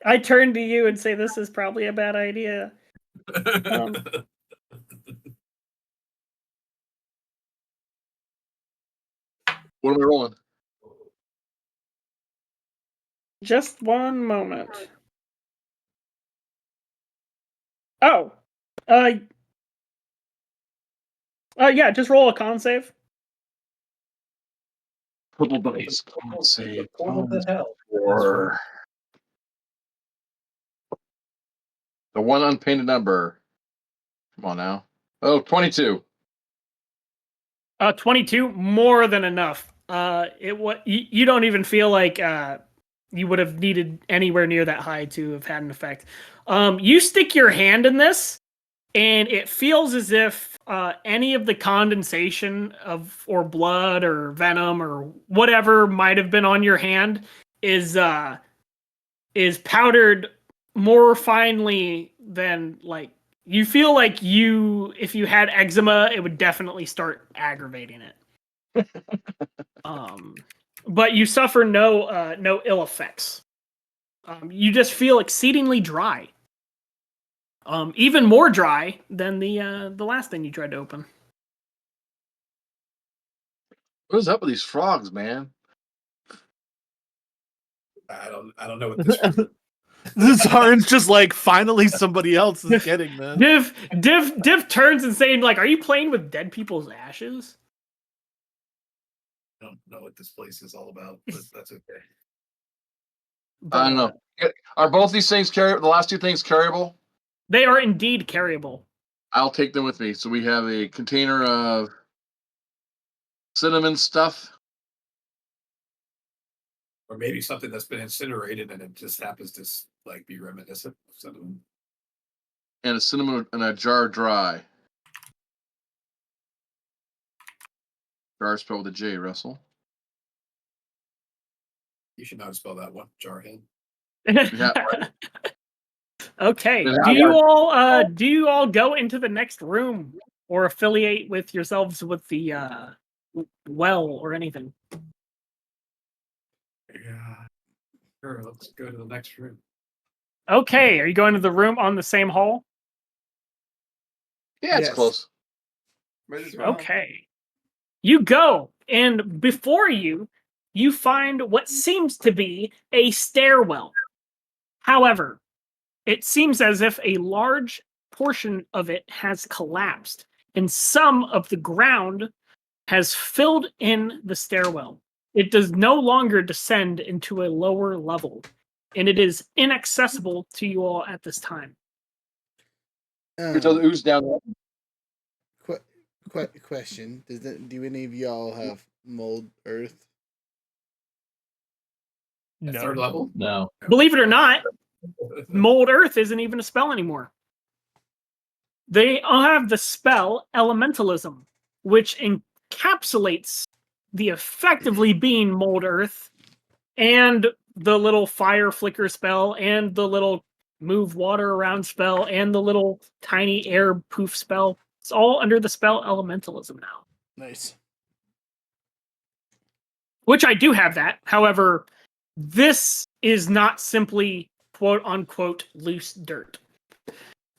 I turn to you and say, this is probably a bad idea. What am I rolling? Just one moment. Oh. Yeah, just roll a con save. Purple dice. Con save. What the hell? For the one unpainted number. Come on now. Oh, 22. 22, more than enough. You don't even feel like you would have needed anywhere near that high to have had an effect. You stick your hand in this, and it feels as if any of the condensation or blood or venom or whatever might have been on your hand is powdered more finely than like. You feel like if you had eczema, it would definitely start aggravating it. But you suffer no ill effects. You just feel exceedingly dry. Even more dry than the last thing you tried to open. What is up with these frogs, man? I don't know what this. This orange just like finally somebody else is getting this. Div turns and saying like, "Are you playing with dead people's ashes?" I don't know what this place is all about, but that's okay. But, I don't know. Are both these things the last two things carryable? They are indeed carryable. I'll take them with me. So we have a container of cinnamon stuff. Or maybe something that's been incinerated and it just happens to like be reminiscent of cinnamon. and a cinnamon and a jar dry. Jar spelled with a J, Russell. You should not spell that one, Jarhead. Yeah, right. Okay. Yeah, Do you all go into the next room or affiliate with yourselves with the well or anything? Yeah. Sure, let's go to the next room. Okay. Are you going to the room on the same hall? Yeah, it's Yes. close. Might as well. Okay. You go, and before you, you find what seems to be a stairwell. However, it seems as if a large portion of it has collapsed, and some of the ground has filled in the stairwell. It does no longer descend into a lower level, and it is inaccessible to you all at this time. Who's down there? Question: do any of y'all have mold earth? At third level? No. Believe it or not, Mold Earth isn't even a spell anymore. They all have the spell Elementalism, which encapsulates the effectively being Mold Earth and the little fire flicker spell and the little move water around spell and the little tiny air poof spell. It's all under the spell Elementalism now. Nice. Which I do have that. However, this is not simply quote unquote loose dirt.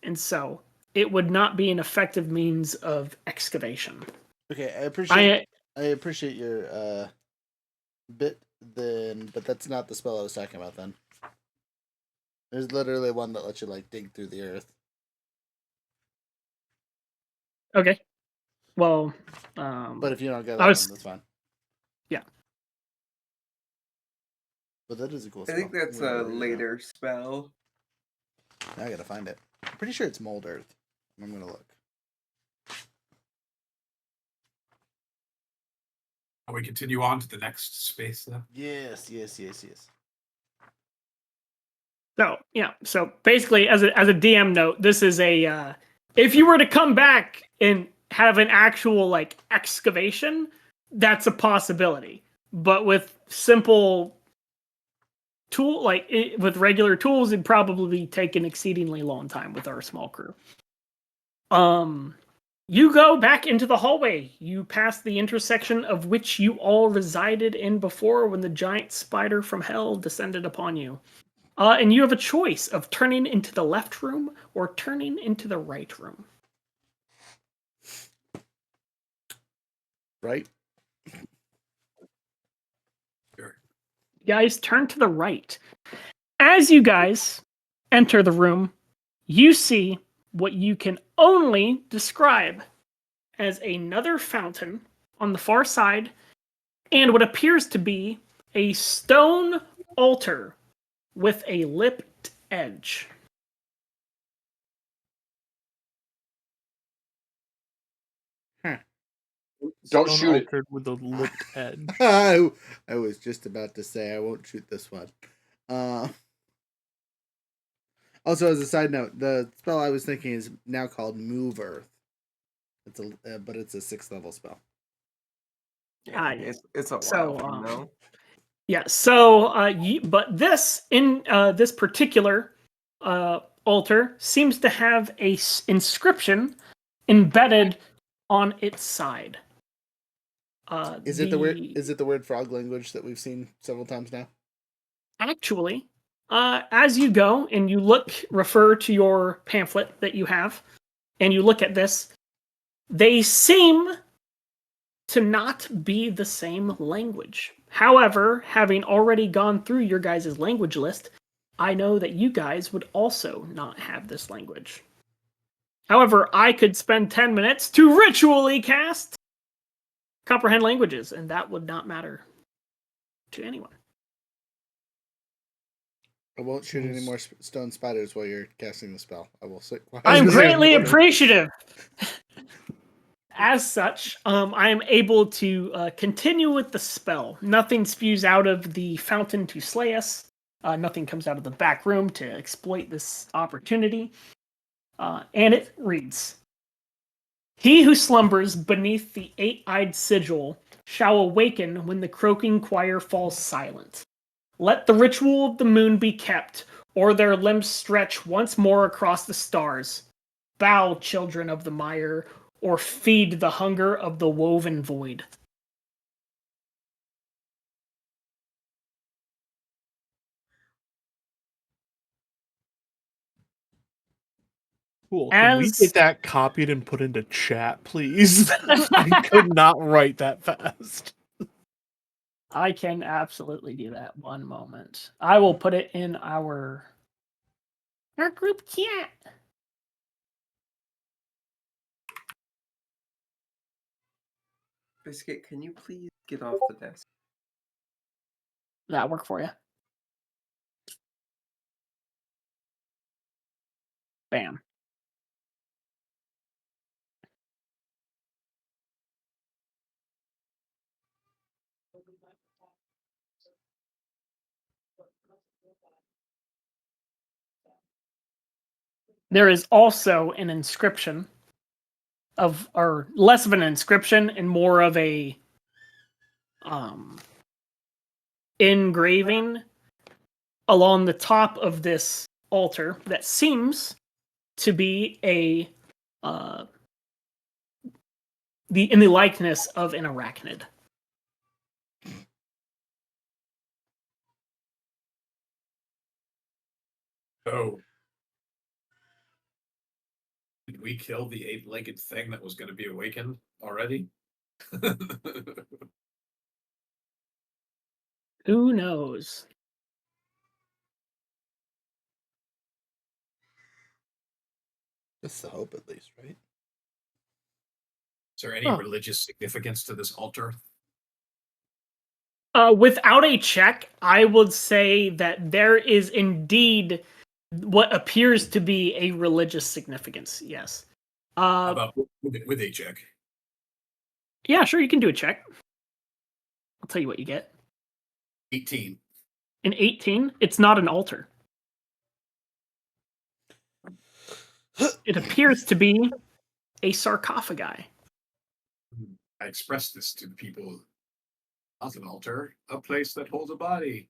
And so it would not be an effective means of excavation. Okay, I appreciate your bit then, but that's not the spell I was talking about then. There's literally one that lets you like dig through the earth. Okay. Well, But if you don't get that I was- one, that's fine. Yeah. But that is a cool I spell. think that's I'm gonna a write it down. later spell. Now I gotta find it. I'm pretty sure it's mold earth. I'm gonna look. We continue on to the next space then. Yes. So yeah. So basically, as a DM note, this is a if you were to come back and have an actual like excavation, that's a possibility. But with simple with regular tools, it'd probably take an exceedingly long time with our small crew. You go back into the hallway. You pass the intersection of which you all resided in before when the giant spider from hell descended upon you. And you have a choice of turning into the left room or turning into the right room. Right? Sure. You guys turn to the right. As you guys enter the room, you see what you can only describe as another fountain on the far side and what appears to be a stone altar with a lipped edge. Don't Stone shoot it. altered with a lipped edge. I was just about to say I won't shoot this one. Also, as a side note, the spell I was thinking is now called Move Earth. But it's a 6th level spell. Yeah, yes. it's a So, wild one, though. Yeah, so but this in this particular altar seems to have a inscription embedded on its side. Is it the word frog language that we've seen several times now? Actually, as you go and you refer to your pamphlet that you have, and you look at this, they seem to not be the same language. However, having already gone through your guys' language list, I know that you guys would also not have this language. However, I could spend 10 minutes to ritually cast comprehend languages, and that would not matter to anyone. I won't shoot any more stone spiders while you're casting the spell. I will sit quiet. I'm greatly appreciative. As such, I am able to continue with the spell. Nothing spews out of the fountain to slay us. Nothing comes out of the back room to exploit this opportunity. And it reads, "He who slumbers beneath the eight-eyed sigil shall awaken when the croaking choir falls silent. Let the ritual of the moon be kept, or their limbs stretch once more across the stars. Bow, children of the mire, or feed the hunger of the woven void." Cool. Can we get that copied and put into chat, please? I could not write that fast. I can absolutely do that. One moment. I will put it in our group chat. Biscuit, can you please get off the desk? That work for you? Bam. There is also an inscription or less of an inscription and more of a engraving along the top of this altar that seems to be in the likeness of an arachnid. Oh. Did we kill the eight-legged thing that was going to be awakened already? Who knows? That's the hope, at least, right? Is there any religious significance to this altar? Without a check, I would say that there is indeed what appears to be a religious significance. Yes. How about with a check? Yeah, sure. You can do a check. I'll tell you what you get. 18. An 18? It's not an altar. It appears to be a sarcophagi. I expressed this to the people. Not an altar, a place that holds a body.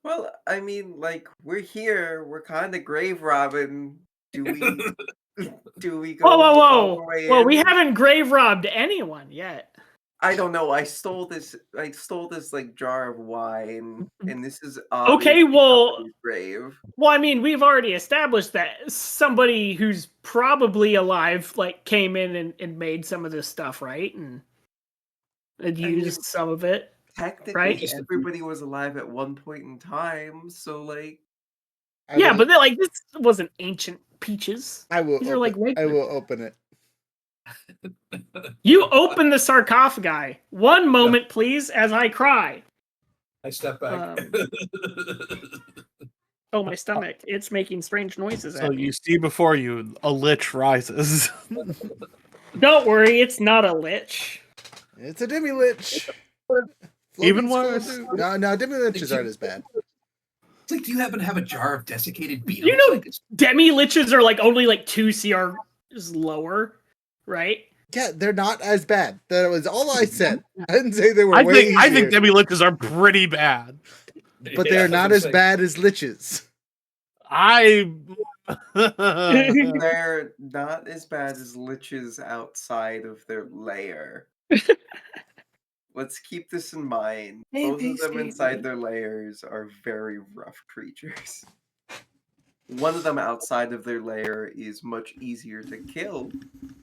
Well, I mean, like, we're here, we're kind of grave robbing. Do we go all the way Well, we in? haven't grave robbed anyone yet. I don't know. I stole this like jar of wine, and this is Okay, well, somebody's grave. Well, I mean, we've already established that somebody who's probably alive, like, came in and made some of this stuff, right? And used some of it. Technically, right? everybody was alive at one point in time, so like. Yeah, but like this wasn't ancient peaches. I will. These are like I will open it. You open the sarcophagi. One moment, please, as I cry. I step back. Oh, my stomach. It's making strange noises So at me. you see before you, a lich rises. Don't worry, it's not a lich. It's a demi-lich. Even worse. No, demi-liches aren't as bad. It's like, do you happen to have a jar of desiccated beetles? You know, demi-liches are like only like 2 CR lower, right? Yeah, they're not as bad. That was all I said. I didn't say they were I way think demi-liches are pretty bad. But they're not as bad as liches. They're not as bad as liches outside of their lair. Let's keep this in mind. Both of them inside their lairs are very rough creatures. One of them outside of their lair is much easier to kill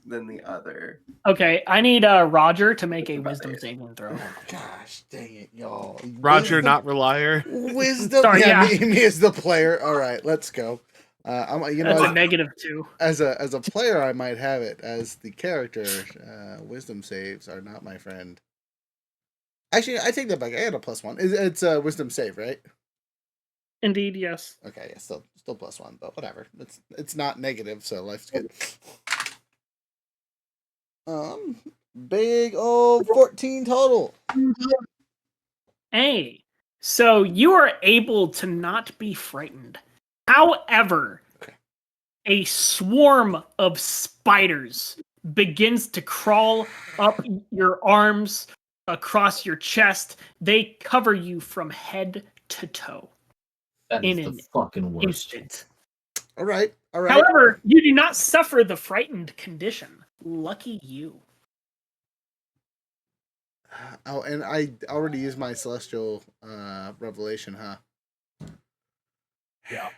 than the other. Okay, I need Roger to make a wisdom saving throw. Gosh, dang it, y'all. Roger, not Relire. Wisdom. Sorry, yeah. Me as the player. All right, let's go. That's a -2. As a player, I might have it. As the character, wisdom saves are not my friend. Actually, I take that back. I had a +1. It's a wisdom save, right? Indeed, yes. Okay, yeah, still +1, but whatever. It's not negative, so life's good. Big old 14 total. Hey, so you are able to not be frightened. However, a swarm of spiders begins to crawl up your arms, across your chest. They cover you from head to toe That in is the an fucking worst. instant. All right. However, you do not suffer the frightened condition. Lucky you. Oh, and I already used my celestial revelation, huh? Yeah.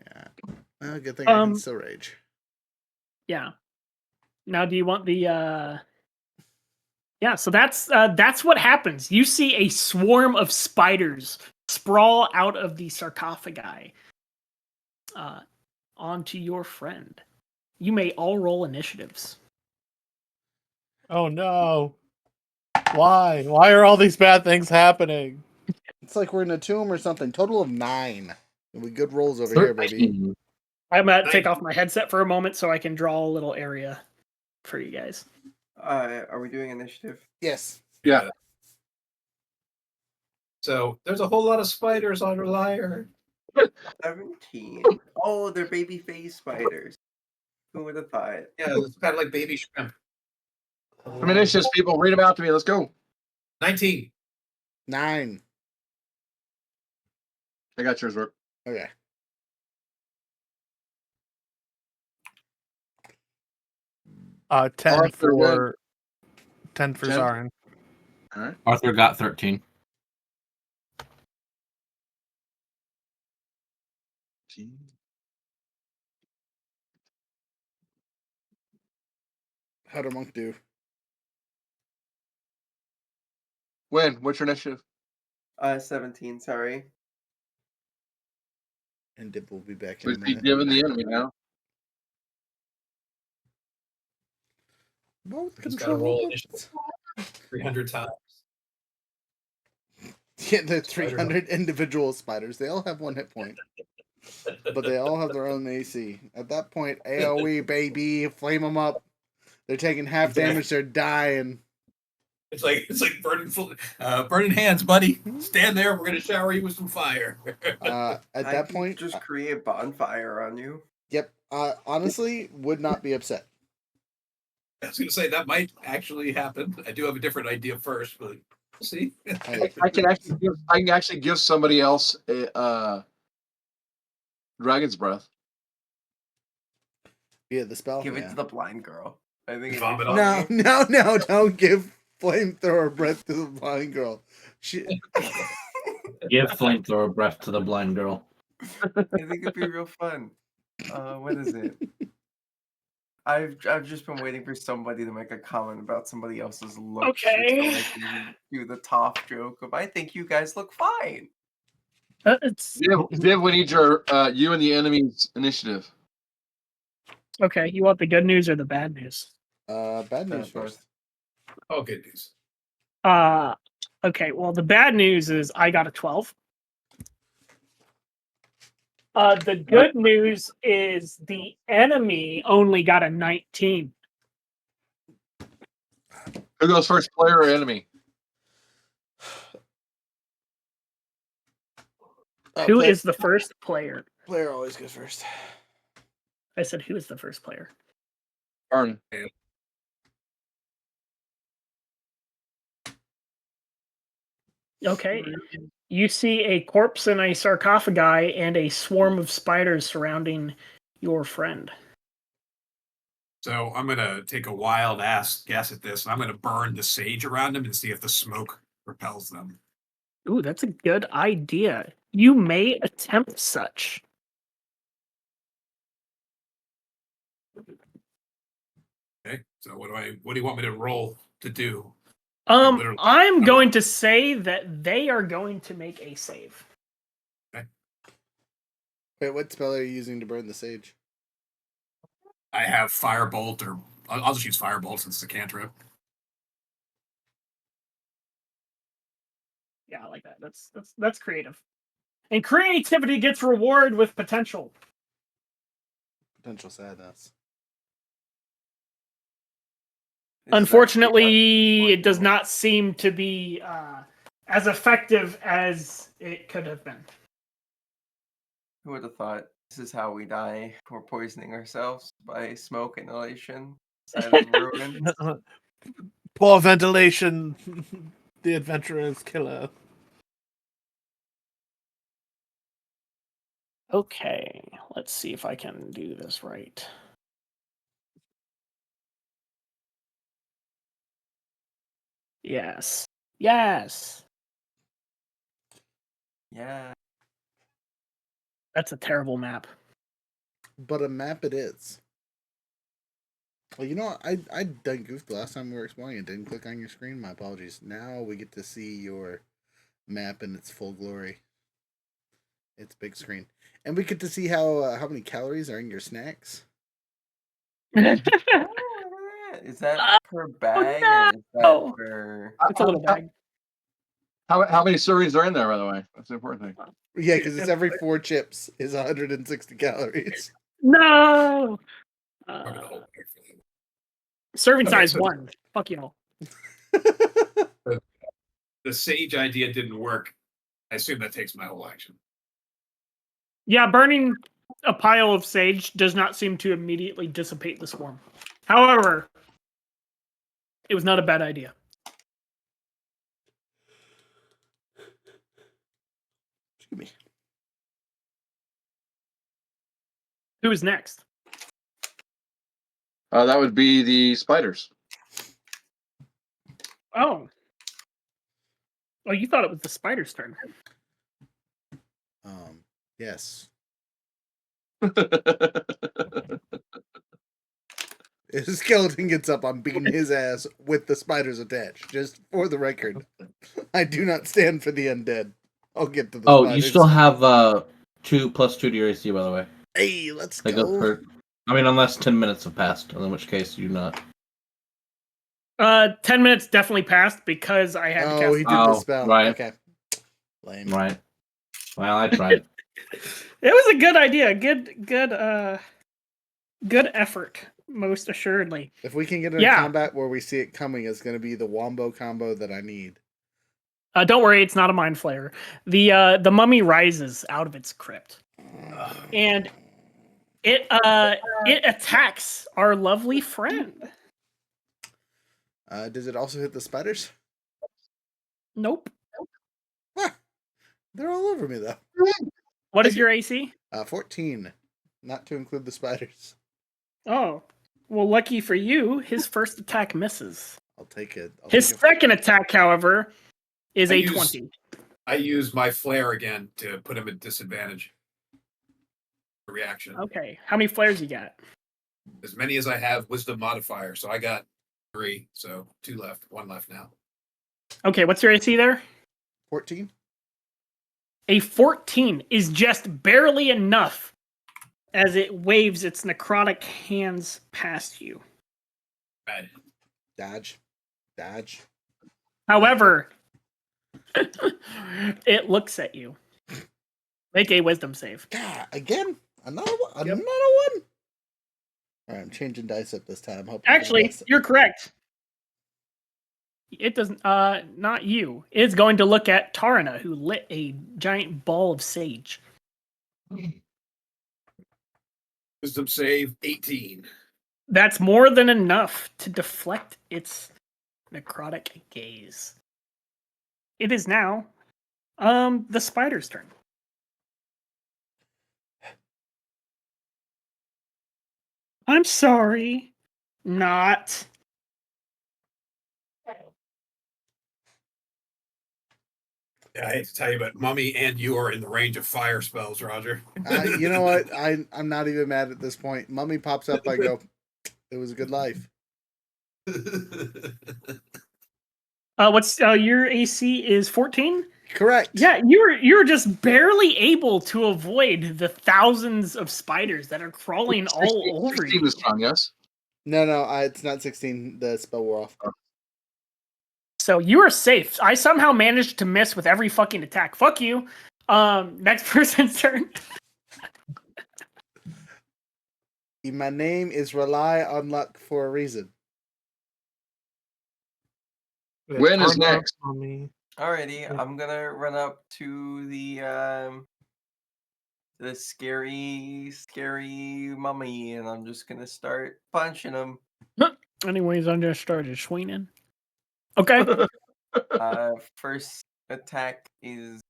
Yeah. Well, good thing I can Um, still rage. Yeah. Now, do you want the? Yeah. So that's what happens. You see a swarm of spiders sprawl out of the sarcophagi onto your friend. You may all roll initiatives. Oh no. Why? Why are all these bad things happening? It's like we're in a tomb or something. Total of 9. We good rolls over here, baby. 13. I'm gonna take off my headset for a moment so I can draw a little area for you guys. Are we doing initiative? Yes. Yeah. So there's a whole lot of spiders on Ralire. 17. Oh, they're baby face spiders. Who would have thought? Yeah, it's kind of like baby shrimp. Some initiatives, people. Read them out to me. Let's go. 19. 9. I got yours, Rook. Okay. Ten Arthur, for 10 for 10? Zarin. All right. Arthur got 13. How'd a monk do? Win. What's your initiative? 17, sorry. And Dip will be back in We a see minute. giving the enemy now. Both Just gotta roll control. initiative 300 times. Yeah, the 300 individual spiders. They all have 1 hit point. But they all have their own AC. At that point, AoE, baby. Flame them up. They're taking half damage. They're dying. It's like burning hands, buddy. Stand there. We're gonna shower you with some fire. At I that can point, just create bonfire on you. yep. Honestly, would not be upset. I was gonna say that might actually happen. I do have a different idea first, but we'll see. Hey, I can actually give somebody else a dragon's breath. yeah, the spell. Give it Yeah. to the blind girl. I think it'd Vomit be on funny. No, don't give flamethrower breath to the blind girl. She Give flamethrower breath to the blind girl. I think it'd be real fun. What is it? I've just been waiting for somebody to make a comment about somebody else's looks. Okay. So I can do the top joke of I think you guys look fine. It's Viv, we need your you and the enemy's initiative. okay. You want the good news or the bad news? bad news first. Oh, good news. Okay. Well, the bad news is I got a 12. The good news is the enemy only got a 19. Who goes first, player or enemy? Who is the first player? Player always goes first. I said, who is the first player? Arn. Okay. You see a corpse in a sarcophagi and a swarm of spiders surrounding your friend. So I'm gonna take a wild ass guess at this, and I'm gonna burn the sage around him and see if the smoke repels them. Ooh, that's a good idea. You may attempt such. Okay. So what do you want me to roll to do? I'm going to say that they are going to make a save. Wait, what spell are you using to burn the sage? I have firebolt, or I'll just use firebolt since it's a cantrip. Yeah, I like that. That's creative. And creativity gets rewarded with potential. Potential sadness. Unfortunately, it does not seem to be as effective as it could have been. Who would have thought this is how we die? We're poisoning ourselves by smoke inhalation inside of ruins. Poor ventilation. The adventurer's killer. Okay, let's see if I can do this right. Yes. Yes. Yeah. That's a terrible map. But a map it is. Well, you know what? I done goofed the last time we were exploring it. Didn't click on your screen. My apologies. Now we get to see your map in its full glory. It's big screen, and we get to see how many calories are in your snacks. Is that per bag or is that no. per? It's a little bag. How many servings are in there, by the way? That's the important thing. Yeah, because it's every 4 chips is 160 calories. No. Probably the whole bag for you. Serving Okay, size so- 1. Fuck you all. The sage idea didn't work. I assume that takes my whole action. Yeah, burning a pile of sage does not seem to immediately dissipate the swarm. However, it was not a bad idea. Excuse me. Who is next? That would be the spiders. Oh. Oh, you thought it was the spider's turn. Yes. If the skeleton gets up, I'm beating his ass with the spiders attached. Just for the record, I do not stand for the undead. I'll get to the spiders. You still have 2 + 2 to your AC, by the way. Hey, let's That goes go. for, unless 10 minutes have passed, in which case you do not. 10 minutes definitely passed because I had to Oh, cast. he did the Oh, spell. right. Okay. Lame. Right. Well, I tried. It was a good idea. Good effort, most assuredly. If we can get in a combat where we see it coming, it's going to be the wombo combo that I need. Don't worry, it's not a mind flayer. The mummy rises out of its crypt, and it attacks our lovely friend. Does it also hit the spiders? Nope. They're all over me though. What is your AC? 14, not to include the spiders. Oh, well, lucky for you, his first attack misses. I'll take it. His second attack, however, is a 20. I use my flare again to put him at disadvantage. Reaction. Okay, how many flares you got? As many as I have wisdom modifier, so I got 3, so 2 left, 1 left now. Okay, what's your AC there? 14. A 14 is just barely enough as it waves its necrotic hands past you. Bad. Dodge. However, it looks at you. Make a wisdom save. God, again? Another one? Yep. Another one? Alright, I'm changing dice up this time. Actually, you're correct. It doesn't, not you. It's going to look at Tarna, who lit a giant ball of sage. Wisdom save 18. That's more than enough to deflect its necrotic gaze. It is now, the spider's turn. I'm sorry. Not. Yeah, I hate to tell you, but Mummy and you are in the range of fire spells, Roger. You know what? I'm not even mad at this point. Mummy pops up, I go, it was a good life. What's your AC is 14? Correct. Yeah, you're just barely able to avoid the thousands of spiders that are crawling all over 16 you. this time, yes? No, it's not 16. The spell wore off. So you are safe. I somehow managed to miss with every fucking attack. Fuck you. Next person's turn. My name is Ralire Onluk for a reason. When is next? Alrighty, I'm gonna run up to the the scary, scary mummy, and I'm just gonna start punching him. Anyways, I'm gonna start swinging. Okay. First attack is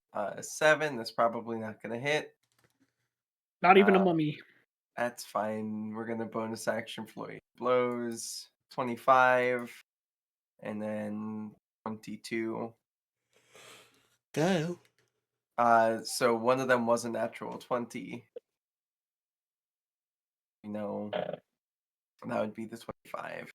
7. That's probably not gonna hit. Not even a mummy. That's fine. We're gonna bonus action Floyd blows 25, and then 22. Go. So one of them was a natural 20. No, that would be the 25.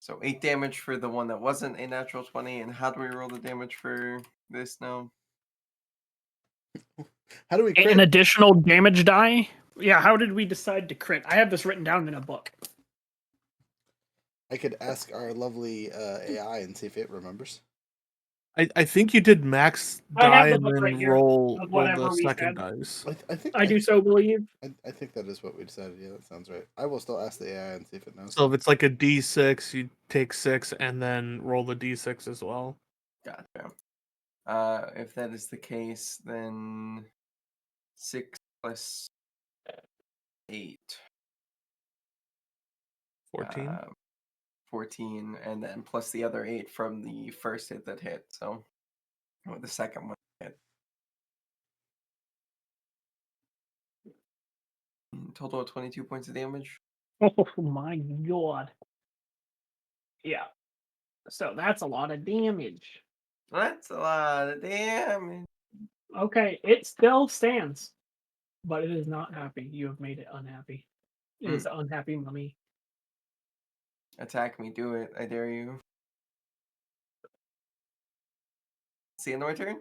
So 8 damage for the one that wasn't a natural 20. And how do we roll the damage for this now? How do we crit? An additional damage die? Yeah, how did we decide to crit? I have this written down in a book. I could ask our lovely AI and see if it remembers. I think you did max I have die the and book then right here roll of roll whatever the we second said. dice. I think I do so believe. I think that is what we decided. Yeah, that sounds right. I will still ask the AI and see if it knows. So if it's like a D6, you take 6 and then roll the D6 as well. Gotcha. If that is the case, then 6 plus 8. 14. 14, and then plus the other 8 from the first hit that hit. So, or the second one hit. Total of 22 points of damage. Oh my god. Yeah. So that's a lot of damage. That's a lot of damage. Okay, it still stands, but it is not happy. You have made it unhappy. It is an unhappy mummy. Attack me, do it. I dare you. See, end of my turn.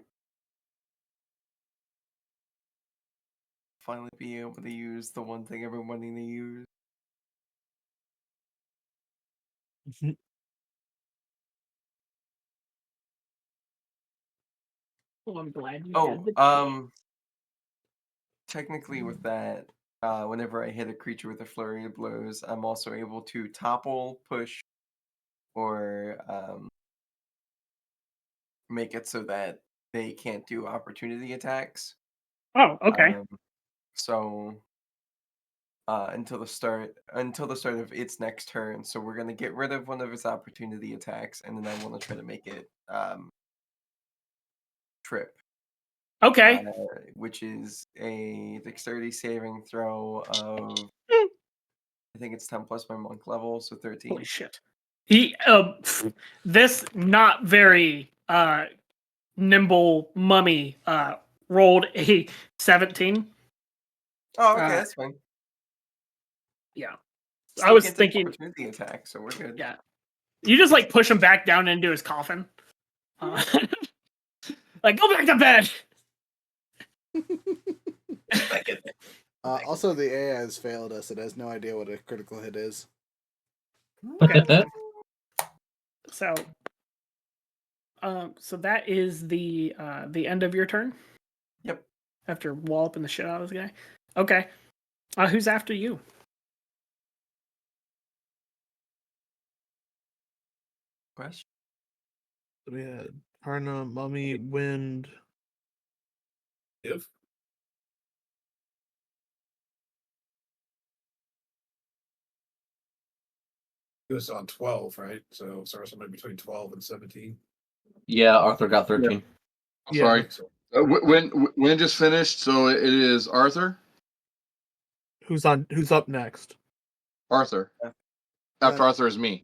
Finally be able to use the one thing I've been wanting to use. Well, I'm glad you had the chance. Technically with that, whenever I hit a creature with a flurry of blows, I'm also able to topple, push, or make it so that they can't do opportunity attacks. Oh, okay. So until the start of its next turn. So we're gonna get rid of one of its opportunity attacks, and then I want to try to make it trip. Okay. Which is a dexterity saving throw of I think it's 10 plus my monk level, so 13. Holy shit. He this not very nimble mummy rolled a 17. Oh, okay, that's fine. Yeah. Still I was can't take thinking opportunity attack, so we're good. yeah. You just like push him back down into his coffin. Like go back to bed. Also, the AI has failed us. It has no idea what a critical hit is. Okay. So that is the end of your turn? Yep. After walloping the shit out of this guy? Okay. Who's after you? Question? We had Tarna, Mummy, Wind. If it was on 12, right? So somewhere between 12 and 17. Yeah, Arthur got 13. I'm sorry. When just finished, so it is Arthur. Who's up next? Arthur. After Arthur is me.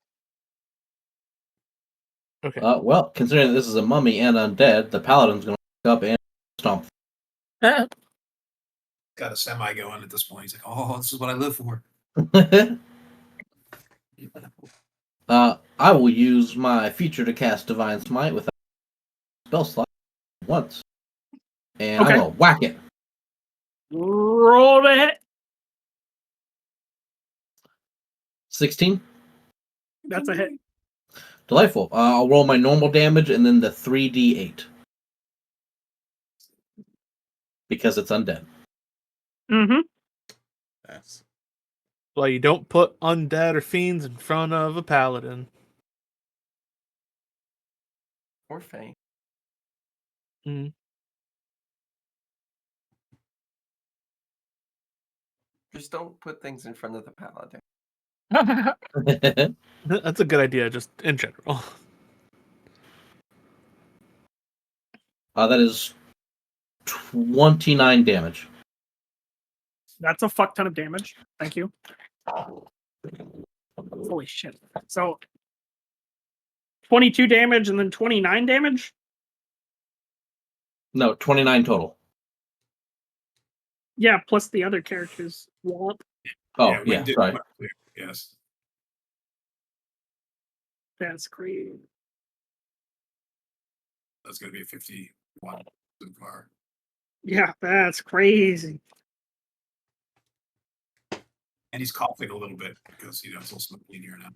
Okay. Well, considering this is a mummy and undead, the paladin's gonna wake up and stomp. Got a semi going at this point. He's like, "Oh, this is what I live for." I will use my feature to cast Divine Smite without spell slot once, and Okay. I'm gonna whack it. Roll the hit. 16. That's a hit. Delightful. I'll roll my normal damage and then the 3d8 because it's undead. Mm-hmm. Yes. Well, you don't put undead or fiends in front of a paladin. Or Faye. Just don't put things in front of the paladin. That's a good idea, just in general. That is 29 damage. That's a fuck ton of damage. Thank you. Holy shit. So 22 damage and then 29 damage? No, 29 total. Yeah, plus the other characters. Womp. Oh, we yeah, did sorry. quite clear. Yes. That's great. That's going to be a 51 so far. Yeah, that's crazy. And he's coughing a little bit because, it's a little smoky in here now.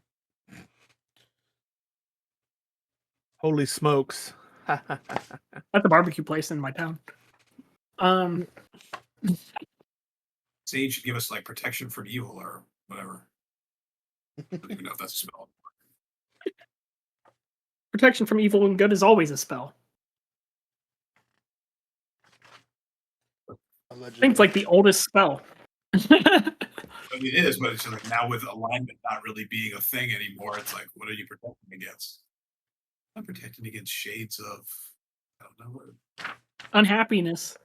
Holy smokes. At the barbecue place in my town. Sage should give us, like, protection from evil or whatever. I don't even know if that's a spell. Protection from evil and good is always a spell. I think it's like the oldest spell. I mean, it is, but it's just like now with alignment not really being a thing anymore, it's like, what are you protecting against? I'm protecting against shades of, I don't know what. Unhappiness,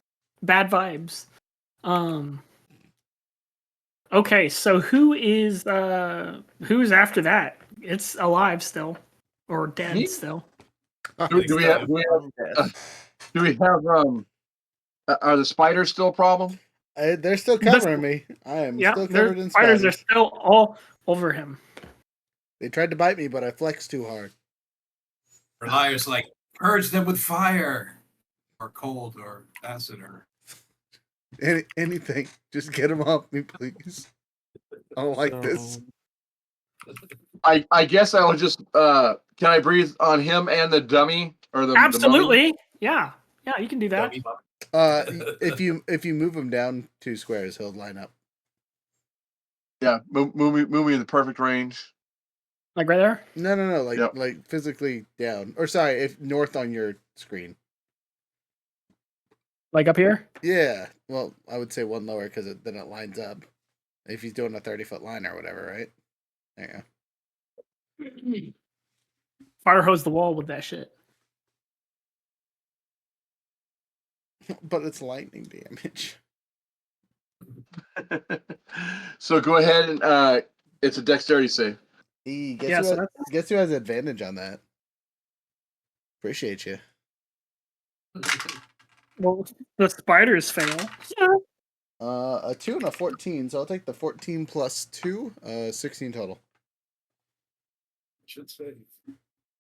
bad vibes. Okay, so who's after that? It's alive still, or dead Me? still. Do we have are the spiders still a problem? They're still covering me. I am still covered in spiders. spiders. Are still all over him. They tried to bite me, but I flexed too hard. Ralire's like, purge them with fire, or cold, or acid, or Anything. Just get them off me, please. I don't like this. I guess I will just can I breathe on him and the dummy or the Absolutely. The yeah, you can do that. If you move him down 2 squares, he'll line up. yeah, move me in the perfect range. Like right there? No, like Yep. like physically down. Or sorry, if north on your screen. Like up here? Yeah. Well, I would say one lower because then it lines up. If he's doing a 30-foot line or whatever, right? There you go. Fire hose the wall with that shit. But it's lightning damage. So go ahead and it's a dexterity save. Guess who has advantage on that? Appreciate you. Well, the spiders fail. A 2 and a 14, so I'll take the 14 plus 2, 16 total. Should say.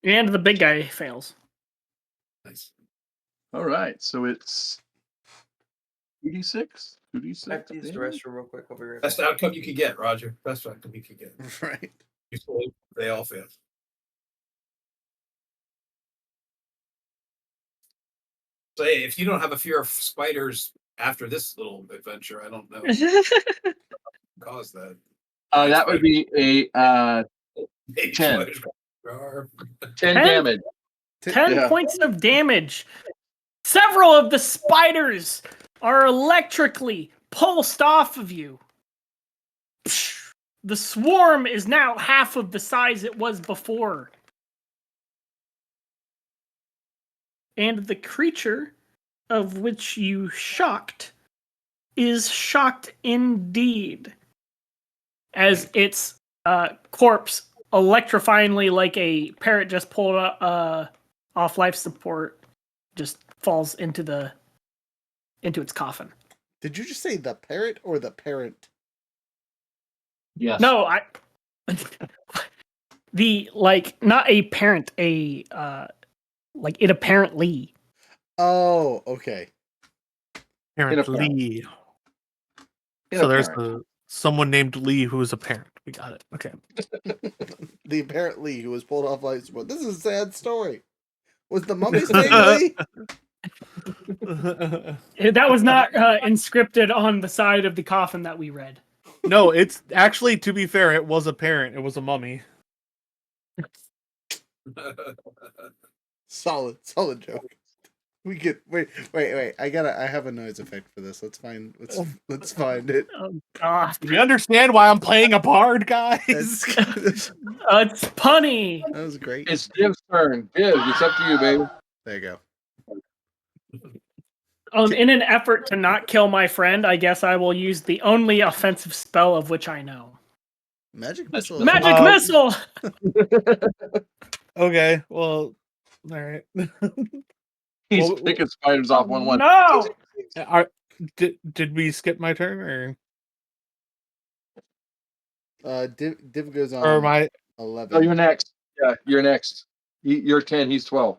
And the big guy fails. Nice. All right, so it's 2d6. 2d6. I have to use the restroom real quick. I'll be right back. Best outcome you could get, Roger. Best outcome you could get. Right. They all fail. So hey, if you don't have a fear of spiders after this little adventure, I don't know. Cause that. That would be a 10. 10 damage. 10 points of damage. Several of the spiders are electrically pulsed off of you. The swarm is now half of the size it was before. And the creature of which you shocked is shocked indeed. As its corpse, electrifyingly like a parrot just pulled off life support, just falls into its coffin. Did you just say the parrot or the parent? Yes. No, not a parent, it apparently. Oh, okay. Parent Lee. So there's someone named Lee who is a parent. We got it. Okay. The apparent Lee who was pulled off life support. This is a sad story. Was the mummy's name Lee? That was not inscripted on the side of the coffin that we read. No, it's actually, to be fair, it was a parent. It was a mummy. Solid joke. We get wait. I have a noise effect for this. Let's find it. Oh God. Do you understand why I'm playing a bard, guys? It's punny. that was great. It's Div's turn. Div, it's up to you, baby. There you go. In an effort to not kill my friend, I guess I will use the only offensive spell of which I know. Magic missile. Magic missile. Okay, well, all right. He's Well, picking spiders off one. No. Did we skip my turn Div goes on. or am I? 11. No, you're next. Yeah, you're next. You're 10. He's 12.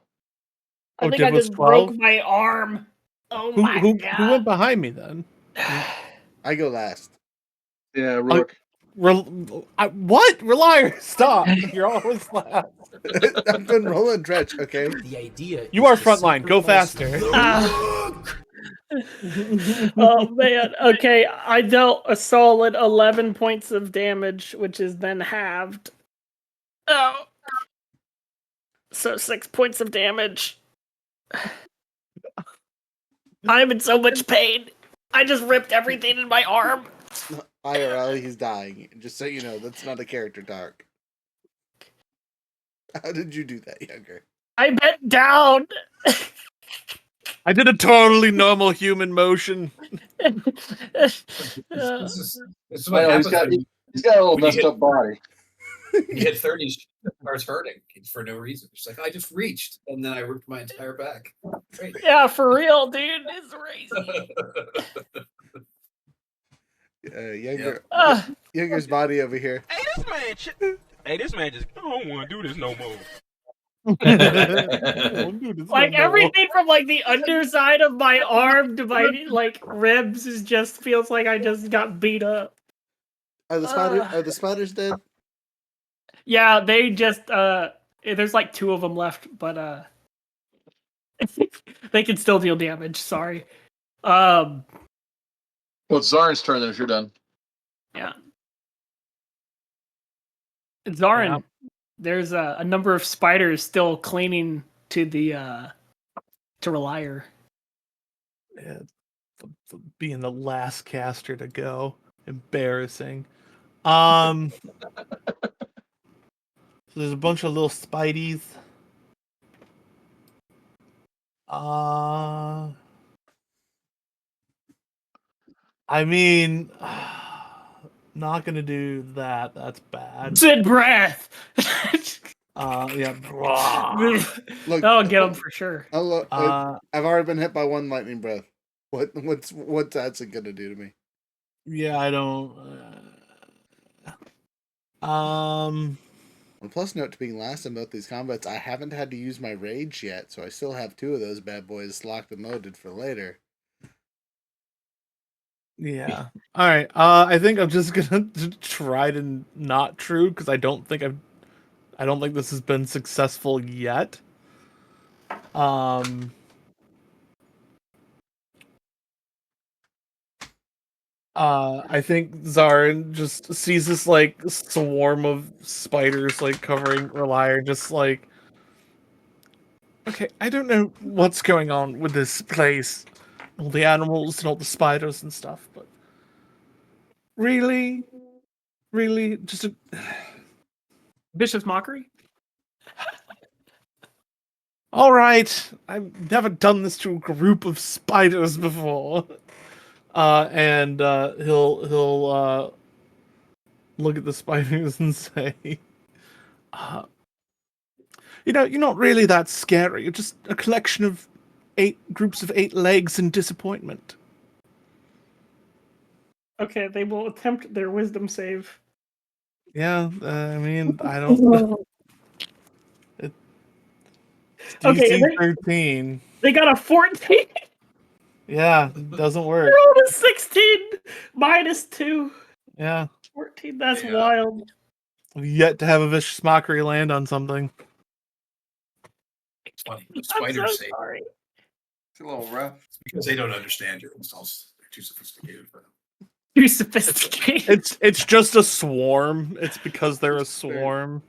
I think Div I was just 12? broke my arm. Oh my Who God. went behind me then? I go last. Yeah, Rook. What? Ralire, stop! You're always last. I've been rolling dredge. Okay. The idea You are is to frontline. Go sacrifice faster. Oh man. Okay, I dealt a solid 11 points of damage, which is then halved. Oh. So 6 points of damage. I'm in so much pain. I just ripped everything in my arm. IRL, he's dying. Just so you know, that's not a character talk. How did you do that, Younger? I bent down. I did a totally normal human motion. This is what Well, happens he's got a little when you messed hit- up body. you hit 30, it starts hurting for no reason. It's like I just reached, and then I ripped my entire back. Great. Yeah, for real, dude. It's crazy. Younger's body over here. Hey, this man just, I don't want to do this no more. Like everything from like the underside of my arm to my like ribs is just feels like I just got beat up. Are the spiders dead? Yeah, they just there's like 2 of them left, but they can still deal damage. Sorry. Well, it's Zarin's turn then if you're done. Yeah. Zarin, Yeah. there's a number of spiders still clinging to the to Ralire. Yeah, being the last caster to go. Embarrassing. So there's a bunch of little spideys. I mean, not gonna do that. That's bad. Sid breath. Yeah. Look, I'll get them for sure. I've already been hit by 1 lightning breath. What's that's gonna do to me? Yeah, I don't. On a plus note to being last in both these combats, I haven't had to use my rage yet, so I still have 2 of those bad boys locked and loaded for later. Yeah. All right. I think I'm just gonna try to not true because I don't think this has been successful yet. I think Zarin just sees this like swarm of spiders like covering Ralire, just like, okay, I don't know what's going on with this place, all the animals and all the spiders and stuff, but really, just a Vicious mockery. all right. I've never done this to a group of spiders before. And he'll look at the spiders and say, you're not really that scary. You're just a collection of 8 groups of 8 legs and disappointment. Okay, they will attempt their wisdom save. Yeah, I mean, I don't. It's Okay, DC 13. They got a 14. Yeah, doesn't work. Rolled a 16 minus 2. Yeah, 14. That's wild. I've yet to have a vicious mockery land on something. It's funny. The I'm spiders so say sorry. It's a little rough. it's because they don't understand your insults. They're too sophisticated for them. Too sophisticated. It's just a swarm. It's because they're a swarm.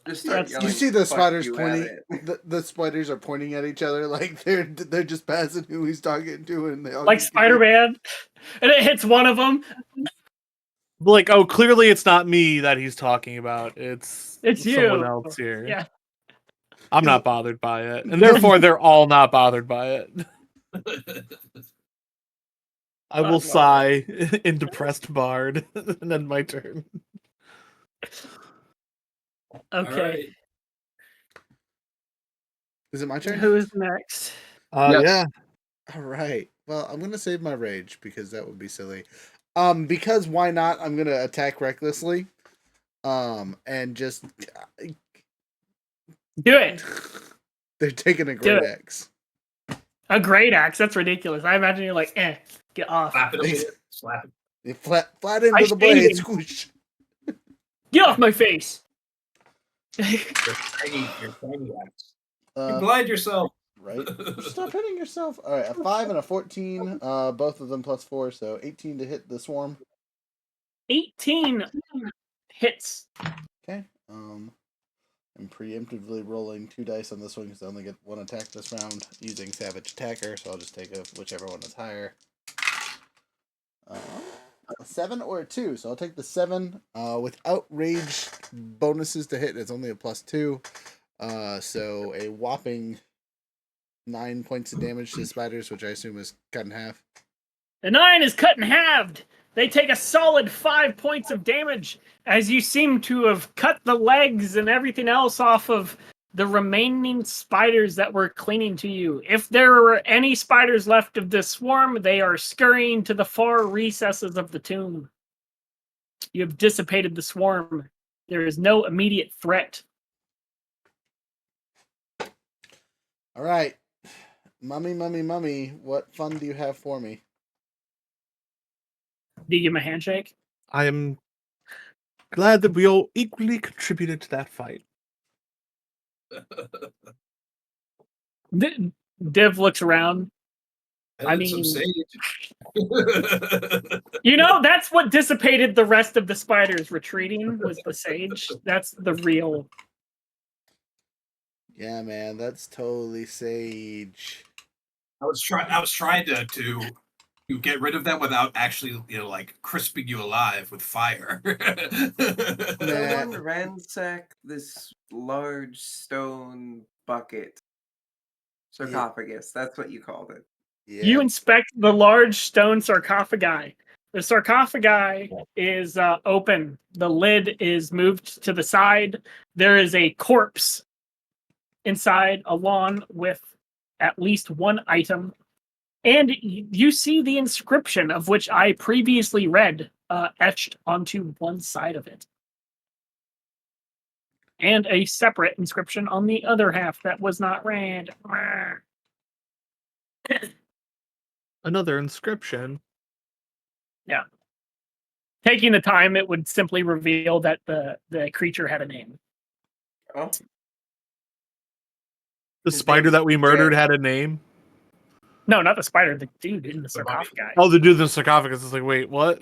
Just start That's- yelling. You see the "Fuck spiders you" at pointing. it. The spiders are pointing at each other like they're just passing who he's talking to, and they all like just Spider-Man, and it hits one of them. Like, oh, clearly it's not me that he's talking about. It's someone you. else here. Yeah. I'm not bothered by it, and therefore they're all not bothered by it. I will sigh in depressed bard, and then my turn. Okay. Alright. Is it my turn? Who is next? Yes. Yeah. All right. Well, I'm gonna save my rage because that would be silly. Because why not? I'm gonna attack recklessly. And just Do it. they're taking a great it. axe. A great axe. That's ridiculous. I imagine you're like, get off. Slap it a bit. Slap it. They flat into I the blade. shaded. Squish. Get off my face. Your tiny axe. You Uh, blind yourself. right. Stop hitting yourself. All right, a 5 and a 14. Both of them +4, so 18 to hit the swarm. 18 hits. Okay. I'm preemptively rolling 2 dice on this one because I only get 1 attack this round using Savage Attacker, so I'll just take whichever one is higher. A 7 or a 2, so I'll take the 7. Without rage bonuses to hit, it's only a +2. So a whopping 9 points of damage to the spiders, which I assume is cut in half. The 9 is cut in halved. They take a solid 5 points of damage as you seem to have cut the legs and everything else off of the remaining spiders that were clinging to you. If there were any spiders left of this swarm, they are scurrying to the far recesses of the tomb. You have dissipated the swarm. There is no immediate threat. All right. Mummy, what fun do you have for me? Do you give him a handshake? I am glad that we all equally contributed to that fight. Div looks around. I Some mean, sage. you know, that's what dissipated the rest of the spiders. Retreating was the sage. That's the real. Yeah, man, that's totally sage. I was trying to get rid of them without actually, like crisping you alive with fire. Someone ransack this large stone bucket. Sarcophagus, that's what you called it. Yeah. You inspect the large stone sarcophagi. The sarcophagi is open. The lid is moved to the side. There is a corpse inside, along with at least one item. And you see the inscription of which I previously read etched onto one side of it. And a separate inscription on the other half that was not read. Another inscription. Yeah. Taking the time, it would simply reveal that the creature had a name. Oh, The His spider name's that we murdered Jet. had a name. No, not the spider, the dude in the sarcophagus. Oh, the dude in the sarcophagus is like, wait, what?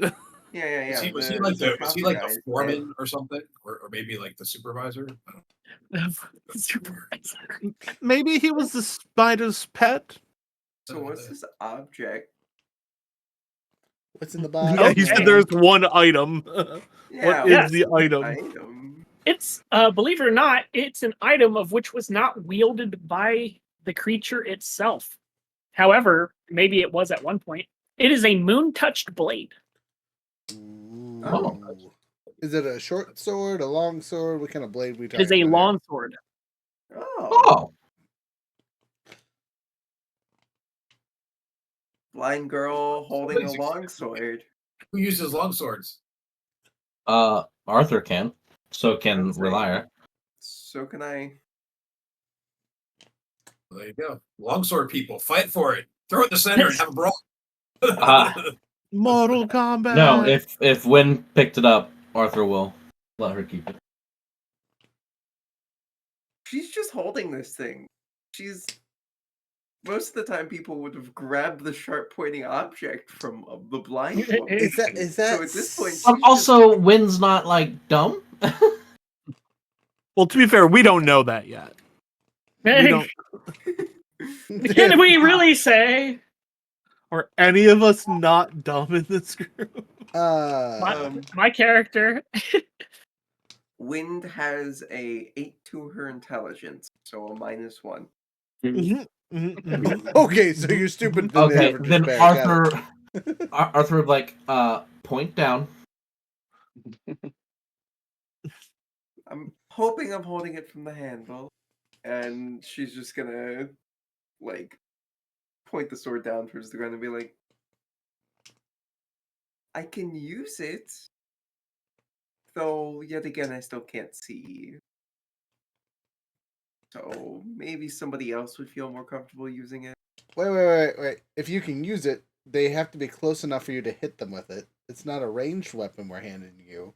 yeah. Was he like the sarcophagus, foreman or something, or maybe like the supervisor? Supervisor. Maybe he was the spider's pet. So what's this object? What's in the box? Yeah, he said there's one item. Yeah, What is the what's item? It's, believe it or not, it's an item of which was not wielded by the creature itself. However, maybe it was at one point. It is a moon-touched blade. Ooh. Oh. Is it a short sword, a long sword? What kind of blade we It talking is a about long sword. Oh, blind girl holding a longsword. Who uses longswords? Arthur can. So can That's right. Ralire. So can I. There you go. Longsword people, fight for it. Throw it in the center and have a brawl. Mortal Kombat. No, if Wynn picked it up, Arthur will let her keep it. She's just holding this thing. She's. Most of the time, people would have grabbed the sharp pointing object from the blind woman. Is that So at this point, Also, Wynn's not like dumb. Well, to be fair, we don't know that yet. We don't, Can we really say? are any of us not dumb in this group? My character. Wind has a 8 to her intelligence, so a -1. Mhm, mhm, mhm. Okay, so you're stupid than the Okay, average then bear. Got Arthur, it. Arthur would like point down. I'm hoping I'm holding it from the handle, and she's just gonna like point the sword down towards the ground and be like, I can use it, though yet again I still can't see. So maybe somebody else would feel more comfortable using it. Wait. If you can use it, they have to be close enough for you to hit them with it. It's not a ranged weapon we're handing you.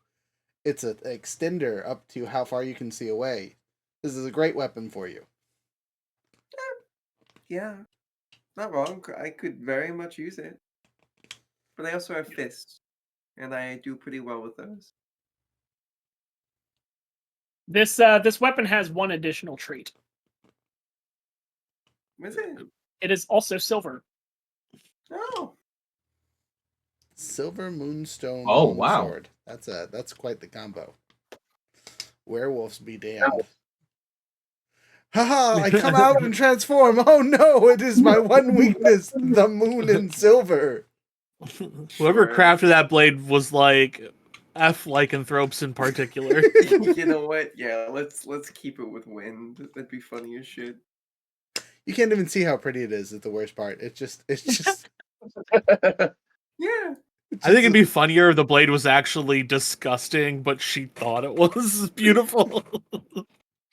It's an extender up to how far you can see away. This is a great weapon for you. Yeah, not wrong. I could very much use it. But I also have fists, and I do pretty well with those. This weapon has one additional trait. What is it? It is also silver. Oh, Silver Moonstone Oh, wow. Longsword. That's quite the combo. Werewolves be damned. Haha, I come out and transform. Oh no, it is my one weakness, the moon in silver. Whoever sure. crafted that blade was like F lycanthropes in particular. You know what? Yeah, let's keep it with wind. That'd be funny as shit. You can't even see how pretty it is at the worst part. It's just Yeah. I think it'd be funnier if the blade was actually disgusting, but she thought it was beautiful.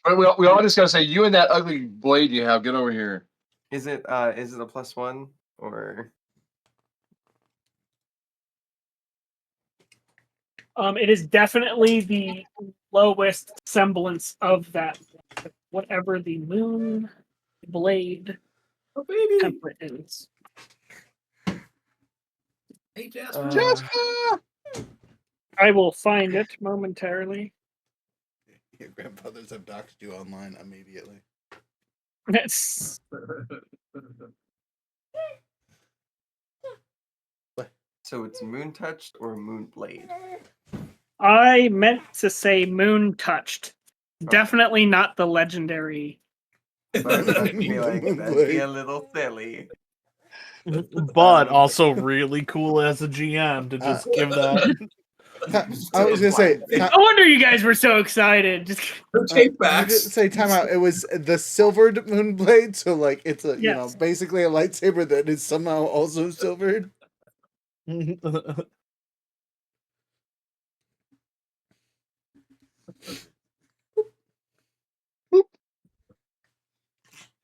But we all just gotta say, you and that ugly blade you have, get over here. Is it a +1 or? It is definitely the lowest semblance of that. Whatever the moon blade template is. Hey, Jasper. Jasper! I will find it momentarily. your grandfathers have doxed you online immediately. It's So it's moon touched or moon blade? I meant to say moon touched. Okay. Definitely not the legendary. But that'd be like Moon that'd be blade. a little silly. But also really cool as a GM to just give that. I was gonna say, No wonder you guys were so excited. Just Take you backs. didn't say timeout. It was the silvered moon blade, so like it's a Yes. basically a lightsaber that is somehow also silvered.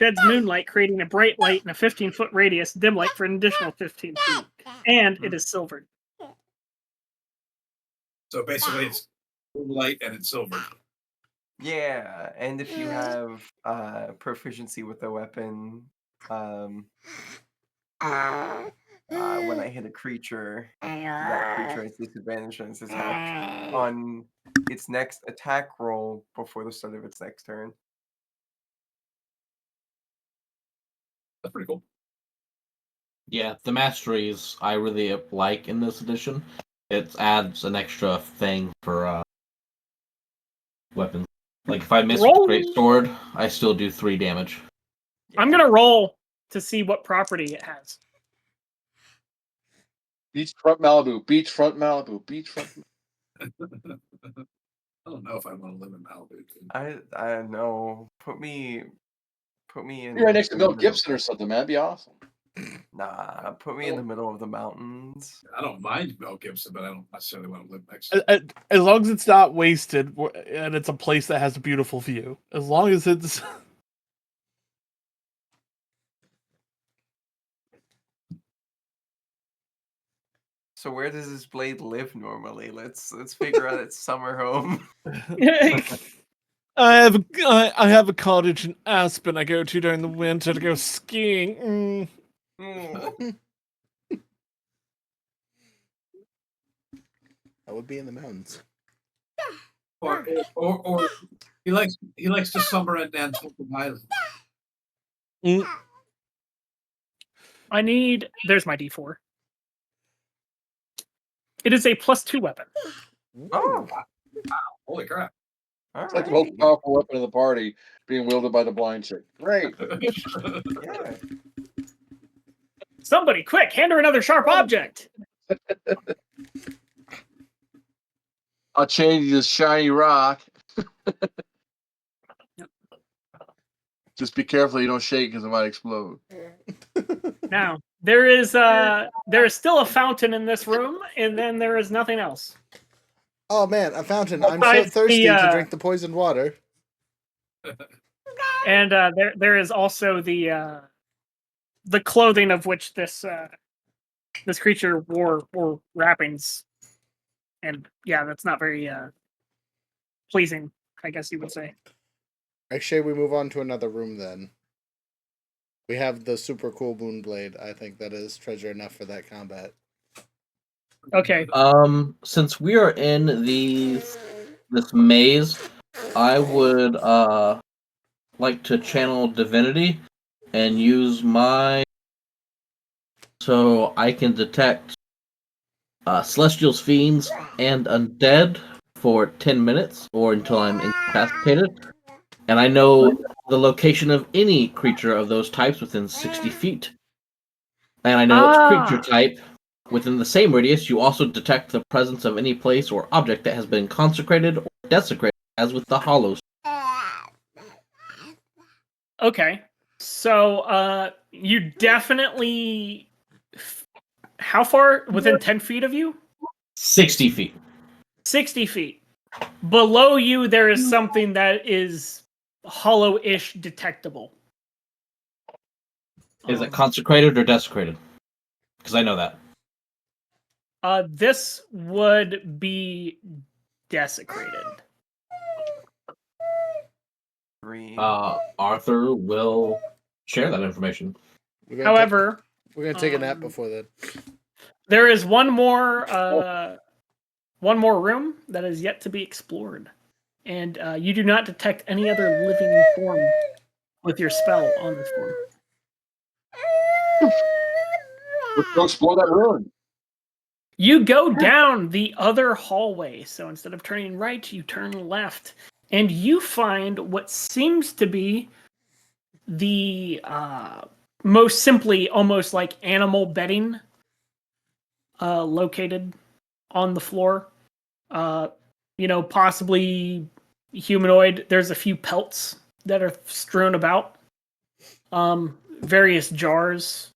sheds moonlight, creating a bright light in a 15-foot radius, dim light for an additional 15 feet. And it is silvered. So basically, it's light and it's silver. Yeah, and if you have proficiency with the weapon, when I hit a creature, that creature has disadvantage on its attack on its next attack roll before the start of its next turn. That's pretty cool. Yeah, the masteries I really like in this edition. It adds an extra thing for weapons. Like if I miss with Roll. great sword, I still do 3 damage. I'm gonna roll to see what property it has. Beachfront Malibu, beachfront Malibu, beachfront. I don't know if I want to live in Malibu. Dude. I don't know. Put me in. You're right next to in Bill the middle. Gibson or something, man. That'd be awesome. Nah, put me in the middle of the mountains. I don't mind Mel Gibson, but I don't necessarily want to live next to him. As long as it's not wasted and it's a place that has a beautiful view. As long as it's. So where does this blade live normally? Let's figure out its summer home. I have a cottage in Aspen I go to during the winter to go skiing. Mm. I would be in the mountains. Or he likes to summer at Nantucket Island. I need. There's my D4. It is a +2 weapon. Oh, Holy crap! It's like the most powerful weapon of the party being wielded by the blind chick. Great. yeah. Somebody, quick, hand her another sharp object. I'll change you this shiny rock. Just be careful you don't shake because it might explode. Now there is still a fountain in this room, and then there is nothing else. Oh man, a fountain! I'm so Besides thirsty the, to drink the poisoned water. And there is also the clothing of which this creature wore wrappings, and yeah, that's not very pleasing, I guess you would say. Actually, we move on to another room then. We have the super cool moon blade. I think that is treasure enough for that combat. Okay. Since we are in this maze, I would like to channel divinity and use my so I can detect celestials, fiends, and undead for 10 minutes or until I'm incapacitated. And I know the location of any creature of those types within 60 feet. And I know its creature type. Within the same radius, you also detect the presence of any place or object that has been consecrated or desecrated, as with the hollows. Okay. So you definitely. How far? Within 10 feet of you? 60 feet. 60 feet. Below you, there is something that is hollow-ish detectable. Is it consecrated or desecrated? Because I know that. This would be desecrated. Arthur will share that information. However, we're gonna take a nap before that. There is one more room that is yet to be explored, and you do not detect any other living form with your spell on this form. Let's go explore that ruin. You go down the other hallway, so instead of turning right, you turn left, and you find what seems to be the most simply almost like animal bedding located on the floor. Possibly humanoid. There's a few pelts that are strewn about. Various jars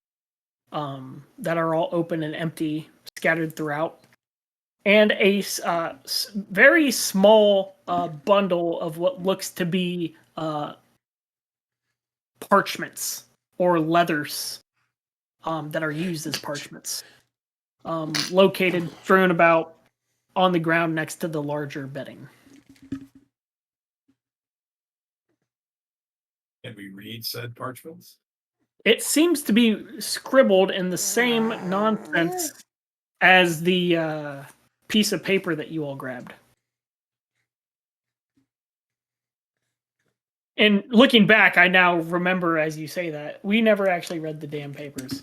that are all open and empty, scattered throughout. And a very small bundle of what looks to be parchments or leathers that are used as parchments. Located, strewn about on the ground next to the larger bedding. Can we read said parchments? It seems to be scribbled in the same nonsense as the piece of paper that you all grabbed. And looking back, I now remember as you say that, we never actually read the damn papers.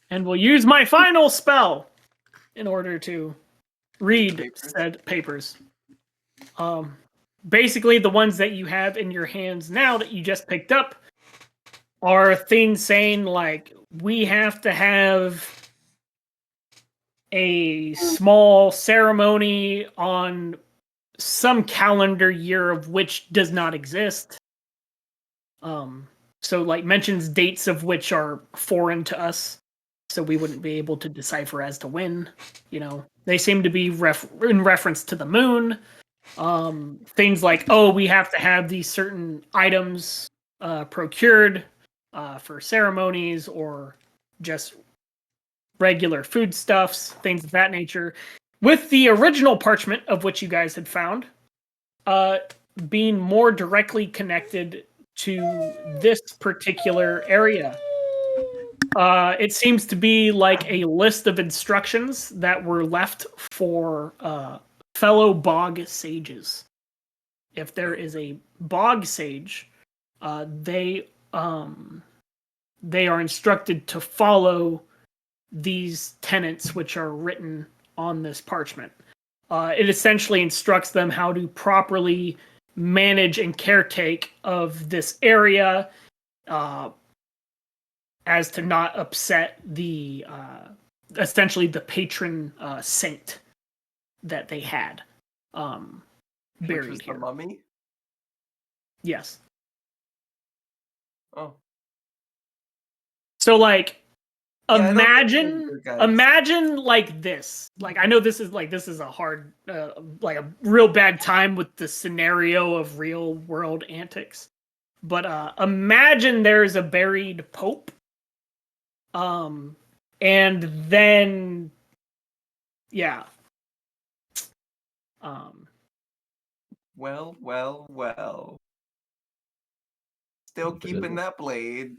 And we'll use my final spell in order to read said papers. Basically, the ones that you have in your hands now that you just picked up are things saying like, we have to have a small ceremony on some calendar year of which does not exist. So like mentions dates of which are foreign to us, so we wouldn't be able to decipher as to when. They seem to be in reference to the moon. Things like, we have to have these certain items procured for ceremonies or just regular foodstuffs, things of that nature. With the original parchment of which you guys had found being more directly connected to this particular area. It seems to be like a list of instructions that were left for fellow bog sages. If there is a bog sage, they are instructed to follow these tenets which are written on this parchment. It essentially instructs them how to properly manage and caretake of this area, as to not upset the essentially the patron saint that they had Which buried was the here. mummy? Yes. Oh. So like Yeah, I don't think imagine they're good guys. imagine like this. Like I know this is a hard like a real bad time with the scenario of real world antics. But imagine there's a buried pope. And then yeah. Well. Still keeping that blade.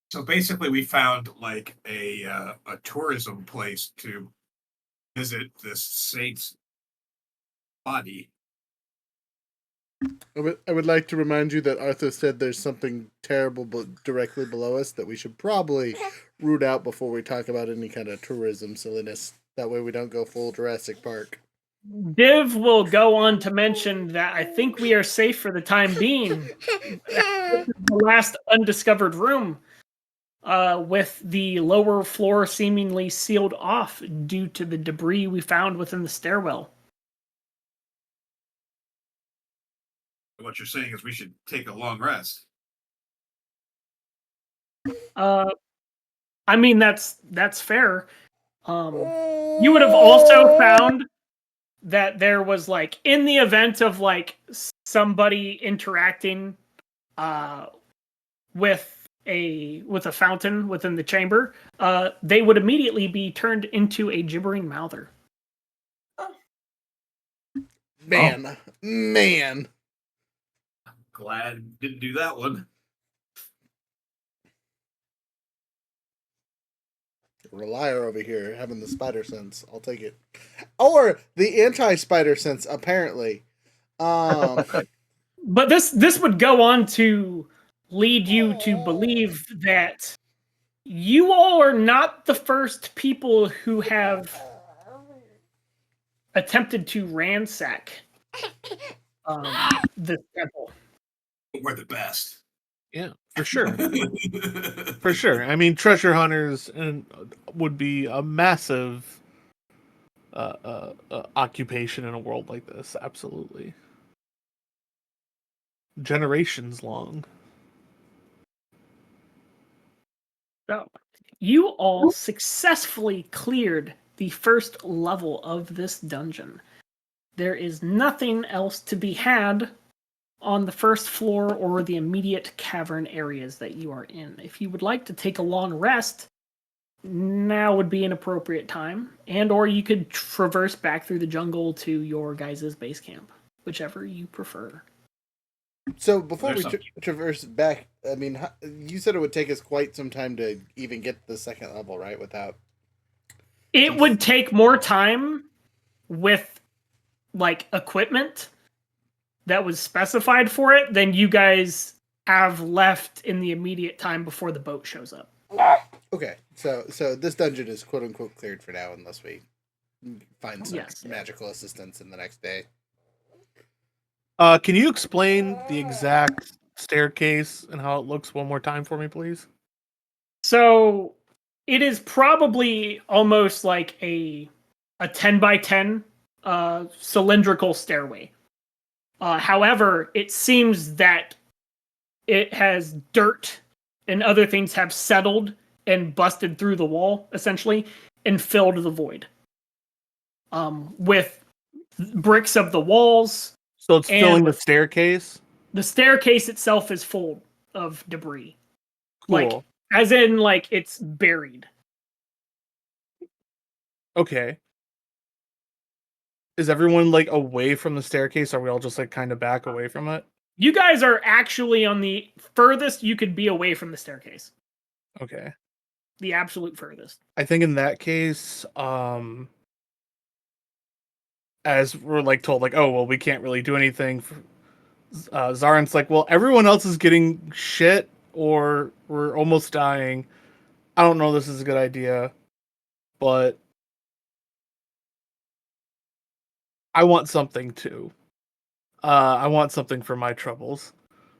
So basically, we found like a tourism place to visit this saint's body. I would like to remind you that Arthur said there's something terrible directly below us that we should probably root out before we talk about any kind of tourism silliness. That way we don't go full Jurassic Park. Div will go on to mention that I think we are safe for the time being. This is the last undiscovered room, with the lower floor seemingly sealed off due to the debris we found within the stairwell. What you're saying is we should take a long rest. I mean that's fair. You would have also found that there was like in the event of like somebody interacting with a fountain within the chamber, they would immediately be turned into a gibbering mouther. Man. Glad didn't do that one. Ralire over here having the spider sense. I'll take it. Or the anti-spider sense, apparently. But this would go on to lead you to believe that you all are not the first people who have attempted to ransack this temple. We're the best. Yeah, for sure. For sure. I mean, treasure hunters would be a massive occupation in a world like this. Absolutely. Generations long. So, you all successfully cleared the first level of this dungeon. There is nothing else to be had on the first floor or the immediate cavern areas that you are in. If you would like to take a long rest, now would be an appropriate time, and or you could traverse back through the jungle to your guys' base camp, whichever you prefer. So before we traverse back, I mean, you said it would take us quite some time to even get to the second level, right? Without it would take more time with like equipment that was specified for it than you guys have left in the immediate time before the boat shows up. Okay, so this dungeon is quote unquote cleared for now, unless we find some magical assistance in the next day. Can you explain the exact staircase and how it looks one more time for me, please? So it is probably almost like a 10 by 10 cylindrical stairway. However, it seems that it has dirt and other things have settled and busted through the wall, essentially, and filled the void. With bricks of the walls. So it's filling the staircase? The staircase itself is full of debris. Cool. Like, as in, like, it's buried. Okay. Is everyone, like, away from the staircase? Are we all just, like, kind of back away from it? You guys are actually on the furthest you could be away from the staircase. Okay. The absolute furthest. I think in that case, as we're like told, like, oh well, we can't really do anything. Zaren's like, well, everyone else is getting shit, or we're almost dying. I don't know. This is a good idea, but I want something too. I want something for my troubles.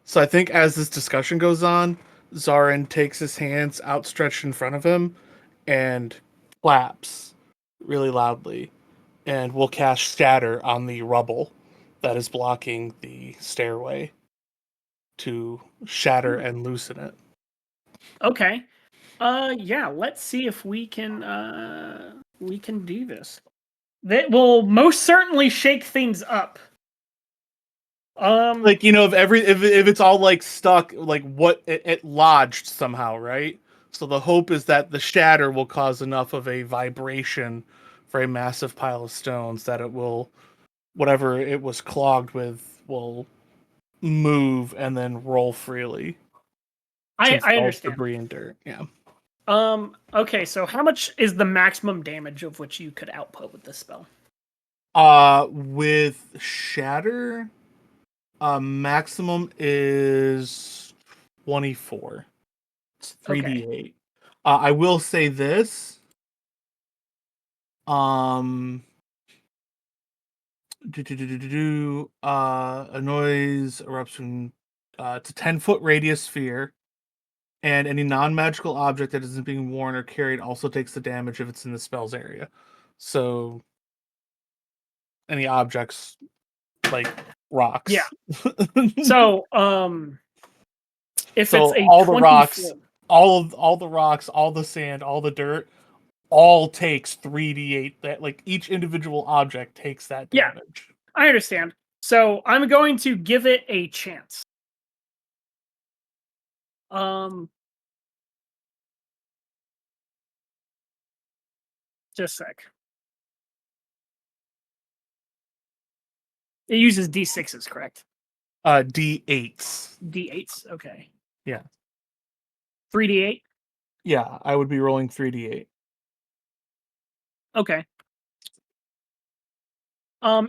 So I think as this discussion goes on, Zaren takes his hands outstretched in front of him and claps really loudly, and will cast Shatter on the rubble that is blocking the stairway to shatter and loosen it. Okay. Yeah, let's see if we can do this. That will most certainly shake things up. Like, you know, if it's all like stuck, like what it lodged somehow, right? So the hope is that the shatter will cause enough of a vibration for a massive pile of stones that it will, whatever it was clogged with, will move and then roll freely. I Since it's all understand. debris and dirt. Yeah. Okay, so how much is the maximum damage of which you could output with this spell? With shatter, maximum is 24. It's 3d8. I will say this. A noise eruption. It's a 10-foot radius sphere, and any non-magical object that isn't being worn or carried also takes the damage if it's in the spell's area. So, any objects like rocks. Yeah. So, if So it's a all the 24... rocks, all the rocks, all the sand, all the dirt, all takes 3d8. That, like, each individual object takes that damage. I understand. So I'm going to give it a chance. Just a sec. It uses D6s, correct? D8s. D8s, okay. Yeah. 3d8? Yeah, I would be rolling 3d8. Okay.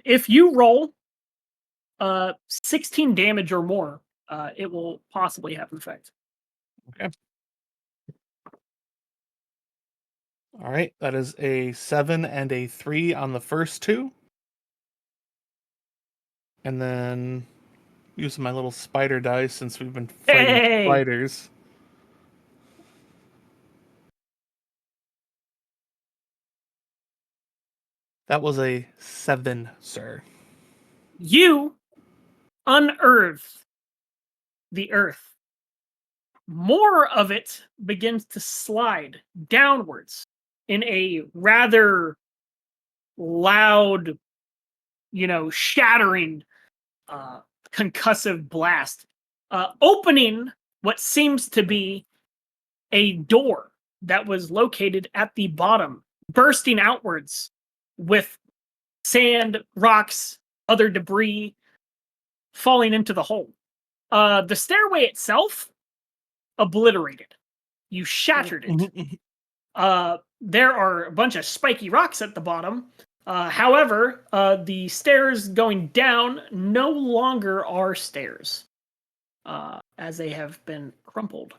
If you roll 16 damage or more, it will possibly have an effect. Okay. All right, that is a 7 and a 3 on the first two. And then using my little spider dice since we've been fighting spiders. That was a 7, sir. You unearth the earth. More of it begins to slide downwards in a rather loud, shattering, concussive blast, opening what seems to be a door that was located at the bottom, bursting outwards with sand, rocks, other debris falling into the hole. The stairway itself, obliterated. You shattered it. There are a bunch of spiky rocks at the bottom. However, the stairs going down no longer are stairs, as they have been crumpled.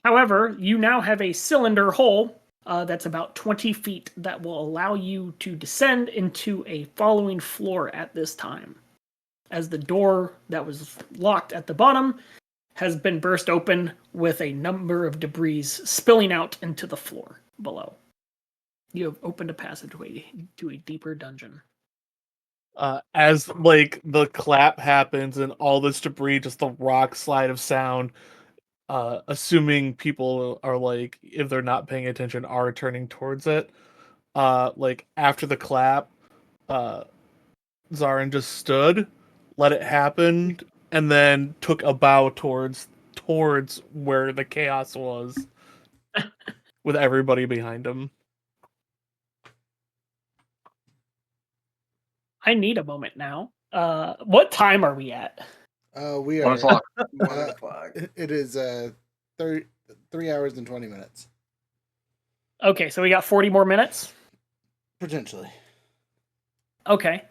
However, you now have a cylinder hole that's about 20 feet that will allow you to descend into a following floor at this time, as the door that was locked at the bottom has been burst open with a number of debris spilling out into the floor below. You have opened a passageway to a deeper dungeon. As like the clap happens and all this debris, just the rock slide of sound, assuming people are, like, if they're not paying attention, are turning towards it. Like after the clap, Zaren just stood, let it happen, and then took a bow towards where the chaos was, with everybody behind him. I need a moment now. What time are we at? We 1 are. o'clock. 1 Uh, o'clock. It is 3 hours and 20 minutes. Okay, so we got 40 more minutes. Potentially. Okay.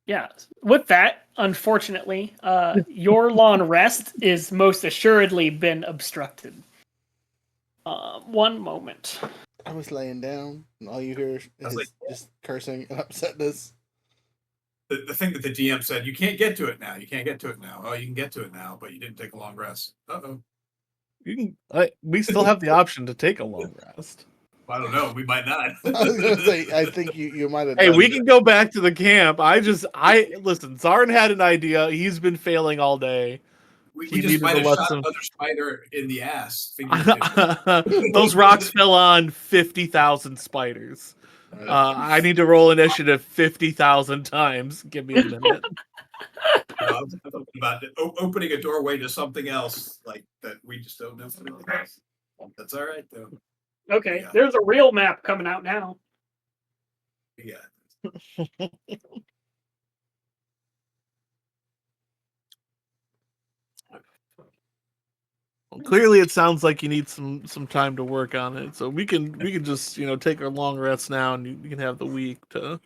Yeah. With that, unfortunately, your long rest is most assuredly been obstructed. One moment. I was laying down, and all you hear is just cursing and upsetness. The thing that the GM said, you can't get to it now. You can't get to it now. Oh, you can get to it now, but you didn't take a long rest. Uh-oh. You can. We still have the option to take a long rest. I don't know. We might not. I was gonna say, I think you might have. Hey, done we it. can go back to the camp. Listen. Zarin had an idea. He's been failing all day. We He just needed might to have let shot some- another spider in the ass. Figuratively. Those rocks fell on 50,000 spiders. I need to roll initiative 50,000 times. Give me a minute. I'm talking about opening a doorway to something else like that we just don't know. That's all right though. Okay, Yeah. there's a real map coming out now. Yeah. Well, clearly, it sounds like you need some time to work on it. So we can just take our long rest now, and you can have the week to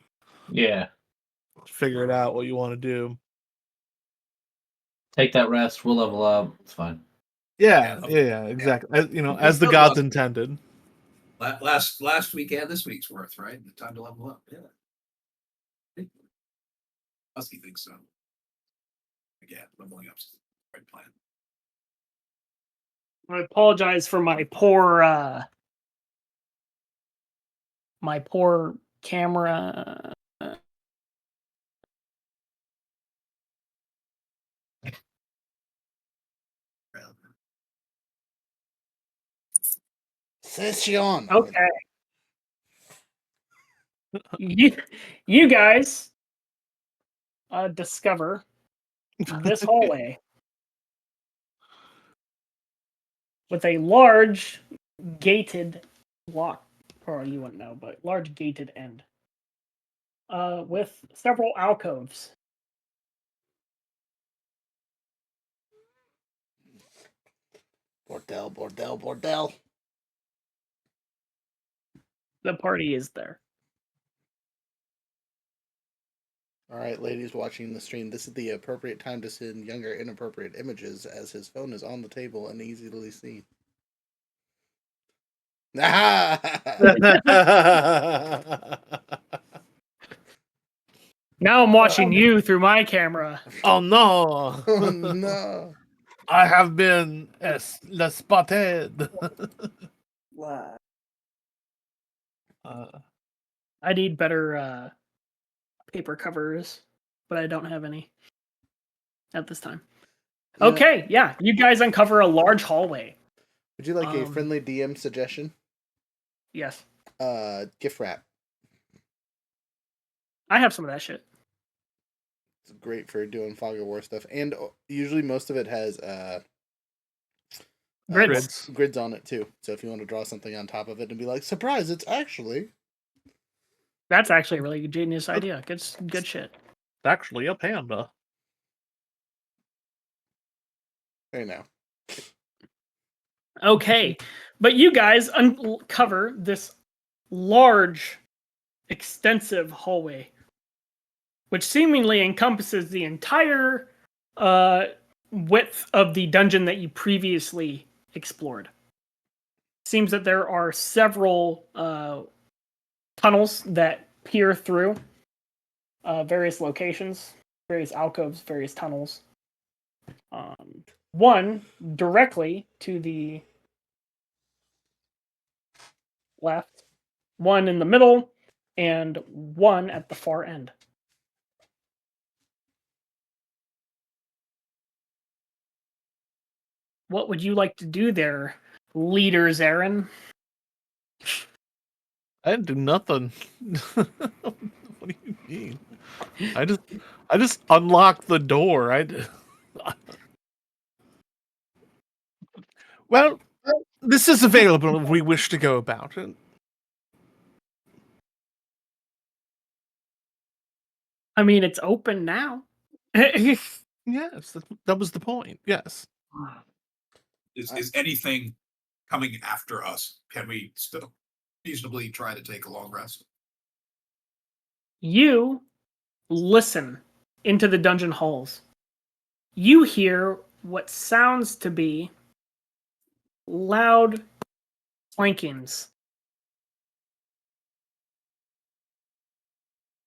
figure it out what you want to do. Take that rest. We'll level up. It's fine. Yeah, exactly. As the gods intended. Last week and this week's worth, right? The time to level up. Yeah. Husky thinks so. Again, leveling up's the right plan. I apologize for my poor camera. Session. Okay. You guys discover this hallway with a large gated lock, or you wouldn't know, but large gated end with several alcoves. Bordel. The party is there. All right, ladies watching the stream, this is the appropriate time to send Younger inappropriate images as his phone is on the table and easily seen. Now I'm watching you through my camera. Oh no! Oh no! I have been spotted. I need better paper covers, but I don't have any at this time. Yeah. Okay, yeah, you guys uncover a large hallway. Would you like a friendly DM suggestion? Yes. Gift wrap. I have some of that shit. It's great for doing fog of war stuff, and usually most of it has grids on it too. So if you want to draw something on top of it and be like, surprise, it's actually. That's actually a really genius idea. Good shit. It's actually a panda. Hey now. Okay, but you guys uncover this large, extensive hallway, which seemingly encompasses the entire width of the dungeon that you previously explored. Seems that there are several tunnels that peer through various locations, various alcoves, various tunnels. One directly to the left, one in the middle, and one at the far end. What would you like to do there, Leader Zarin? I didn't do nothing. What do you mean? I just unlocked the door. Well, this is available if we wish to go about it. I mean, it's open now. Yes, that was the point. Yes. Is anything coming after us? Can we still reasonably try to take a long rest? You listen into the dungeon halls. You hear what sounds to be loud clankings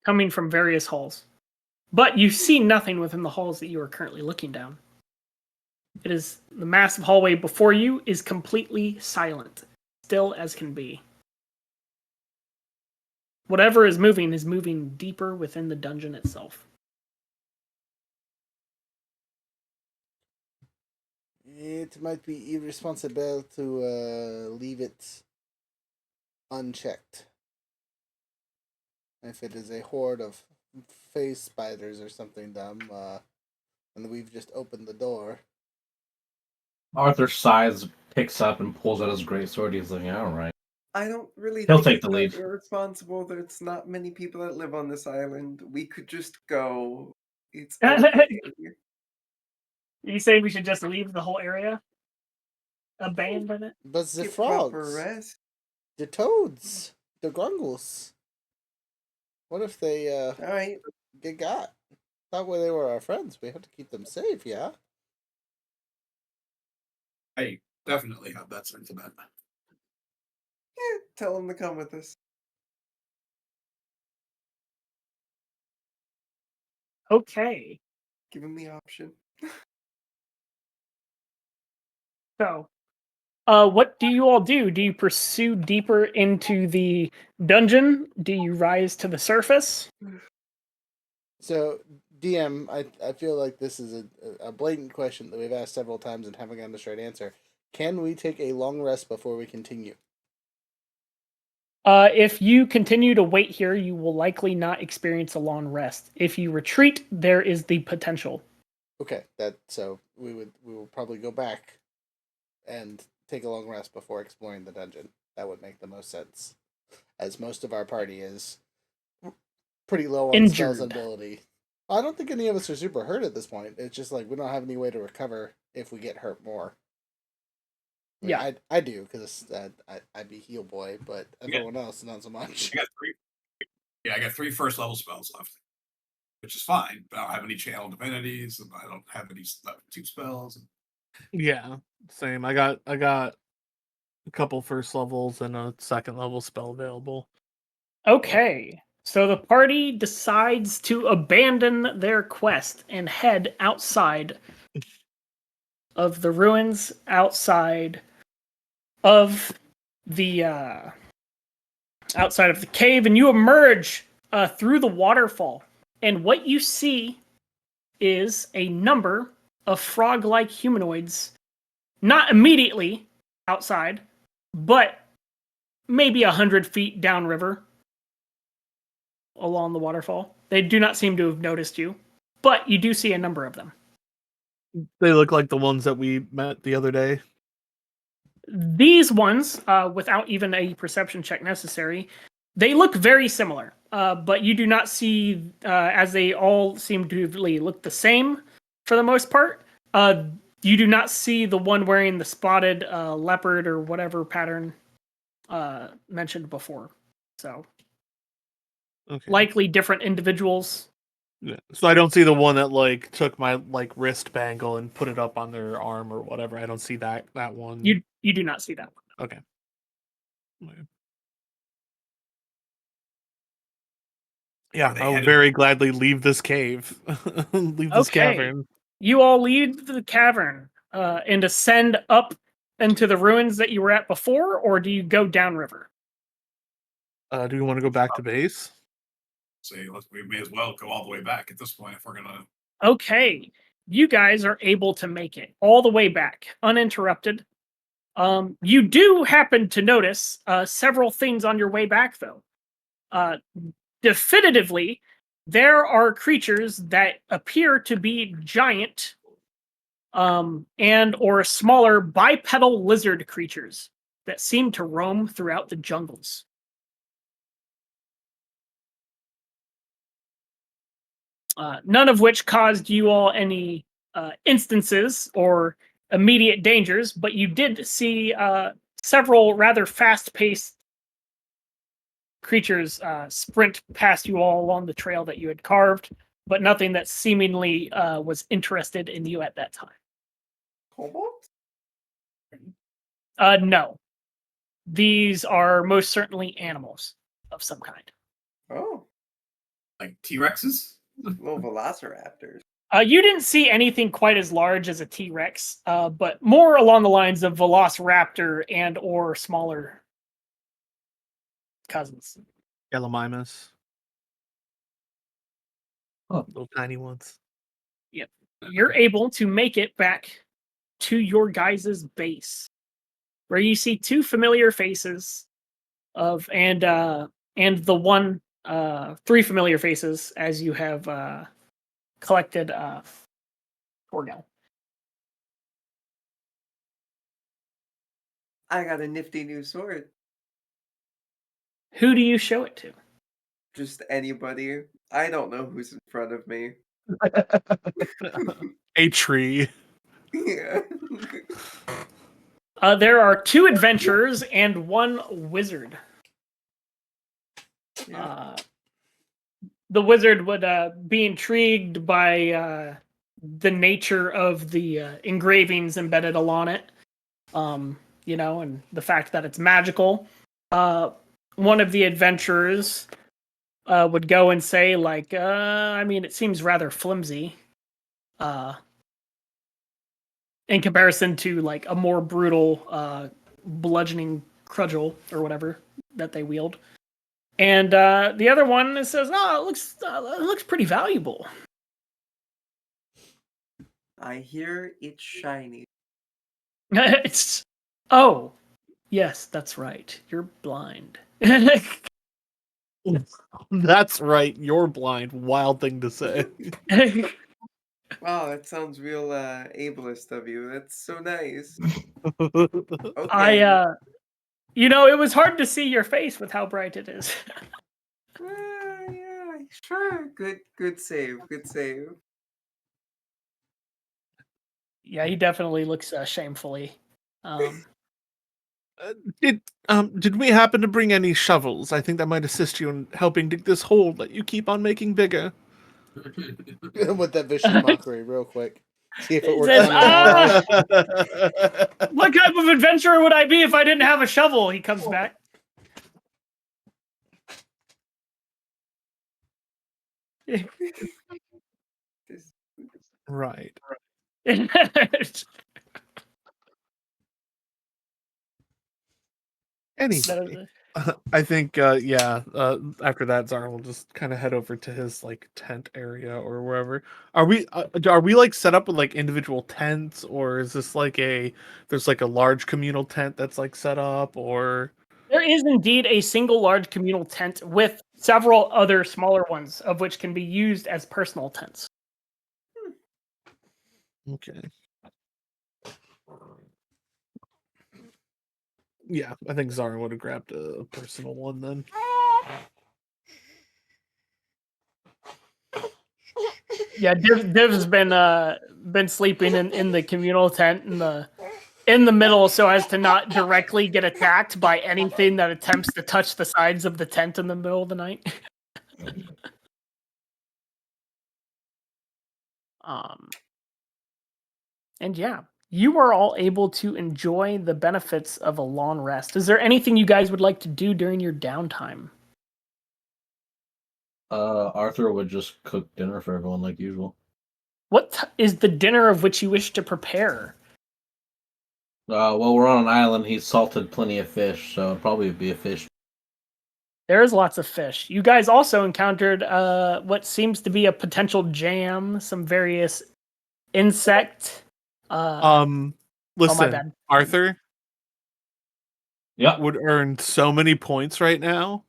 coming from various halls. But you see nothing within the halls that you are currently looking down. It is the massive hallway before you is completely silent, still as can be. Whatever is moving deeper within the dungeon itself. It might be irresponsible to leave it unchecked. If it is a horde of face spiders or something dumb, and we've just opened the door. Arthur sighs, picks up, and pulls out his greatsword. He's like, all right. I don't really He'll think take it's the lead. that irresponsible. There's not many people that live on this island. We could just go. It's okay. You say we should just leave the whole area? Abandon it? But the Get proper frogs, rest. the toads, the grungles. What if they All right. get got? That way they were our friends. We have to keep them safe, yeah? I definitely have that sentiment. Yeah, tell them to come with us. Okay. Give them the option. So, what do you all do? Do you pursue deeper into the dungeon? Do you rise to the surface? So, DM, I feel like this is a blatant question that we've asked several times and haven't gotten a straight answer. Can we take a long rest before we continue? If you continue to wait here, you will likely not experience a long rest. If you retreat, there is the potential. Okay, so we will probably go back and take a long rest before exploring the dungeon. That would make the most sense, as most of our party is pretty low on spells and Injured. ability. I don't think any of us are super hurt at this point. It's just like we don't have any way to recover if we get hurt more. I mean, Yeah. I do because I'd be heal boy, but everyone else not so much. I got three. Yeah, I got 3 first level spells left, which is fine. But I don't have any channel divinities, and I don't have any 2 spells. Yeah, same. I got a couple first levels and a second level spell available. Okay. So the party decides to abandon their quest and head outside of the ruins, outside of the cave, and you emerge through the waterfall. And what you see is a number of frog-like humanoids, not immediately outside, but maybe 100 feet downriver along the waterfall. They do not seem to have noticed you, but you do see a number of them. They look like the ones that we met the other day. These ones, without even a perception check necessary, they look very similar, but you do not see, as they all seem to look the same for the most part, you do not see the one wearing the spotted leopard or whatever pattern mentioned before. So, Okay. likely different individuals. Yeah. So I don't see the one that like took my like wrist bangle and put it up on their arm or whatever. I don't see that one. You do not see that one. Okay. Yeah, I will very gladly leave this cave. Leave this cavern. You all leave the cavern and ascend up into the ruins that you were at before, or do you go downriver? Do you want to go back to base? We may as well go all the way back at this point if we're gonna. Okay, you guys are able to make it all the way back uninterrupted. You do happen to notice several things on your way back, though. Definitively, there are creatures that appear to be giant and or smaller bipedal lizard creatures that seem to roam throughout the jungles. None of which caused you all any instances or immediate dangers, but you did see several rather fast-paced creatures sprint past you all along the trail that you had carved, but nothing that seemingly was interested in you at that time. Kobolds? No. These are most certainly animals of some kind. Oh, Like T-Rexes? little velociraptors. You didn't see anything quite as large as a T-Rex, but more along the lines of velociraptor and or smaller cousins. Gallimimus. Oh. Little tiny ones. Yep. You're able to make it back to your guys' base, where you see two familiar faces of and the one three familiar faces as you have collected Torgal. I got a nifty new sword. Who do you show it to? Just anybody. I don't know who's in front of me. A tree. Yeah. There are two adventurers and one wizard. The wizard would be intrigued by the nature of the engravings embedded along it, and the fact that it's magical. One of the adventurers would go and say, it seems rather flimsy in comparison to like a more brutal bludgeoning cudgel or whatever that they wield. And the other one says, "Oh, it looks pretty valuable." I hear it's shiny. It's yes, that's right. You're blind. That's right. You're blind. Wild thing to say. Wow, that sounds real ableist of you. That's so nice. I it was hard to see your face with how bright it is. Yeah, sure. Good save. Good save. Yeah, he definitely looks shamefully. Did we happen to bring any shovels? I think that might assist you in helping dig this hole that you keep on making bigger. With that vicious mockery, real quick. See if it He works says, on the wall. what type of adventurer would I be if I didn't have a shovel? He comes back. Right. Anyway, I think after that, Zara will just kind of head over to his like tent area or wherever. Are we like set up with like individual tents, or is this like there's like a large communal tent that's like set up, or There is indeed a single large communal tent with several other smaller ones, of which can be used as personal tents. Okay. Yeah, I think Zara would have grabbed a personal one then. Yeah, Div's been sleeping in the communal tent in the middle so as to not directly get attacked by anything that attempts to touch the sides of the tent in the middle of the night. And yeah, you are all able to enjoy the benefits of a long rest. Is there anything you guys would like to do during your downtime? Arthur would just cook dinner for everyone like usual. What is the dinner of which you wish to prepare? Well, we're on an island. He's salted plenty of fish, so it'd probably be a fish. There is lots of fish. You guys also encountered what seems to be a potential jam, some various insect. Listen, my bad. Arthur. Yeah, would earn so many points right now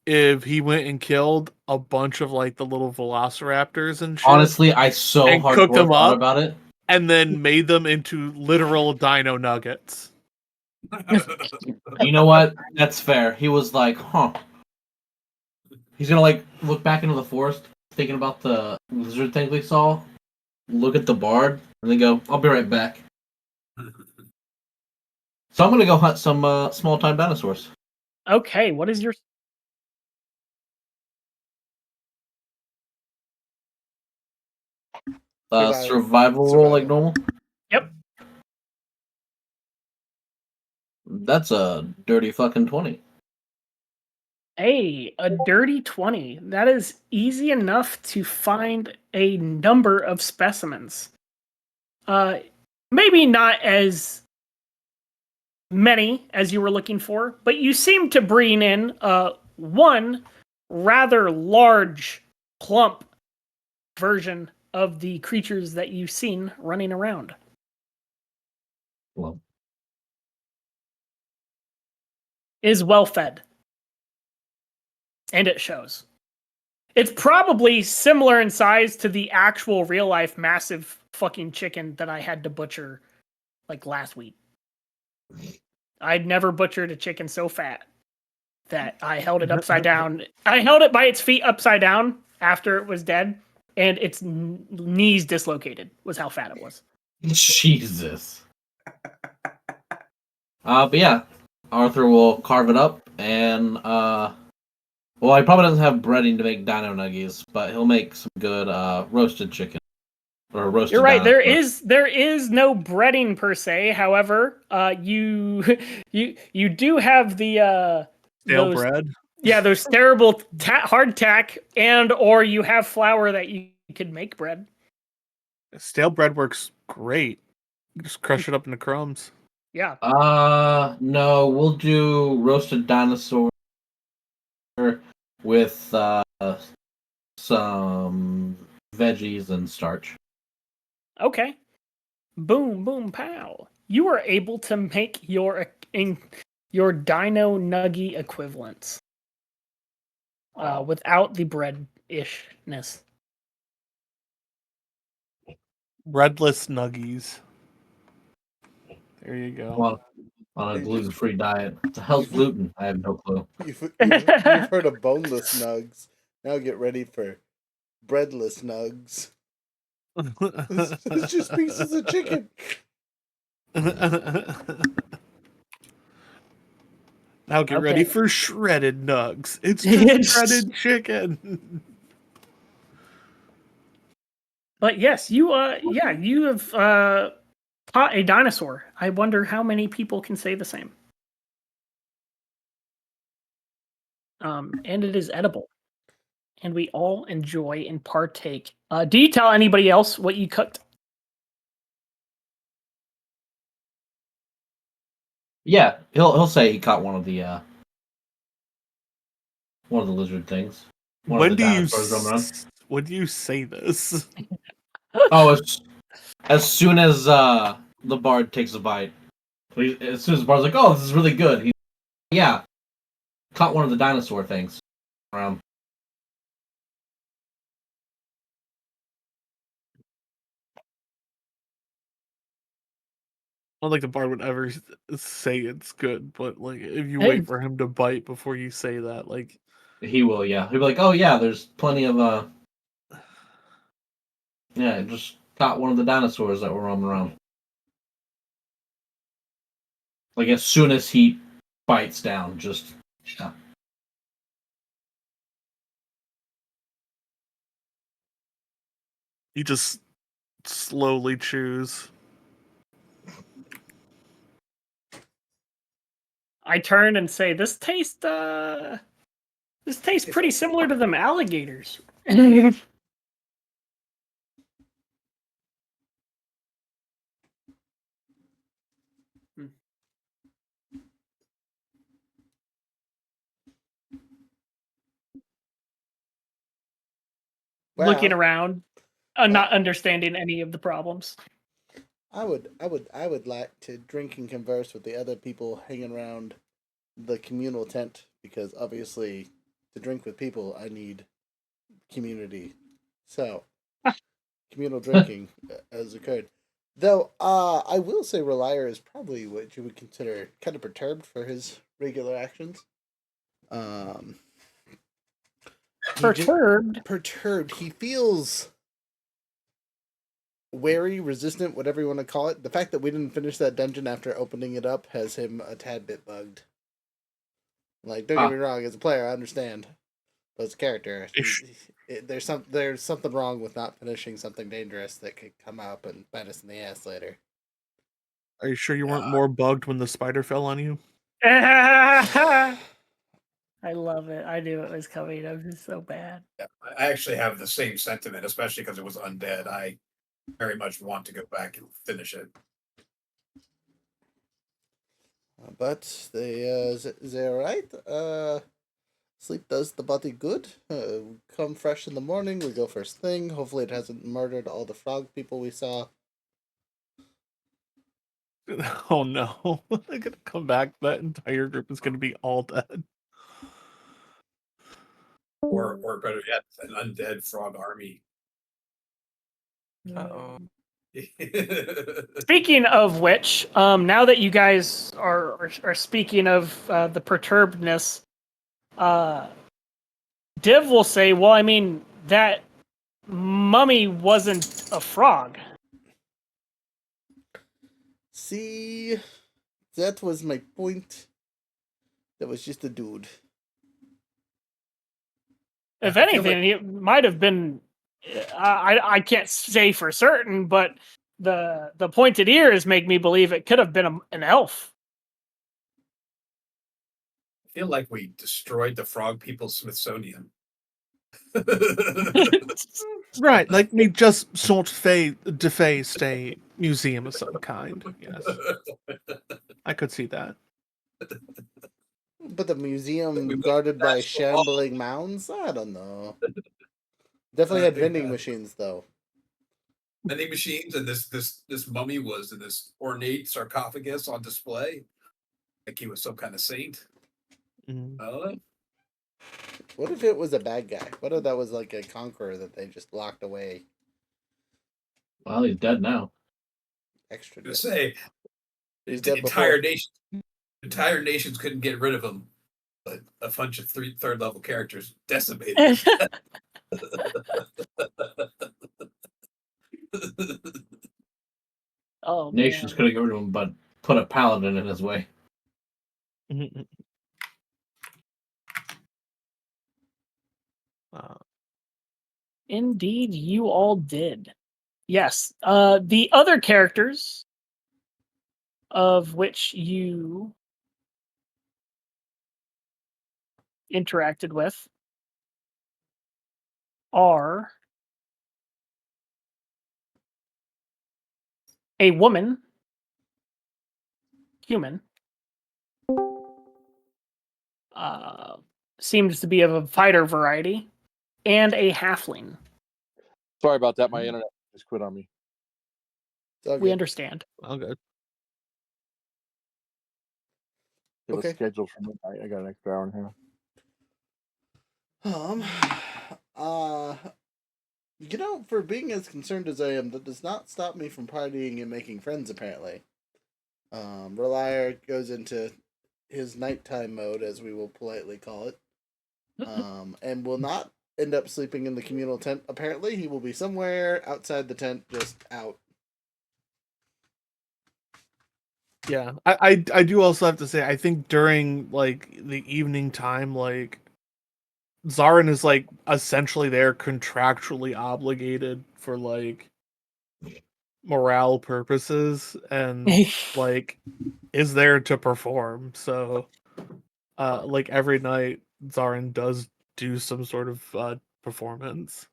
if he went and killed a bunch of like the little velociraptors and shit. Honestly, I so and cooked hardcore them thought up about it. and then made them into literal dino nuggets. You know what? That's fair. He was like, huh. He's gonna like look back into the forest, thinking about the lizard thing we saw, look at the bard, and then go, I'll be right back. So I'm going to go hunt some small-time dinosaurs. Okay, what is your... Survival roll like normal? Yep. That's a dirty fucking 20. Hey, a dirty 20. That is easy enough to find a number of specimens. Maybe not as many as you were looking for, but you seem to bring in one rather large, plump version of the creatures that you've seen running around. Well, Is well fed. And it shows. It's probably similar in size to the actual real life massive fucking chicken that I had to butcher like last week. I'd never butchered a chicken so fat that I held it upside down. I held it by its feet upside down after it was dead, and its knees dislocated was how fat it was. Jesus. But yeah, Arthur will carve it up, and well, he probably doesn't have breading to make dino nuggies, but he'll make some good roasted chicken or roasted. You're right. dinosaur. There is no breading per se. However, you do have the Stale those, bread. yeah, those terrible hardtack, and or you have flour that you could make bread. Stale bread works great. You just crush it up into crumbs. Yeah. No, we'll do roasted dinosaur with some veggies and starch. Okay. Boom, boom, pow. You are able to make your dino nuggy equivalents without the bread-ishness. Breadless nuggies. There you go. Well, on a You gluten-free diet. What the hell's gluten? I have no clue. You've heard of boneless nugs. Now get ready for breadless nugs. It's just pieces of chicken. Now get ready Okay. for shredded nugs. It's just shredded chicken. But yes, you have caught a dinosaur. I wonder how many people can say the same. And it is edible. And we all enjoy and partake. Do you tell anybody else what you cooked? Yeah, he'll say he caught one of the lizard things. When do you say this? Oh, as soon as the bard takes a bite. As soon as the bard's like, "Oh, this is really good," yeah, caught one of the dinosaur things. I don't think the bard would ever say it's good, but like if you wait for him to bite before you say that, like he will. Yeah, he'll be like, "Oh yeah, there's plenty of yeah, just caught one of the dinosaurs that were roaming around." Like as soon as he bites down, just yeah. you just slowly chews. I turn and say, this tastes pretty similar to them alligators. Looking Well, around, not understanding any of the problems. I would like to drink and converse with the other people hanging around the communal tent because obviously to drink with people I need community. So communal drinking has occurred. Though I will say Ralire is probably what you would consider kind of perturbed for his regular actions. Perturbed? Perturbed. He feels wary, resistant, whatever you want to call it. The fact that we didn't finish that dungeon after opening it up has him a tad bit bugged. Like, don't get me wrong, as a player, I understand. But as a character, there's something wrong with not finishing something dangerous that could come up and bite us in the ass later. Are you sure you weren't more bugged when the spider fell on you? I love it. I knew it was coming. I'm just so bad. Yeah, I actually have the same sentiment, especially because it was undead. I very much want to go back and finish it. But they're right. Sleep does the body good. Come fresh in the morning. We go first thing. Hopefully, it hasn't murdered all the frog people we saw. Oh no! They're gonna come back. That entire group is gonna be all dead. Or better yet, an undead frog army. Uh-oh. Speaking of which, now that you guys are speaking of the perturbedness, Div will say, well, I mean, that mummy wasn't a frog. See, that was my point. That was just a dude. If anything, it might have been. I can't say for certain, but the pointed ears make me believe it could have been an elf. I feel like we destroyed the frog people's Smithsonian. Right, like we just sort of defaced a museum of some kind. Yes, I could see that. But the museum guarded by shambling mounds? I don't know. Definitely had vending machines, though. Vending machines, and this mummy was in this ornate sarcophagus on display, like he was some kind of saint. What if it was a bad guy? What if that was like a conqueror that they just locked away? Well, he's dead now. Extra To dead. say, He's the dead before. entire nations couldn't get rid of him, but a bunch of third level characters decimated. Oh, Nations could have got rid of him, but put a paladin in his way. Indeed, you all did. Yes. The other characters of which you interacted with are a woman, human, seems to be of a fighter variety, and a halfling. Sorry about that. My internet just quit on me. We understand. All good. It was scheduled for midnight. I got an extra hour and a half. You know, for being as concerned as I am, that does not stop me from partying and making friends, apparently. Ralire goes into his nighttime mode, as we will politely call it, and will not end up sleeping in the communal tent. Apparently, he will be somewhere outside the tent, just out. Yeah, I do also have to say, I think during like the evening time, like Zarin is like essentially there contractually obligated for like morale purposes and like is there to perform. So like every night Zarin does do some sort of performance.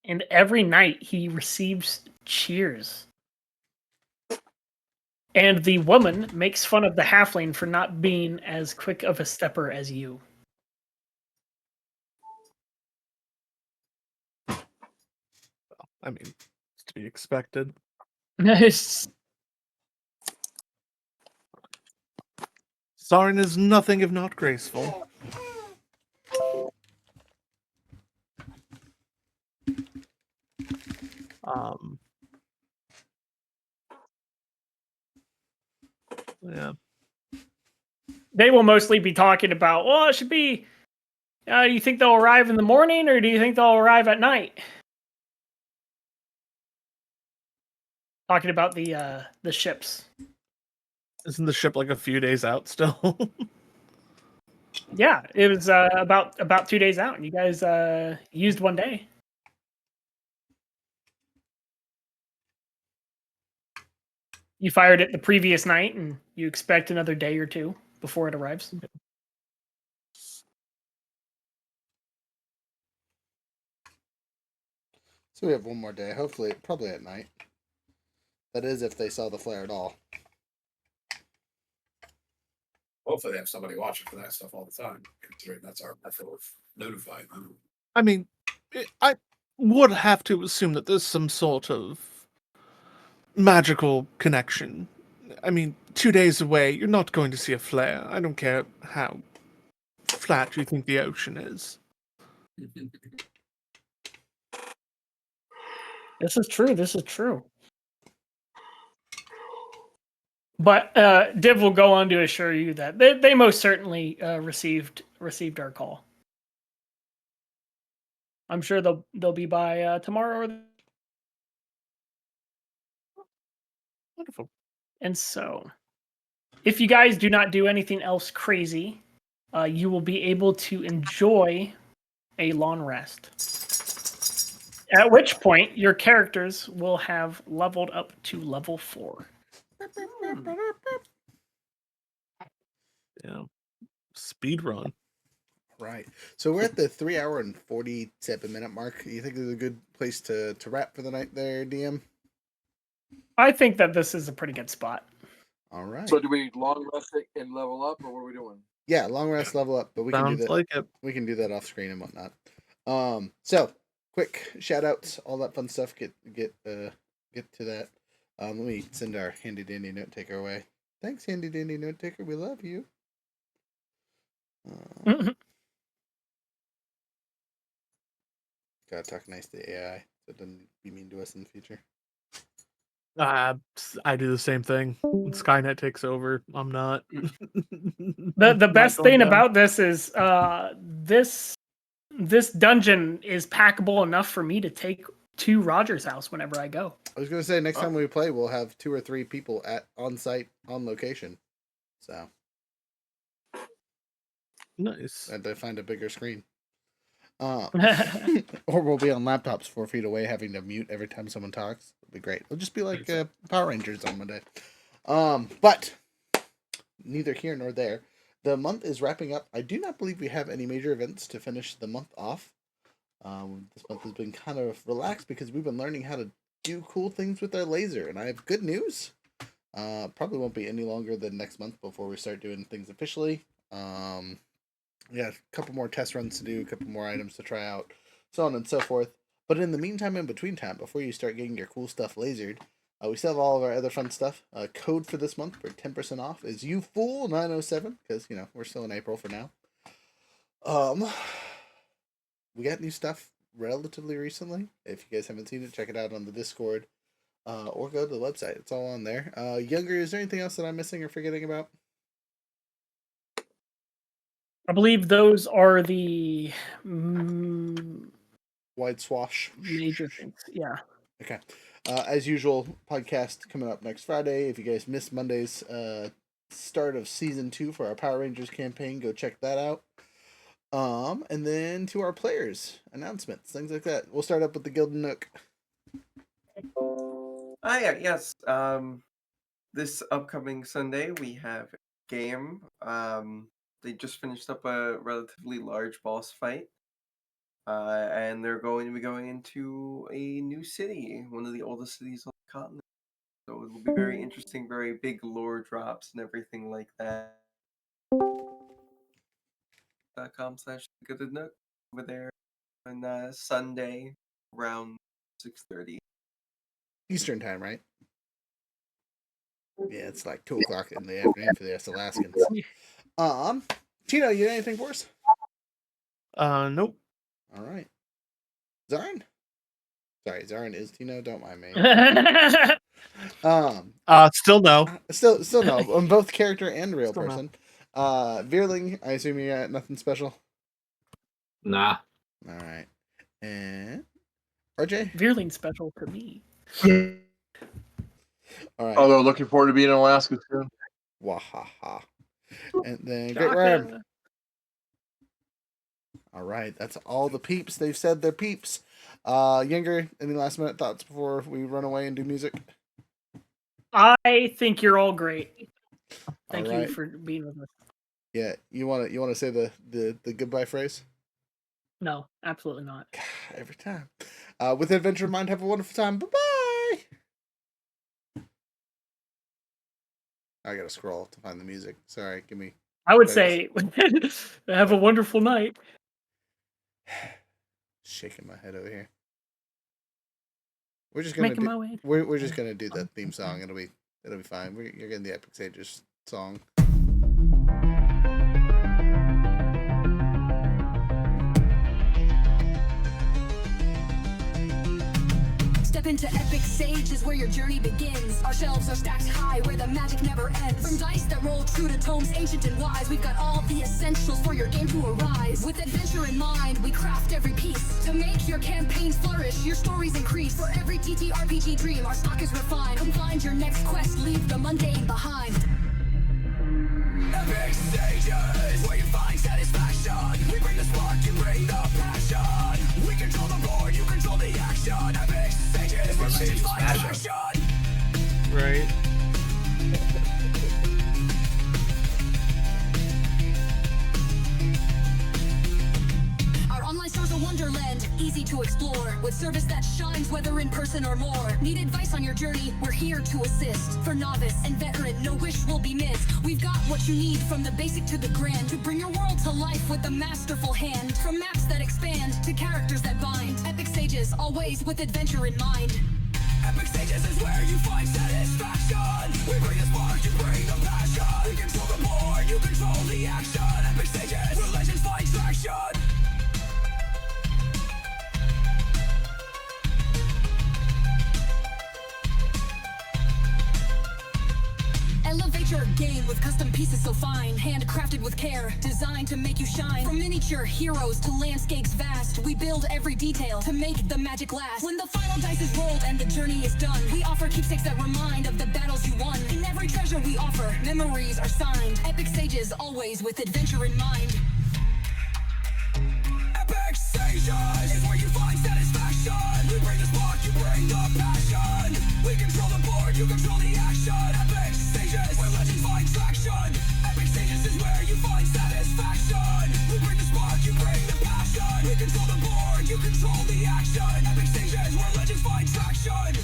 And every night he receives cheers. And the woman makes fun of the halfling for not being as quick of a stepper as you. I mean, it's to be expected. Nice. Zarin is nothing if not graceful. Yeah. They will mostly be talking about, well, it should be, do you think they'll arrive in the morning or do you think they'll arrive at night? Talking about the ships. Isn't the ship like a few days out still? Yeah, it was about 2 days out, and you guys used one day. You fired it the previous night, and you expect another day or two before it arrives. So we have one more day. Hopefully, probably at night. That is, if they saw the flare at all. Hopefully, they have somebody watching for that stuff all the time, considering that's our method of notifying them. I mean, I would have to assume that there's some sort of magical connection. I mean, 2 days away, you're not going to see a flare. I don't care how flat you think the ocean is. This is true. This is true. But Div will go on to assure you that they most certainly received our call. I'm sure they'll be by tomorrow. Wonderful. And so, if you guys do not do anything else crazy, you will be able to enjoy a long rest. At which point, your characters will have leveled up to level 4. Yeah. Speed run. Right. So we're at the 3 hour and 47-minute mark. You think this is a good place to wrap for the night there, DM? I think that this is a pretty good spot. All right. So do we long rest it and level up, or what are we doing? Yeah, long rest, level up, but we can do Sounds that. like it. We can do that off screen and whatnot. So quick shout outs, all that fun stuff. Get to that. Let me send our handy dandy note taker away. Thanks, handy dandy note taker. We love you. Gotta talk nice to AI so it doesn't be mean to us in the future. I do the same thing. When Skynet takes over, I'm not. The best thing about this is this dungeon is packable enough for me to take to Roger's house whenever I go. I was gonna say next time we play, we'll have 2 or 3 people on site on location. So Nice. and they find a bigger screen. Or we'll be on laptops 4 feet away, having to mute every time someone talks. It'll be great. It'll just be like Power Rangers on Monday. But neither here nor there. The month is wrapping up. I do not believe we have any major events to finish the month off. This month has been kind of relaxed because we've been learning how to do cool things with our laser, and I have good news. Probably won't be any longer than next month before we start doing things officially. Yeah, a couple more test runs to do, a couple more items to try out, so on and so forth. But in the meantime, in between time, before you start getting your cool stuff lasered, we still have all of our other fun stuff. Code for this month for 10% off is YouFool907, because, we're still in April for now. We got new stuff relatively recently. If you guys haven't seen it, check it out on the Discord, or go to the website. It's all on there. Younger, is there anything else that I'm missing or forgetting about? I believe those are the Wide swash. major things. Yeah. Okay. As usual, podcast coming up next Friday. If you guys missed Monday's start of season 2 for our Power Rangers campaign, go check that out. And then to our players, announcements, things like that. We'll start up with the Gilded Nook. Yes. This upcoming Sunday we have a game. They just finished up a relatively large boss fight. And they're going to be going into a new city, one of the oldest cities on the continent. So it will be very interesting, very big lore drops and everything like that. .com/goodnook over there on Sunday around 6:30 Eastern time, right? Yeah, it's like 2 o'clock in the afternoon for the Alaskans. Tino, you got anything for us? Nope. All right. Zarin? Sorry, Zarin is Tino, don't mind me. Still no. Still no. On both character and real Still no. person. Veerling, I assume you got nothing special? Nah. All right. And RJ? Veerling special to me. All right. Although looking forward to being in Alaska soon. Wahaha. And then Great Worm. Shaka. All right, that's all the peeps. They've said their peeps. Younger, any last minute thoughts before we run away and do music? I think you're all great. Thank All you right. for being with us. Yeah, you want to say the goodbye phrase? No, absolutely not. Every time. With adventure in mind, have a wonderful time. Bye bye. I gotta scroll to find the music. Sorry, give me. I would say have a wonderful night. Shaking my head over here. We're just gonna Making my way. we're just gonna do the theme song. It'll be fine. You're getting the Epic Sages song. Step into Epic Sage is where your journey begins. Our shelves are stacked high where the magic never ends. From dice that roll true to tomes ancient and wise, we've got all the essentials for your game to arise. With adventure in mind, we craft every piece to make your campaigns flourish, your stories increase. For every TTRPG dream, our stock is refined. Come find your next quest, leave the mundane behind. Epic Sages, where you find satisfaction. We bring the spark, you bring the passion. We control the board, you control the action. Epic Sages, where legends find traction. Right. Our online store's a wonderland, easy to explore, with service that shines whether in person or more. Need advice on your journey? We're here to assist. For novice and veteran, no wish will be missed. We've got what you need from the basic to the grand, to bring your world to life with a masterful hand. From maps that expand to characters that bind. Epic Sages, always with adventure in mind. Epic Sages is where you find satisfaction. We bring the spark, you bring the passion. We control the board, you control the action. Epic Sages, where legends find traction. Elevate your game with custom pieces so fine, handcrafted with care, designed to make you shine. From miniature heroes to landscapes vast, we build every detail to make the magic last. When the final dice is rolled and the journey is done, we offer keepsakes that remind of the battles you won. In every treasure we offer, memories are signed. Epic Sages, always with adventure in mind. Epic Sages is where you find satisfaction. We bring the spark, you bring the passion. We control the board, you control the action. Epic Sages, where legends find traction. Epic Sages is where you find satisfaction. We bring the spark, you bring the passion. We control the board, you control the action. Epic Sages, where legends find traction.